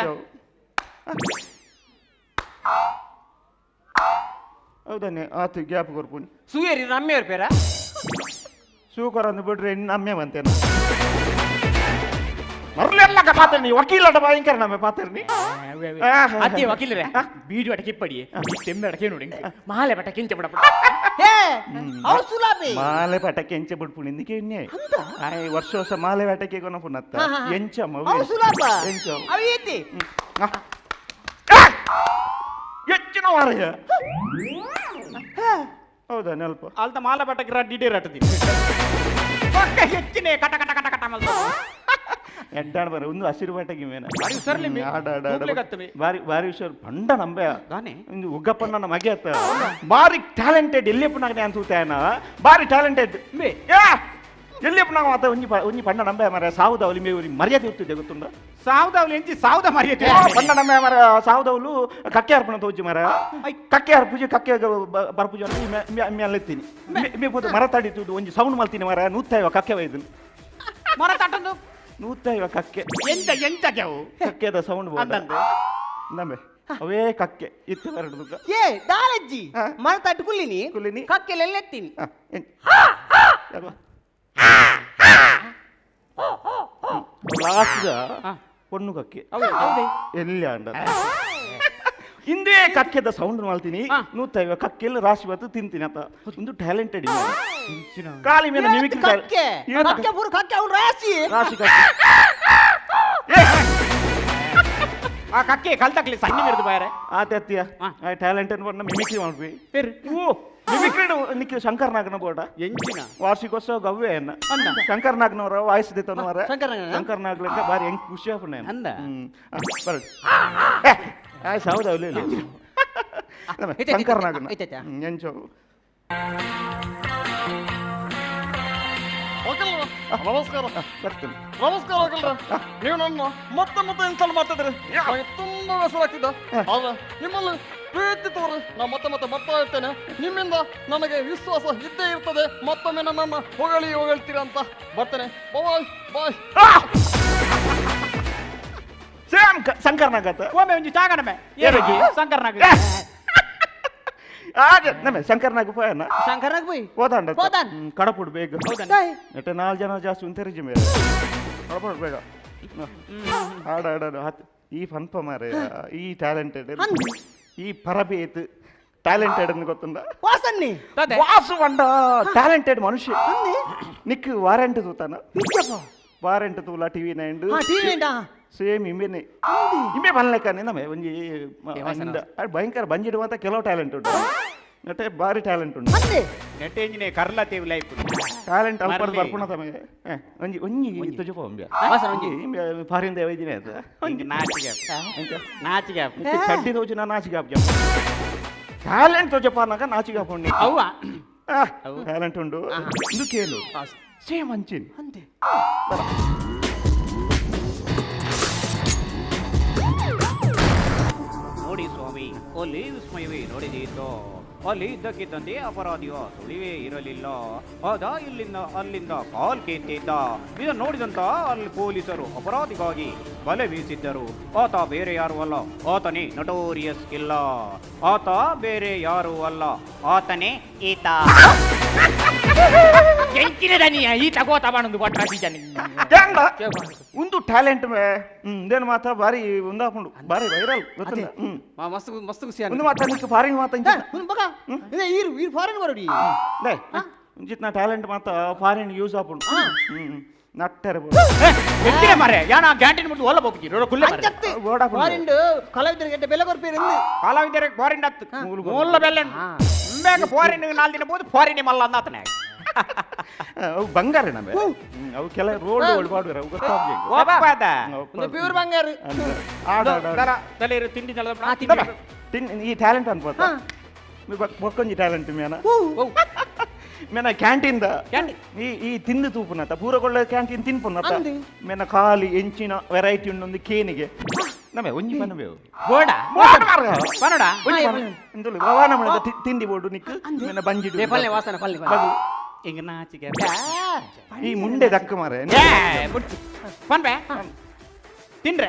Speaker 9: ಹೌದಾನೆ ಆತು ಗ್ಯಾಪ್ ಕೊರ್ಪುನಿ
Speaker 13: ಸುಯರಿ ನಮ್ಮೆಯವ್ರ ಪೇರ
Speaker 9: ಸೂಕರ್ ಅಂದು ಬಿಡ್ರೆ ನಮ್ಮೆ ಬಂತೇನ ಮರ್ಲೆಲ್ಲ ಪಾತ್ರನಿ ವಕೀಲಟ ಭಯಂಕರ ನಮ್ಮೆ ಪಾತ್ರನಿ
Speaker 13: ಅದೇ ವಕೀಲರೇ ಬೀಡಿ ಅಡಕೆ ಪಡಿ ತೆಮ್ಮೆ ಅಡಕೆ ನೋಡಿ ಮಾಲೆ ಪಟಕೆ ಎಂಚ ಬಿಡಪ್ಪ
Speaker 12: ಹೇ ಅವು ಸುಲಭೆ
Speaker 9: ಮಾಲೆ ಪಟಕೆ ಎಂಚ ಬಿಡ್ಪುನಿ ಇಂದಿಕೆ ಇನ್ನೇ ಆಯ್ ವರ್ಷ ವರ್ಷ ಮಾಲೆ ಪಟಕೆ ಕೊನ ಪುನತ್ತ ಎಂಚಮ್ಮ
Speaker 12: ಅವು ಸುಲಭ
Speaker 9: ಎಂಚ
Speaker 12: ಅವು ಐತಿ
Speaker 9: ಹೆಚ್ಚಿನ ಮಾರಯ್ಯ ಹೌದಾ ನೆಲ್ಪ
Speaker 13: ಅಲ್ತ ಮಾಲೆ ಪಟಕೆ ರಡ್ಡಿಡೇ ರಟ್ಟದಿ ಪಕ್ಕ ಹೆಚ್ಚಿನೇ ಕಟ ಕಟ ಕಟ ಕಟ ಮಲ್ತ
Speaker 9: ಎಡ್ಡಾಣ ಬರ ಒಂದು ಹಸಿರು ಪಟಗಿ ಮೇನ
Speaker 13: ಬಾರಿ ಉಸರ್ಲಿ ಮೇ ಹೋಗ್ಲಿಕತ್ತವೆ
Speaker 9: ಬಾರಿ ಬಾರಿ ಹುಷಾರು ಪಂಡ ನಂಬೆ ದಾನೆ ಒಂದು ಉಗ್ಗಪ್ಪನ ಮಗೆ ಅತ್ತ ಬಾರಿ ಟ್ಯಾಲೆಂಟೆಡ್ ಎಲ್ಲಿಯಪ್ಪನಾಗನೆ ಅನ್ಸುತ್ತಾಯನ ಬಾರಿ ಟ್ಯಾಲೆಂಟೆಡ್
Speaker 13: ಮೇ
Speaker 9: ಎಲ್ಲಿಯಪ್ಪನಾಗ ಮಾತ ಒಂಜಿ ಪಂಡ ನಂಬೆ ಮರ ಸಾವುದವಲಿ ಮೇ ಮರ್ಯಾದೆ ಇರ್ತಿದ್ದೆ ಗೊತ್ತುಂಡ
Speaker 13: ಸಾವುದವಲಿ ಎಂಚಿ ಸಾವುದ ಮರ್ಯಾದೆ
Speaker 9: ಪಂಡ ನಂಬೆ ಮರ ಸಾವುದವಲು ಕಕ್ಕೆ ಅರ್ಪಣ ತೋಜಿ ಮರ ಕಕ್ಕೆ ಅರ್ಪೂಜೆ ಕಕ್ಕೆ ಬರ್ಪೂಜೆ ಅಲ್ಲೆತ್ತೀನಿ ಮರ ತಡಿತು ಒಂಜಿ ಸೌಂಡ್ ಮಲ್ತೀನಿ ಮರ ನೂತ್ತೈವ ಕಕ್ಕೆ ಒಯ್ದು
Speaker 13: ಮರ ತಟ್ಟಂದು
Speaker 9: ನೂತ್ತೈವ ಕಕ್ಕೆ
Speaker 13: ಎಂತ ಎಂತಕ್ಕೆ ಅವು
Speaker 9: ಕಕ್ಕೆದ ಸೌಂಡ್
Speaker 13: ಅಂದಂತೆ
Speaker 9: ನಂಬೆ ಅವೇ ಕಕ್ಕೆ ಇತ್ತು ಎರಡು
Speaker 12: ಏ ದಾಲಜ್ಜಿ ಮರ ತಟ್ಟು ಕುಲ್ಲಿನಿ
Speaker 9: ಕುಲ್ಲಿನಿ
Speaker 12: ಕಕ್ಕೆಲ್ಲ ಎತ್ತೀನಿ
Speaker 9: ಲಾಸ್ಟ್ ಪೊಣ್ಣು ಕಕ್ಕೆ ಎಲ್ಲಿ ಅಂಡ ಹಿಂದೆ ಕಕ್ಕೆದ ಸೌಂಡ್ ಮಾಡ್ತೀನಿ ನೂತ್ತೈವ ಕಕ್ಕೆಲ್ಲ ರಾಶಿ ಬತ್ತು ತಿಂತೀನಿ ಅಂತ ಒಂದು ಟ್ಯಾಲೆಂಟೆಡ್ ಕಾಲಿ ಮೇಲೆ ಮಿಮಿಕ್ರಿ
Speaker 12: ಕಕ್ಕೆ ಕಕ್ಕೆ ಪೂರ ಕಕ್ಕೆ ಅವ್ನು ರಾಶಿ
Speaker 9: ರಾಶಿ ಕಕ್ಕೆ
Speaker 13: ಆ ಕಕ್ಕೆ ಕಲ್ತಕ್ಲಿ ಸಣ್ಣ ಮಿರ್ದು ಬಾರೆ
Speaker 9: ಆತ ಅತ್ತಿಯ ಟ್ಯಾಲೆಂಟೆಡ್ ಬಂದ ಮಿಮಿಕ್ರಿ ಮಾಡ್ವಿ ಓ ಮಿಮಿಕ್ರಿ ನಿಕ್ಕೆ ಶಂಕರ್ ನಾಗನ ಬೋಡ
Speaker 13: ಎಂಚಿನ
Speaker 9: ವಾರ್ಷಿಕೋತ್ಸವ ಗವ್ವೆ ಅನ್ನ ಶಂಕರ್ ನಾಗ್ನವರ ವಾಯ್ಸ್ ದಿತ್ತನವರ ಶಂಕರ್ ನಾಗ್ಲಂಕ ಬಾರಿ ಹೆಂಗ್ ಖುಷಿ ಆಪುಣ್ಣ
Speaker 13: ಅಂದ
Speaker 9: ಬರಡು ಆಯ್ತು ಹೌದು ಅವಲಿ ಶಂಕರ್ ನಾಗನ ಎಂಚೋ
Speaker 14: ನಮಸ್ಕಾರ
Speaker 9: ಬರ್ತೀನಿ
Speaker 14: ನಮಸ್ಕಾರ ವಕೀಲರ ನೀವು ನನ್ನ ಮತ್ತೆ ಮತ್ತೆ ಇನ್ಸ್ಟಾಲ್ ಮಾಡ್ತಿದ್ರಿ ನನಗೆ ತುಂಬಾ ಬೇಸರಾಗ್ತಿದ್ದ ಆದ್ರೆ ನಿಮ್ಮಲ್ಲಿ ಪ್ರೀತಿ ತೋರಿ ನಾ ಮತ್ತೆ ಮತ್ತೆ ಬರ್ತಾ ಇರ್ತೇನೆ ನಿಮ್ಮಿಂದ ನನಗೆ ವಿಶ್ವಾಸ ಇದ್ದೇ ಇರ್ತದೆ ಮತ್ತೊಮ್ಮೆ ನನ್ನನ್ನು ಹೊಗಳ್ತೀರಾ ಅಂತ ಬರ್ತೇನೆ ಬಾಯ್ ಬಾಯ್
Speaker 9: ಸೇಮ್ ಶಂಕರ್ ನಾಗತ್ತ
Speaker 13: ಒಮ್ಮೆ ಒಂಜಿ ಚಾಗಣಮೆ ಏರಗಿ ಶಂಕರ್ ನಾಗ
Speaker 9: ಹಾಗೆ ನಮ್ಮೆ ಶಂಕರ್ ನಾಗ ಪೋಯನ್ನ
Speaker 12: ಶಂಕರ್ನಾಗ್ போய்
Speaker 9: ಹೋದಾಂಡ
Speaker 12: ಹೋದಾನ್
Speaker 9: ಕಡಪುಡು ಬೇಗ ನೆಟ್ಟ 4 ಜನ ಜಾಸ್ತಿ ಉಂತೆರಿಜಿ ಮೇಲೆ ಕಡಪುಡು ಬೇಗ ಆಡ ಹತ್ತು ಈ ಫನ್ಪ ಮಾರೆ ಈ ಟ್ಯಾಲೆಂಟೆಡ್ ಈ ಪರಬೇತ್ ಟ್ಯಾಲೆಂಟೆಡ್ ಅಂತ ಗೊತ್ತುಂಡ
Speaker 12: ವಾಸನ್ನಿ
Speaker 9: ವಾಸು ಬಂಡ ಟ್ಯಾಲೆಂಟೆಡ್ ಮನುಷ್ಯ ನಿಕ್ಕು ವಾರಂಟ್ ತೂತಾನ ವಾರಂಟ್ ತೂಲ ಟಿವಿ ನೈಂಡ್ ಸೇಮ್ ಇಮೇನೆ ಇಮೆ ಬನ್ಲೆಕ್ಕನೆ ನಮ್ಮೆ ಒಂಜಿ ಭಯಂಕರ ಬಂಜಿಡುವಂತ ಕೆಲವು ಟ್ಯಾಲೆಂಟ್ ಉಂಟು ನೆಟ್ಟೆ ಬಾರಿ ಟ್ಯಾಲೆಂಟ್ ಉಂಟು
Speaker 13: ನೆಟ್ಟೆ ಎಂಜಿನೆ ಕರ್ಲ ತೇವ್ ಲೈಫ್
Speaker 9: ಟ್ಯಾಲೆಂಟ್ ಅಲ್ಪ ಬರ್ಪುಣ ತಮಗೆ ಒಂಜಿ ಒಂಜಿ ತುಜು ಪೋಂಬ್ಯ ಒಂಜಿ ಫಾರಿನ್ ದೇವೈದಿನೇ ಅದು
Speaker 13: ಒಂಜಿ ನಾಚಿಗೆ ನಾಚಿಗೆ
Speaker 9: ಚಡ್ಡಿ ತೋಜು ನಾ ನಾಚಿಗೆ ಟ್ಯಾಲೆಂಟ್ ತೋಜ ಪಾರ್ನಾಗ ನಾಚಿಗೆ ಪೋಂಡಿ
Speaker 13: ಅವ್ವ
Speaker 9: ಟ್ಯಾಲೆಂಟ್ ಉಂಡು ಇದು ಕೇಳು ಸೇಮ್ ಅಂಚಿನ್
Speaker 12: ಅಂತೆ
Speaker 13: ನೋಡಿ ಸ್ವಾಮಿ ಒಲ್ಲಿ ವಿಸ್ಮಯವೇ ನೋಡಿದೀತೋ
Speaker 11: ಅಲ್ಲಿ ಇದ್ದಕ್ಕಿದ್ದಂತೆ ಅಪರಾಧಿಯ ಸುಳಿವೇ ಇರಲಿಲ್ಲ. ಆದ ಅಲ್ಲಿಂದ ಕಾಲ್ ಕೇಂತಿದ್ದ. ಇದನ್ನು ನೋಡಿದಂತ ಅಲ್ಲಿ ಪೊಲೀಸರು ಅಪರಾಧಿಗಾಗಿ ಬಲೆ ಬೀಸಿದ್ದರು. ಆತ ಬೇರೆ ಯಾರು ಅಲ್ಲ, ಆತನೇ ನಟೋರಿಯಸ್ ಇಲ್ಲ. ಆತ ಬೇರೆ ಯಾರು ಅಲ್ಲ, ಆತನೇ ಈತ.
Speaker 13: ಈತ ಗೋತ ಬಾಣೊಂದು
Speaker 9: ಒಂದು ಟ್ಯಾಲೆಂಟ್ ಇದೇನು ಮಾತ ಬಾರಿ ಒಂದಾಪುಂಡು ಬಾರಿ ವೈರಲ್
Speaker 12: ಮಸ್ತ್ ಮಸ್ತ್ ಖುಷಿ
Speaker 9: ಒಂದು ಮಾತ ನಿಕ್ ಫಾರಿನ್ ಮಾತ
Speaker 12: ಈರ್ ಫಾರಿನ್ ಬರೋಡಿ
Speaker 9: ಇಂಚಿತ್ ನಾ ಟ್ಯಾಲೆಂಟ್ ಮಾತ ಫಾರಿನ್ ಯೂಸ್ ಆಪುಂಡು ನಟ್ಟರೆ
Speaker 11: ಮಾರೆ ಯಾನ ಕ್ಯಾಂಟೀನ್ ಮುಟ್ಟು ಒಲ್ಲ ಹೋಗ್ತಿರೋ ಕುಲ್ಲೆ
Speaker 12: ಫಾರಿನ್ ಕಲಾವಿದರಿಗೆ ಬೆಲೆ ಕೊರ್ಪೇರು
Speaker 11: ಕಲಾವಿದರಿಗೆ ಫಾರಿನ್ ಹತ್ತು ಮೂಲ ಬೆಲೆ ಬೇಗ ಫಾರಿನ್ 4 ದಿನ ಬೋದು ಫಾರಿನ್ ಮಲ್ಲ ಅಂದಾತನೆ
Speaker 9: ಅವು ಬಂಗಾರ ನಮಗೆ ಅವು ಕೆಲ ರೋಡ್ ಓಡ್ಬಾಡ್ರ ಅವು
Speaker 11: ಗೊತ್ತಾಗ್ಬೇಕು
Speaker 12: ಪ್ಯೂರ್ ಬಂಗಾರ
Speaker 11: ತಲೆ ತಿಂಡಿ
Speaker 9: ಈ ಟ್ಯಾಲೆಂಟ್ ಅನ್ಬೋದ ಬೊಕ್ಕೊಂಜಿ ಟ್ಯಾಲೆಂಟ್ ಮೇನ ಕ್ಯಾಂಟೀನ್ ಈ ತಿಂದು ತೂಪುನತ ಪೂರಗೊಳ್ಳ ಕ್ಯಾಂಟೀನ್ ತಿನ್ಪುನತ ಮೇನ ಖಾಲಿ ಎಂಚಿನ ವೆರೈಟಿ ಉಂಡೊಂದು ಕೇನಿಗೆ ನಮೆ ಒಂಜಿ ಪನವೆ
Speaker 11: ಬೋಡ ಪನಡ
Speaker 9: ಇಂದುಲು ರವಾನ ಮಾಡಿದ ತಿಂಡಿ ಬೋಡು ನಿಕ್ಕು ಮೇನ ಬಂಜಿಡು
Speaker 12: ಪಲ್ಲೆ ವಾಸನ ಪಲ್ಲೆ
Speaker 11: ಹಿಂಗ ನಾಚಿಕೆ
Speaker 9: ಈ ಮುಂಡೆ ದಕ್ಕ ಮಾರೆ
Speaker 11: ಪನ್ಬೆ ತಿನ್ರೆ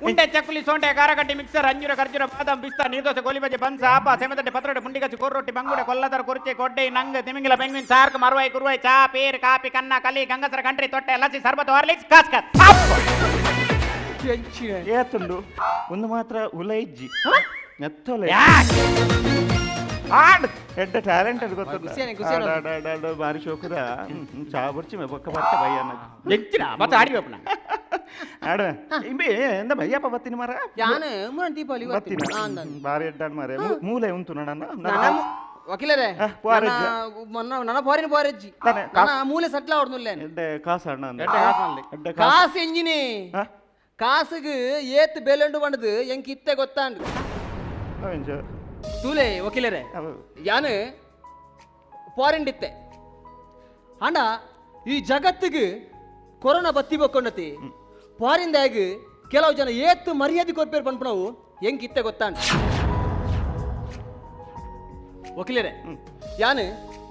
Speaker 11: ಉಂಡೆ ಚಕ್ಕುಲಿ ಸೊಂಡೆ ಕಾರಗಡ್ಡಿ ಮಿಕ್ಸರ್ ಅಂಜೂರ ಖರ್ಜೂರ ಬಾದಾಮ್ ಪಿಸ್ತಾ ನೀರ್ದೋಸೆ ಗೋಲಿಬಜೆ ಬನ್ಸ ಆಪ ಸೆಮೆದಡ್ಡೆ ಪತ್ರೊಡೆ ಪುಂಡಿಗಚ್ಚಿ ಕೊರ್ರೊಟ್ಟಿ ಬಂಗುಡೆ ಕೊಲ್ಲದರ ಕುರ್ಚೆ ಕೊಡ್ಡೆ ನಂಗ ತಿಮಿಂಗಿಲ ಬೆಂಗ್ವಿನ್ ಸಾರ್ಕ್ ಮರುವಾಯಿ ಕುರುವಾಯಿ ಚಾ ಪೇರ್ ಕಾಪಿ ಕನ್ನ ಕಲಿ ಗಂಗಸರ ಕಂಟ್ರಿ ತೊಟ್ಟೆ ಲಸಿ ಸರ್ಬತ್ ಹಾರ್ಲಿಕ್ಸ್ ಕಾಸ್
Speaker 9: ಏತುಂಡು ಒಂದು ಮಾತ್ರ ಉಲೈಜ್ಜಿ ನೆತ್ತೊಲೆ ಆಡ್ ಎಡ್ಡ ಟ್ಯಾಲೆಂಟ್ ಅದು ಗೊತ್ತುಂಟು ಬಾರಿ ಶೋಕದ ಚಾ ಬರ್ಚಿ ಬೊಕ್ಕ ಬರ್ತ ಬಯ್ಯ
Speaker 11: ಹೆಚ್ಚಿನ ಮತ್ತೆ ಆಡಿಬೇಪನ
Speaker 9: ಆಡ ಇಂಬೆ ಎಂದ ಬಯ್ಯಪ್ಪ ಬತ್ತೀನಿ ಮಾರ
Speaker 12: ಯಾನೆ ಮೂರನ್ ದೀಪಾವಳಿ
Speaker 9: ಬತ್ತೀನಿ ಬಾರಿ ಎಡ್ಡಾಡ್ ಮಾರೆ ಮೂಲೆ ಉಂಟು ನನ್ನ
Speaker 12: ವಕೀಲರೇ ನನ್ನ ಫಾರಿನ್ ಫಾರೆಜ್ಜಿ ಮೂಲೆ ಸಟ್ಲ ಹೊಡ್ನುಲ್ಲೆ
Speaker 9: ಎಡ್ಡೆ ಕಾಸು ಅಣ್ಣ
Speaker 12: ಕಾಸು ಎಂಜಿನಿ ಕಾಸುಗೆ ಏತ್ ಬೇಲೆಂಡು ಬಂಡದು ಎಂಕ್ ಇತ್ತೆ ಗೊತ್ತಾಂಡು ತೂಲೆ ವಕೀಲರೇ ಯಾನು ಫಾರಿನ್ ಇತ್ತೆ ಅಂಡ ಈ ಜಗತ್ತಿಗೆ ಕೊರೋನಾ ಬತ್ತಿ ಬಕ್ಕೊಂಡತಿ ಫಾರಿನ್ದಾಗ ಕೆಲವು ಜನ ಏತ್ ಮರ್ಯಾದೆ ಕೊರ್ಪೇರು ಪನ್ಪನವು ಹೆಂಗ್ ಇತ್ತೆ ಗೊತ್ತಾಂಡು ವಕೀಲರೇ ಯಾನು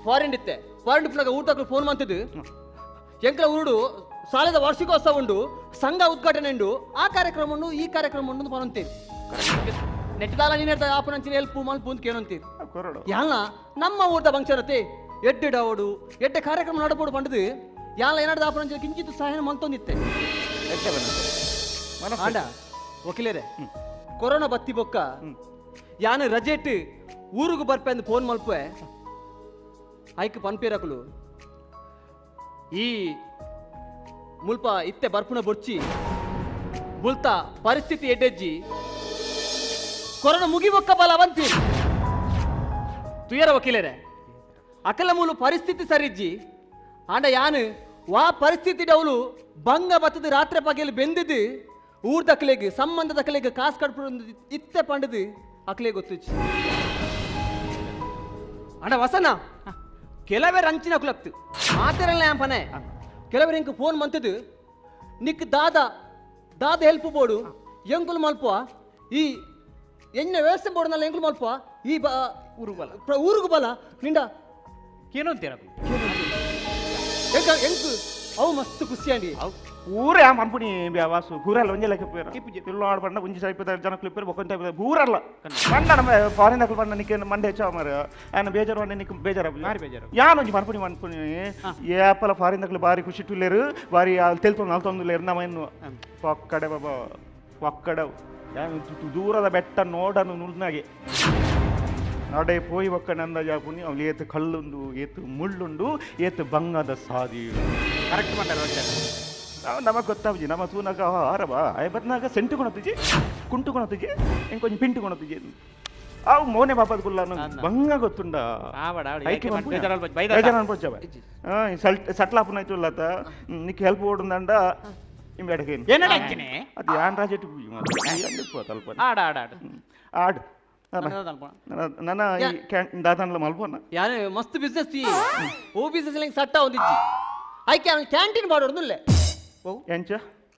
Speaker 12: ಫಾರಿನ್ ಇತ್ತೆ ಫಾರಿನ್ ಇಪ್ಪನಾಗ ಊಟಕ್ಕೆ ಫೋನ್ ಮಾಡ್ತಿದ್ದು ಎಂಕಲ ಊರುಡು ಸಾಲದ ವಾರ್ಷಿಕೋತ್ಸವ ಉಂಡು ಸಂಘ ಉದ್ಘಾಟನೆ ಉಂಡು ಆ ಕಾರ್ಯಕ್ರಮ ಉಂಡು ಈ ಕಾರ್ಯಕ್ರಮ ಉಂಡು ಪನಂತೀರಿ ನೆಟ್ಟಾಲ ನೀನು ಆಪನಂಚಿನ ಹೆಲ್ಪ್ ಮಲ್ಪು ಅಂತ ಕೇಳಂತೀರಿ ಯಾನ ನಮ್ಮ ಊರ್ದ ಫಂಕ್ಷನ್ ಎಡ್ಡೆಡಾವಡು ಎಡ್ಡೆ ಕಾರ್ಯಕ್ರಮ ನಡಬೋಡು ಪಂಡದು ಯಾನ ಏನಾಡ್ದ ಆಪನಂಚಿನ ಕಿಂಚಿತ್ ಸಹಾಯ ಮಂತೊಂದಿತ್ತೆ ಆಂಡ ವಕೀಲರೇ ಕೊರೋನಾ ಬತ್ತಿ ಬೊಕ್ಕ ಯಾನು ರಜೆಟ್ ಊರುಗು ಬರ್ಪೆ ಅಂದ್ ಫೋನ್ ಮಲ್ಪೆ ಐಕ್ ಪನ್ಪೇರಕಲು ಈ ಮುಲ್ಪ ಇತ್ತೆ ಬರ್ಪುನ ಬೊಚ್ಚಿ ಬುಲ್ತ ಪರಿಸ್ಥಿತಿ ಎಡ್ಡೆಜ್ಜಿ ಕೊರೋನಾ ಮುಗಿಬೊಕ್ಕ ಬಲ ಬಂತಿ ತುಯರ ವಕೀಲರೇ ಅಕಲ ಮೂಲು ಪರಿಸ್ಥಿತಿ ಸರಿಜ್ಜಿ ಆಂಡ ಯಾನು ವಾ ಪರಿಸ್ಥಿತಿ ಡೌಲು ಬಂಗ ಬತ್ತದ ರಾತ್ರಿ ಪಗೆಯಲ್ಲಿ ಬೆಂದಿದ್ದು ಊರ್ದ ಅಕ್ಲೆಗ್ ಸಂಬಂಧದ ಅಕ್ಲೆಗ್ ಕಾಸು ಕಡ್ಪು ಇತ್ತೆ ಪಂಡದು ಅಕ್ಲೆ ಗೊತ್ತಿಚ್ಚಿ ಅಣ್ಣ ವಸನ ಕೆಲವೇ ರಂಚಿನ ಕುಲಕ್ತು ಮಾತಿರಲ್ಲ ಪನೆ ಕೆಲವೇ ಇಂಕ ಫೋನ್ ಮಂತದು ನಿಕ್ ದಾದ ಹೆಲ್ಪ್ ಬೋಡು ಎಂಕುಲು ಮಲ್ಪ ಈ ಎಣ್ಣೆ ವ್ಯವಸ್ಥೆ ಬೋರ್ಡ್ನಲ್ಲ ಎಂಕುಲು ಮಲ್ಪ ಈ ಊರುಗು ಬಲ ನಿಂಡ
Speaker 11: ಏನು ಅಂತೀರ
Speaker 12: ಎಂಕು ಅವು ಮಸ್ತ್ ಖುಷಿ ಅಂಡಿ
Speaker 9: ಊರೇ ಮಂಪುಣಿ ವಾಸು ಊರಲ್ಲ ಒಂಜೆ ಲೆಕ್ಕ ತಿರುಳು ಪಂಡ ಒಂಜಿ ಸಾಯ್ಪದ ಜನಕ್ಕೆ ಇಪ್ಪರು ಬೊಕ್ಕೊಂತ ಊರಲ್ಲ ಪಂಡ ನಮ್ಮ ಫಾರಿನ್ ಹಾಕಲು ಪಂಡ ನಿಕ್ಕೆ ಮಂಡೆ ಹೆಚ್ಚಾವ ಮಾರ ಆಯ್ನ ಬೇಜಾರು ಪಂಡ ನಿಕ್ಕೆ ಬೇಜಾರು
Speaker 11: ಬೇಜಾರು
Speaker 9: ಯಾನೊಂಜಿ ಮನ್ಪುಣಿ ಏಪಲ ಫಾರಿನ್ ಹಾಕಲು ಬಾರಿ ಖುಷಿ ಟುಲ್ಲೇರು ಬಾರಿ ತೆಲ್ತೊಂದು ನಲ್ತೊಂದುಲೇರು ನಮ್ಮ ಇನ್ನು ಪಕ್ಕಡೆ ಬಾಬಾ ಪಕ್ಕಡೆ ದೂರದ ಬೆಟ್ಟ ನೋಡನು ನುಲ್ನಾಗೆ ನಡೆ ಪೋಯಿ ಒಕ್ಕನಂದ ಜಾಪುನಿ ಅವ್ನು ಏತು ಕಲ್ಲುಂಡು ಏತು ಮುಳ್ಳುಂಡು ಏತು ಬಂಗದ ಸಾದಿ
Speaker 11: ಕರೆಕ್ಟ್ ಮಾಡ್ತಾರೆ
Speaker 9: ನಮಗೆ ಗೊತ್ತಾವಜಿ ನಮ್ಮ ತೂನಾಗ ಆರವ ಬದ್ನಾಗ ಸೆಂಟು ಕೊಣತಿಜಿ ಕುಂಟು ಕೊಣತಿಜಿ ಇಂಕೊಂಚ ಪಿಂಟು ಕೊಣತಿಜಿ ಅವು ಮೋನೆ ಬಾಪದ ಕುಲ್ಲ ಬಂಗ ಗೊತ್ತುಂಡ ಸಟ್ಲಾಪನ ಆಯ್ತುಲ್ಲತ ನಿಕ್ ಹೆಲ್ಪ್ ಓಡುಂದಂಡ ಇಂಬೇಡಕೇನು ಅದು ಯಾನ್ ರಾಜೆಟ್ ತಲ್ಪ ಆಡ್ ನನ್ನ ದಾದನ್ಲ ಮಲ್ಪೋನ
Speaker 12: ಯಾನೆ ಮಸ್ತ್ ಬಿಸ್ನೆಸ್ ಓ ಬಿಸ್ನೆಸ್ ಸಟ್ಟ ಒಂದಿಜ್ಜಿ ಐಕೆ ಕ್ಯಾಂಟೀನ್ ಬಾಡೋಡ್ನುಲ್ಲೆ
Speaker 9: ಎಂಚ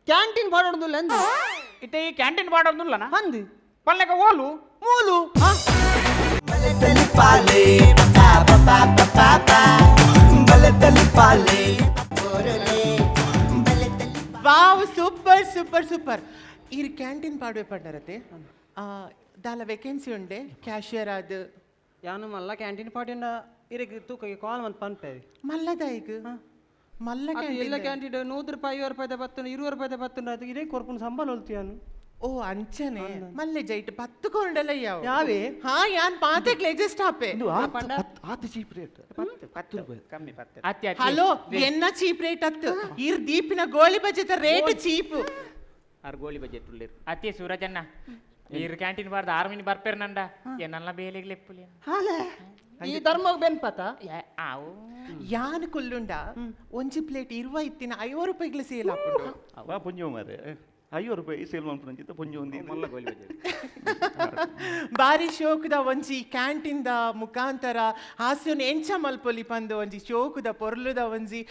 Speaker 12: ಕ್ಯಾಂಟೀನ್ ಬಾಡೋಡ್ನುಲ್ಲೆ ಅಂದು
Speaker 11: ಇತ್ತೆ ಈ ಕ್ಯಾಂಟೀನ್ ಬಾಡೋಡ್ನುಲ್ಲನ
Speaker 12: ಅಂದು
Speaker 11: ಪಲ್ಲೆಗ ಓಲು
Speaker 12: ಮೂಲು
Speaker 7: ಬಲೆತಲಿ ಪಾಲೆ ಪಪಾ ಪಪಾ ಪಪಾ ಪಾ ಬಲೆತಲಿ ಪಾಲೆ ಪೋರಲೆ ಬಲೆತಲಿ
Speaker 8: ವಾವ್ ಸೂಪರ್ ಸೂಪರ್ ಸೂಪರ್ ಇರ್ ಕ್ಯಾಂಟೀನ್ ಪಾಡುವೆ ಪಡ್ಡರತೆ ದಾಲ ವೇಕೆನ್ಸಿ ಉಂಡೆ ಕ್ಯಾಶಿಯರ್ ಅದು
Speaker 12: ಯಾನು ಮಲ್ಲ ಕ್ಯಾಂಟೀನ್ ಪಾಡಿಂಡ ಇರಕ್ಕೆ ತೂಕಗೆ ಕಾಲ್ ಮಂತ್ ಪನ್ಪೇರಿ
Speaker 8: ಮಲ್ಲದ ಈಗ ಮಲ್ಲ
Speaker 12: ಎಲ್ಲ ಕ್ಯಾಂಟೀನ್ 100 ರೂಪಾಯಿ 50 ರೂಪಾಯಿ ಬತ್ತುಂಡು 20 ರೂಪಾಯಿ ಬತ್ತುಂಡು ಅದು ಇದೇ ಕೊರ್ಪುನ ಸಂಬಳ ಹೊಲ್ತಿಯಾನು
Speaker 8: ಓ ಅಂಚನೆ ಮಲ್ಲೆ ಜೈಟ್ 10 ಕೊಂಡಲ್ಲ
Speaker 12: ಯಾವೇ
Speaker 8: ಹಾ ಯಾನ್ ಪಾತೆ ಗ್ಲೇಜಸ್ ಟಾಪೆ
Speaker 6: ಆತ ಚೀಪ್ ರೇಟ್
Speaker 12: 10 ರೂಪಾಯಿ ಕಮ್ಮಿ 10
Speaker 13: ಅತ್ತಿ
Speaker 8: ಹಲೋ ಎನ್ನ ಚೀಪ್ ರೇಟ್ ಅತ್ತು ಇರ್ ದೀಪಿನ ಗೋಳಿ ಬಜೆತ ರೇಟ್ ಚೀಪ್
Speaker 12: ಆರ್ ಗೋಳಿ ಬಜೆಟ್ ಉಳ್ಳೇರು
Speaker 13: ಅತ್ತಿ ಸೂರಜಣ್ಣ ಈರ್ ಕ್ಯಾಂಟೀನ್ ಬಾರ್ದ 6 ಮಿನಿ ಬರ್ಪೇರ್ ನಂಡ ಏನಲ್ಲ ಬೇಲಿಗೆ ಲೆಪ್ಪುಲಿ
Speaker 12: ಹಾಲೆ ಈ ಧರ್ಮಕ್ಕೆ ಬೆನ್ಪತ
Speaker 13: ಆವು
Speaker 8: ಯಾನ್ ಕುಲ್ಲುಂಡ ಒಂಜಿ ಪ್ಲೇಟ್ 20 50 ರೂಪಾಯಿಗಳು ಸೇಲ್ ಹಾಕೊಂಡು
Speaker 9: ಅವ ಪುಂಜು ಮಾರೆ 50 ರೂಪಾಯಿ ಸೇಲ್ ಮಾಡ್ಕೊಂಡು ಪುಂಜು ಒಂದು ಮಲ್ಲ ಗೋಲಿ ಬಜೆಟ್
Speaker 8: ಬಾರಿ ಶೋಕದ ಒಂಜಿ ಕ್ಯಾಂಟೀನ್ದ ಮುಖಾಂತರ ಹಾಸ್ಯನ ಎಂಚ ಮಲ್ಪೊಲಿ ಪಂದು ಒಂಜಿ ಶೋಕದ ಪೊರ್ಲುದ ಒಂಜಿ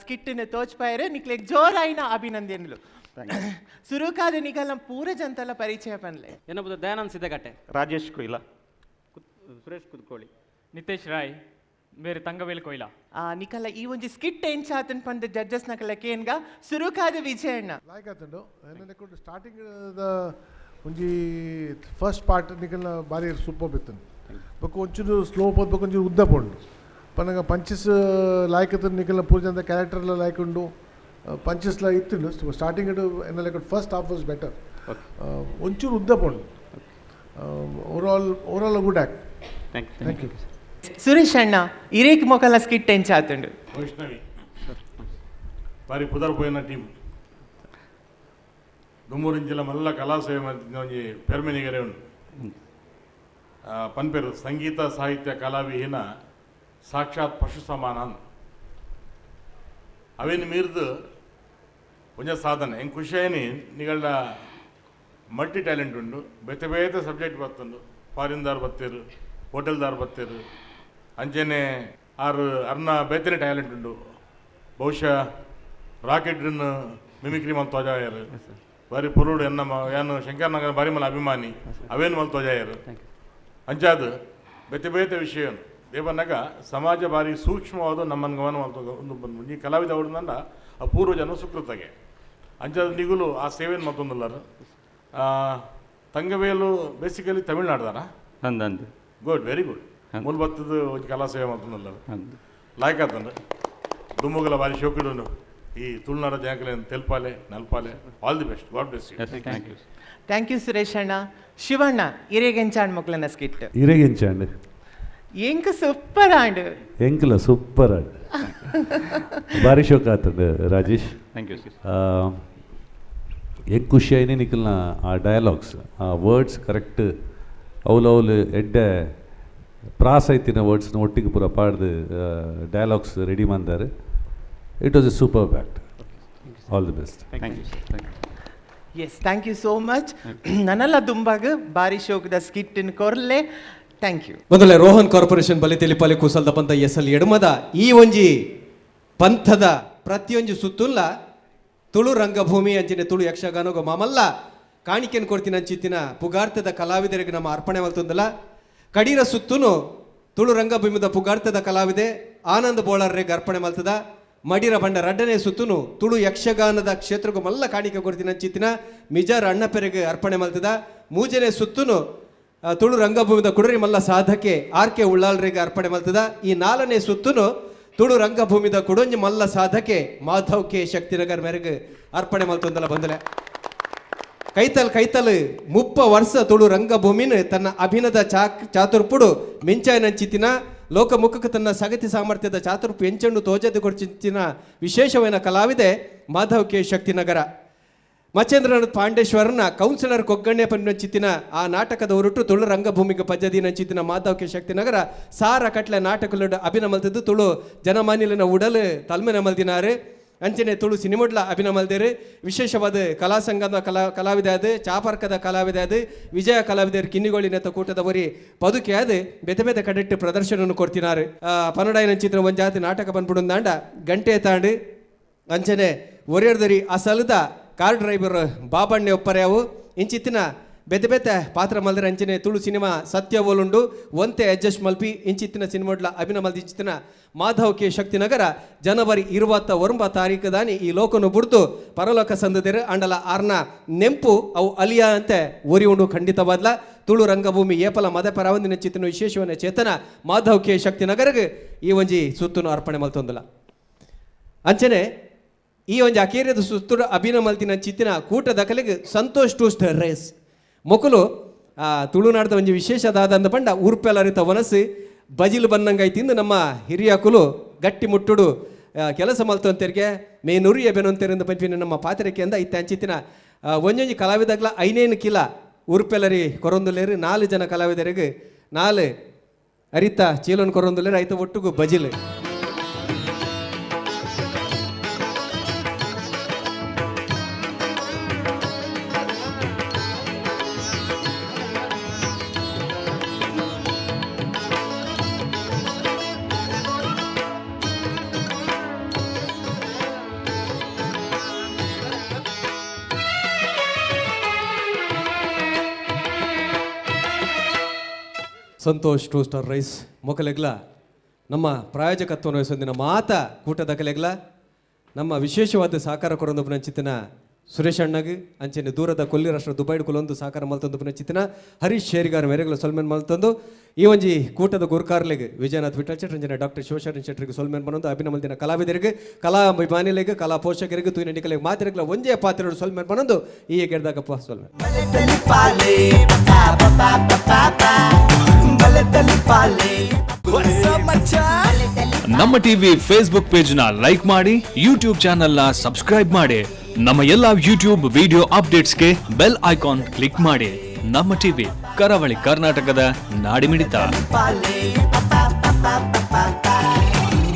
Speaker 8: ಸ್ಕಿಟ್ಟಿನ ತೋಚ್ಪಾಯರೆ ನಿಕ್ಲೆಗ್ ಜೋರಾಯಿನ ಅಭಿನಂದನೆಲು ಸುರುಕಾದ ನಿಗಲ ಪೂರ ಜನತಲ ಪರಿಚಯ ಪನ್ಲೆ
Speaker 12: ಏನಬಹುದು ದಯಾನಂದ್ ಸಿದ್ದಗಟ್ಟೆ
Speaker 9: ರಾಜೇಶ್ ಕೊಯ್ಲಾ
Speaker 12: ಸುರೇಶ್ ಕುದ್ಕೋಳಿ
Speaker 13: ನಿತೇಶ್ ರಾಯ್ ಬೇರೆ ತಂಗವೇಲ್ ಕೊಯ್ಲಾ
Speaker 8: ನಿಕಲ ಈ ಒಂಜಿ ಸ್ಕಿಟ್ ಎಂಚಾತನ್ ಪಂದ ಜಡ್ಜಸ್ ನಕಲ ಕೇನ್ಗ ಸುರುಕಾದ ವಿಜಯಣ್ಣ
Speaker 6: ಲೈಕ್ ಆತಂಡು ಏನಕ್ಕೆ ಸ್ಟಾರ್ಟಿಂಗ್ ದ ಒಂಜಿ ಫಸ್ಟ್ ಪಾರ್ಟ್ ನಿಕಲ್ನ ಬಾರಿ ಸೂಪರ್ ಬಿತ್ತನು ಬೊಕ್ಕ ಒಂಚೂರು ಸ್ಲೋ ಪೋದ್ಬೇಕು ಒಂಚೂರು ಉದ್ದ ಪೋಂಡು ಪನಗ ಪಂಚಸ್ ಲೈಕ್ ಆತನು ನಿಕಲ್ನ ಪೂರ ಜನದ ಕ್ಯಾರೆಕ್ಟರ್ಲ ಲೈಕ್ ಉಂಡು ಪಂಚಸ್ಲ ಇತ್ತು ಸ್ಟಾರ್ಟಿಂಗ್ ಇಡು ಏನಲ್ಲ ಫಸ್ಟ್ ಹಾಫ್ ವಾಸ್ ಬೆಟರ್ ಒಂಚೂರು ಉದ್ದ ಪೋಂಡು overall good act thank you
Speaker 8: Suresh ಅಣ್ಣ ಇರೇಕ್ ಮೊಕಲ ಸ್ಕಿಟ್ ಎಂಚಾತುಂಡು
Speaker 5: ವೈಷ್ಣವಿ ಬಾರಿ ಪುದರ್ ಪೋಯಿನ ಟೀಮ್ ದುಮ್ಮೂರಿಂಜಿಲ ಮಲ್ಲ ಕಲಾ ಸೇವೆ ಮಾಡ್ತಿದ್ದ ಒಂಜಿ ಪೆರ್ಮೆನಿಗೆರೆ ಉಂಡು ಪನ್ಪೆರು ಸಂಗೀತ ಸಾಹಿತ್ಯ ಕಲಾವಿಹೀನ ಸಾಕ್ಷಾತ್ ಪಶು ಸಮಾನ ಅವೇನು ಮೀರ್ದು ಒಂಜ ಸಾಧನೆ ಹೆಂಗೆ ಖುಷಿ ಏನಿ ನಿಗಳ ಮಲ್ಟಿ ಟ್ಯಾಲೆಂಟ್ ಉಂಡು ಬೇತೆ ಬೇತೆ ಸಬ್ಜೆಕ್ಟ್ ಬರ್ತುಂಡು ಫಾರಿನ್ದಾರ್ ಬತ್ತೇರು ಹೋಟೆಲ್ದಾರ್ ಬತ್ತೇರು ಅಂಚೆನೆ ಅರ್ನ ಬೇತೆನೆ ಟ್ಯಾಲೆಂಟ್ ಉಂಡು ಬಹುಶಃ ರಾಕೆಟ್ರನ್ನು ಮಿಮಿಕ್ರಿ ಮಲ್ ತೋಜಾಯರು ಬಾರಿ ಪುರುಡು ಏನು ಶಂಕರನಗರ ಬಾರಿ ಮಲ ಅಭಿಮಾನಿ ಅವೇನು ಮಲ್ ತೋಜಾಯರು ಅಂಚಾದ ಬೇತೆ ಬೇತೆ ವಿಷಯ ದೇವನಾಗ ಸಮಾಜ ಬಾರಿ ಸೂಕ್ಷ್ಮವಾದ ನಮ್ಮನ್ನು ಗಮನ ಒಂದು ಈ ಕಲಾವಿದ ಅವಡನ್ನ ಅಪೂರ್ವ ಜನ ಸುಕೃತಗೆ ಅಂಚಾದ ನಿಗುಲು ಆ ಸೇವೆಯನ್ನು ಮತ್ತೊಂದಲ್ಲರು ತಂಗವೇಲು ಬೇಸಿಕಲಿ ತಮಿಳ್ನಾಡ್ದಾರ
Speaker 9: ಅಂದಂದು
Speaker 5: ಗುಡ್ ವೆರಿ ಗುಡ್ ಮೂಲ ಬತ್ತದ ಒಂದು ಕಲಾ ಸೇವೆ ಮತ್ತೊಂದಲ್ಲರು ಲಾಯ್ಕ್ ಆತಂದ್ರೆ ದುಮ್ಮುಗಲ ಬಾರಿ ಶೋಕಿಡೋನು ಈ ತುಳುನಾಡ ಜನಕಲೆ ತೆಲ್ಪಾಲೆ ನಲ್ಪಾಲೆ all the best God bless you
Speaker 8: thank you Suresh ಅಣ್ಣ ಶಿವಣ್ಣ ಇರೇಗೆಂಚಾಂಡ್ ಮೊಕ್ಲನ ಸ್ಕಿಟ್
Speaker 15: ಇರೇಗೆಂಚಾಂಡ್
Speaker 8: ಎಂಕ್ ಸೂಪರ್ ಆಂಡ್
Speaker 15: ಎಂಕ್ಲ ಸೂಪರ್ ಆಂಡ್ ಬಾರಿ ಶೋಕ ಆತಂಡು ರಾಜೇಶ್
Speaker 9: ಥ್ಯಾಂಕ್ ಯು
Speaker 15: ಎಂಕ್ ಖುಷಿ ಆಯ್ನೆ ನಿಖಲ್ನ ಆ ಡಯಲಾಗ್ಸ್ ಆ ವರ್ಡ್ಸ್ ಕರೆಕ್ಟ್ ಅವಲು ಎಡ್ಡೆ ಪ್ರಾಸ್ ಐತಿನ ವರ್ಡ್ಸ್ನ ಒಟ್ಟಿಗೆ ಪೂರ ಪಾಡ್ದು ಡಯಲಾಗ್ಸ್ ರೆಡಿ ಮಾಡಿದ್ದಾರೆ ಇಟ್ ವಾಸ್ ಎ ಸೂಪರ್ ಬ್ಯಾಕ್ಟ್ all the best
Speaker 9: thank you
Speaker 8: yes thank you so much ನನ್ನೆಲ್ಲ ದುಂಬಾಗ ಬಾರಿ ಶೋಕದ ಸ್ಕಿಟ್ಟಿನ ಕೊರ್ಲೆ ಥ್ಯಾಂಕ್ ಯು
Speaker 3: ಮೊದಲೇ ರೋಹನ್ ಕಾರ್ಪೊರೇಷನ್ ಬಲಿ ತೆಲಿಪಾಲಿ ಕೂಸಲ್ದ ಪಂತ ಎಸಲ್ ಎಡಮದ ಈ ಒಂಜಿ ಪಂಥದ ಪ್ರತಿಯೊಂದು ಸುತ್ತುಲ್ಲ ತುಳು ರಂಗಭೂಮಿ ಅಂಚಿನ ತುಳು ಯಕ್ಷಗಾನಗ ಮಾಮಲ್ಲ ಕಾಣಿಕೆಯನ್ನು ಕೊಡ್ತೀನಿ ಅಂಚಿತ್ತಿನ ಪುಗಾರ್ಥದ ಕಲಾವಿದರಿಗೆ ನಮ್ಮ ಅರ್ಪಣೆ ಮಲ್ತೊಂದಲ್ಲ ಕಡೀರ ಸುತ್ತೂನು ತುಳು ರಂಗಭೂಮಿದ ಪುಗಾರ್ಥದ ಕಲಾವಿದೆ ಆನಂದ್ ಬೋಳರ್ರಿಗೆ ಅರ್ಪಣೆ ಮಲ್ತದ ಮಡಿರ ಬಂಡ ರಡ್ಡನೇ ಸುತ್ತೂನು ತುಳು ಯಕ್ಷಗಾನದ ಕ್ಷೇತ್ರಕ್ಕೂ ಮಲ್ಲ ಕಾಣಿಕೆ ಕೊಡ್ತೀನಿ ಅಂಚಿತ್ತಿನ ಮಿಜಾರ್ ಅಣ್ಣಪೆರೆಗೆ ಅರ್ಪಣೆ ಮಲ್ತದ ಮೂಜನೇ ಸುತ್ತೂನು ತುಳು ರಂಗಭೂಮಿದ ಕುಡರಿ ಮಲ್ಲ ಸಾಧಕೆ ಆರ್ಕೆ ಉಳ್ಳಾಳ್ರಿಗೆ ಅರ್ಪಣೆ ಮಲ್ತದ ಈ 4ನೇ ಸುತ್ತೂನು ತುಳು ರಂಗಭೂಮಿದ ಕುಡೊಂಜಿ ಮಲ್ಲ ಸಾಧಕೆ ಮಾಧವ್ ಕೆ ಶಕ್ತಿನಗರ್ ಮೇರೆಗೆ ಅರ್ಪಣೆ ಮಲ್ತೊಂದಲ್ಲ ಬಂದಲೆ ಕೈತಲ್ 30 ವರ್ಷ ತುಳು ರಂಗಭೂಮಿನ ತನ್ನ ಅಭಿನದ ಚಾತುರ್ಪುಡು ಮಿಂಚಾಯನಂಚಿತ್ತಿನ ಲೋಕಮುಖಕ್ಕೆ ತನ್ನ ಸಗತಿ ಸಾಮರ್ಥ್ಯದ ಚಾತುರ್ಪು ಎಂಚಂಡು ತೋಜದ್ದು ಕೊಡ್ಚಿತ್ತಿನ ವಿಶೇಷವಾದ ಕಲಾವಿದೆ ಮಾಧವ್ ಕೆ ಶಕ್ತಿನಗರ ಮಚೇಂದ್ರನಾಥ್ ಪಾಂಡೇಶ್ವರನ ಕೌನ್ಸಿಲರ್ ಕೊಗ್ಗಣ್ಣೆ ಪನ್ನಂಚಿತ್ತಿನ ಆ ನಾಟಕದ ಹೊರಟು ತುಳು ರಂಗಭೂಮಿಗೆ ಪದ್ಯದಿನಂಚಿತ್ತಿನ ಮಾಧವ್ ಕೆ ಶಕ್ತಿನಗರ ಸಾರ ಕಟ್ಲೆ ನಾಟಕಲು ಅಭಿನ ಮಲ್ತದ್ದು ತುಳು ಜನಮಾನ್ಯಲಿನ ಉಡಲು ತಲ್ಮೆನ ಮಲ್ದಿನಾರು ಅಂಚನೆ ತುಳು ಸಿನಿಮೊಡ್ಲ ಅಭಿನ ಮಲ್ದೇರು ವಿಶೇಷವಾದ ಕಲಾ ಸಂಘದ ಕಲಾವಿದೆ ಅದು ಚಾಪರ್ಕದ ಕಲಾವಿದೆ ಅದು ವಿಜಯ ಕಲಾವಿದರು ಕಿನ್ನಿಗೋಳಿನೆತ್ತ ಕೂಟದ ಬರಿ ಪದುಕೆ ಅದು ಬೇತೆ ಬೇತೆ ಕಡೆಟ್ಟು ಪ್ರದರ್ಶನವನ್ನು ಕೊಡ್ತಿನಾರು ಪನ್ನಡಾಯಿನ ಚಿತ್ರ ಒಂದು ಜಾತಿ ನಾಟಕ ಬಂದ್ಬಿಡುಂದಾಂಡ ಗಂಟೆ ತಾಂಡು ಅಂಚನೆ ಒರಿಯರ್ದರಿ ಆ ಸಲದ ಕಾರ್ ಡ್ರೈವರ್ ಬಾಬಣ್ಣೆ ಒಪ್ಪರೆ ಅವು ಇಂಚಿತ್ತಿನ ಬೆತೆ ಬೆತೆ ಪಾತ್ರ ಮಲ್ದರ ಅಂಚನೆ ತುಳು ಸಿನಿಮಾ ಸತ್ಯ ಓಲುಂಡು ಒಂತೆ ಅಡ್ಜಸ್ಟ್ ಮಲ್ಪಿ ಇಂಚಿತ್ತಿನ ಸಿನಿಮಾಡ್ಲ ಅಭಿನಯ ಮಲ್ದಿಚ್ಚಿತ್ತಿನ ಮಾಧವ್ ಕೆ ಶಕ್ತಿನಗರ ಜನವರಿ 21 ತಾರೀಕು ದಾನಿ ಈ ಲೋಕನು ಬುಡ್ದು ಪರಲೋಕ ಸಂದದಿರು ಅಂಡಲ ಆರ್ನ ನೆಂಪು ಅವು ಅಲಿಯಾ ಅಂತೆ ಒರಿ ಉಂಡು ಖಂಡಿತವಾದ್ಲ ತುಳು ರಂಗಭೂಮಿ ಏಪಲ ಮದ ಪರಾವಂದಿನ ಚಿತ್ತಿನ ವಿಶೇಷವನ್ನ ಚೇತನ ಮಾಧವ್ ಕೆ ಶಕ್ತಿನಗರ್ಗೆ ಈ ಒಂಜಿ ಸುತ್ತುನು ಅರ್ಪಣೆ ಮಲ್ತೊಂದಲ ಅಂಚನೆ ಈ ಒಂಜಿ ಅಕೇರಿಯದ ಸುತ್ತುಡು ಅಭಿನಯ ಮಲ್ತಿನ ಚಿತ್ತಿನ ಕೂಟ ದಕಲಿಗೆ ಸಂತೋಷ್ ಟೂಸ್ಟ್ ರೇಸ್ ಮೊಕಲು ತುಳುನಾಡದ ಒಂಜಿ ವಿಶೇಷದಾದ ಅಂದ ಪಂಡ ಉರ್ಪೆಲರಿತ ವನಸ್ಸು ಬಜಿಲು ಬನ್ನಂಗೈತಿಂದು ನಮ್ಮ ಹಿರಿಯಕುಲು ಗಟ್ಟಿ ಮುಟ್ಟುಡು ಕೆಲಸ ಮಲ್ತೊಂತೆರಿಗೆ ಮೇನುರಿಯ ಬೆನೊಂತೆರಿಂದ ಪಂಪಿನ ನಮ್ಮ ಪಾತ್ರಕ್ಕೆಂದ ಇತ್ತ ಅಂಚಿತ್ತಿನ ಒಂಜೊಂಜಿ ಕಲಾವಿದಗ್ಲ 5 ಕಿಲ ಉರ್ಪೆಲರಿ ಕೊರೊಂದುಲೇರು 4 ಜನ ಕಲಾವಿದರಿಗೆ 4 ಅರಿತ ಚೀಲನ್ ಕೊರೊಂದುಲೇರು ಐತ ಒಟ್ಟುಗು ಬಜಿಲು ಸಂತೋಷ್ ಟೂ ಸ್ಟಾರ್ ರೈಸ್ ಮೊಕಲೆಗ್ಲ ನಮ್ಮ ಪ್ರಾಯೋಜಕತ್ವವನ್ನು ವಹಿಸೊಂದಿನ ಮಾತ ಕೂಟದ ಕಲೆಗ್ಲ ನಮ್ಮ ವಿಶೇಷವಾದ ಸಹಕಾರ ಕೊರೊಂದು ಚಿತ್ತಿನ ಸುರೇಶ್ ಅಣ್ಣಗೆ ಅಂಚೆನೆ ದೂರದ ಕೊಲ್ಲಿ ರಾಷ್ಟ್ರ ದುಬೈಡ್ ಕುಲೊಂದು ಸಹಕಾರ ಮಲ್ತೊಂದು ಚಿತ್ತಿನ ಹರೀಶ್ ಶೇರಿಗಾರ ಮೇರೆಗಳು ಸೊಲ್ಮೇನ್ ಮಲ್ತೊಂದು ಈ ಒಂಜಿ ಕೂಟದ ಗುರುಕಾರ್ಲೆಗೆ ವಿಜಯನಾಥ್ ವಿಠಲ್ ಶೆಟ್ಟಿ ಅಂಜನೆ ಡಾಕ್ಟರ್ ಶಿವಶರಣ್ ಶೆಟ್ಟರಿಗೆ ಸೊಲ್ಮೇನ್ ಬಂದೊಂದು ಅಭಿನಯ ಮಲ್ತಿನ ಕಲಾವಿದರಿಗೆ ಕಲಾ ಅಭಿಮಾನಿಗಳಿಗೆ ಕಲಾ ಪೋಷಕರಿಗೆ ತೂಯಿನ ನಿಕಲಿಗೆ ಮಾತಿರಗಳ ಒಂಜೇ ಪಾತ್ರೆಗಳು ಸೊಲ್ಮೇನ್ ಬಂದೊಂದು ಈ ಗೆಡ್ದಾಗಪ್ಪ ಸೊಲ್ಮೇನ್
Speaker 1: ನಮ್ಮ ಟಿವಿ ಫೇಸ್ಬುಕ್ ಪೇಜ್ ನ ಲೈಕ್ ಮಾಡಿ ಯೂಟ್ಯೂಬ್ ಚಾನೆಲ್ ನ ಸಬ್ಸ್ಕ್ರೈಬ್ ಮಾಡಿ ನಮ್ಮ ಎಲ್ಲಾ ಯೂಟ್ಯೂಬ್ ವಿಡಿಯೋ ಅಪ್ಡೇಟ್ಸ್ಗೆ ಬೆಲ್ ಐಕಾನ್ ಕ್ಲಿಕ್ ಮಾಡಿ. ನಮ್ಮ ಟಿವಿ ಕರಾವಳಿ ಕರ್ನಾಟಕದ ನಾಡಿಮಿಡಿತ.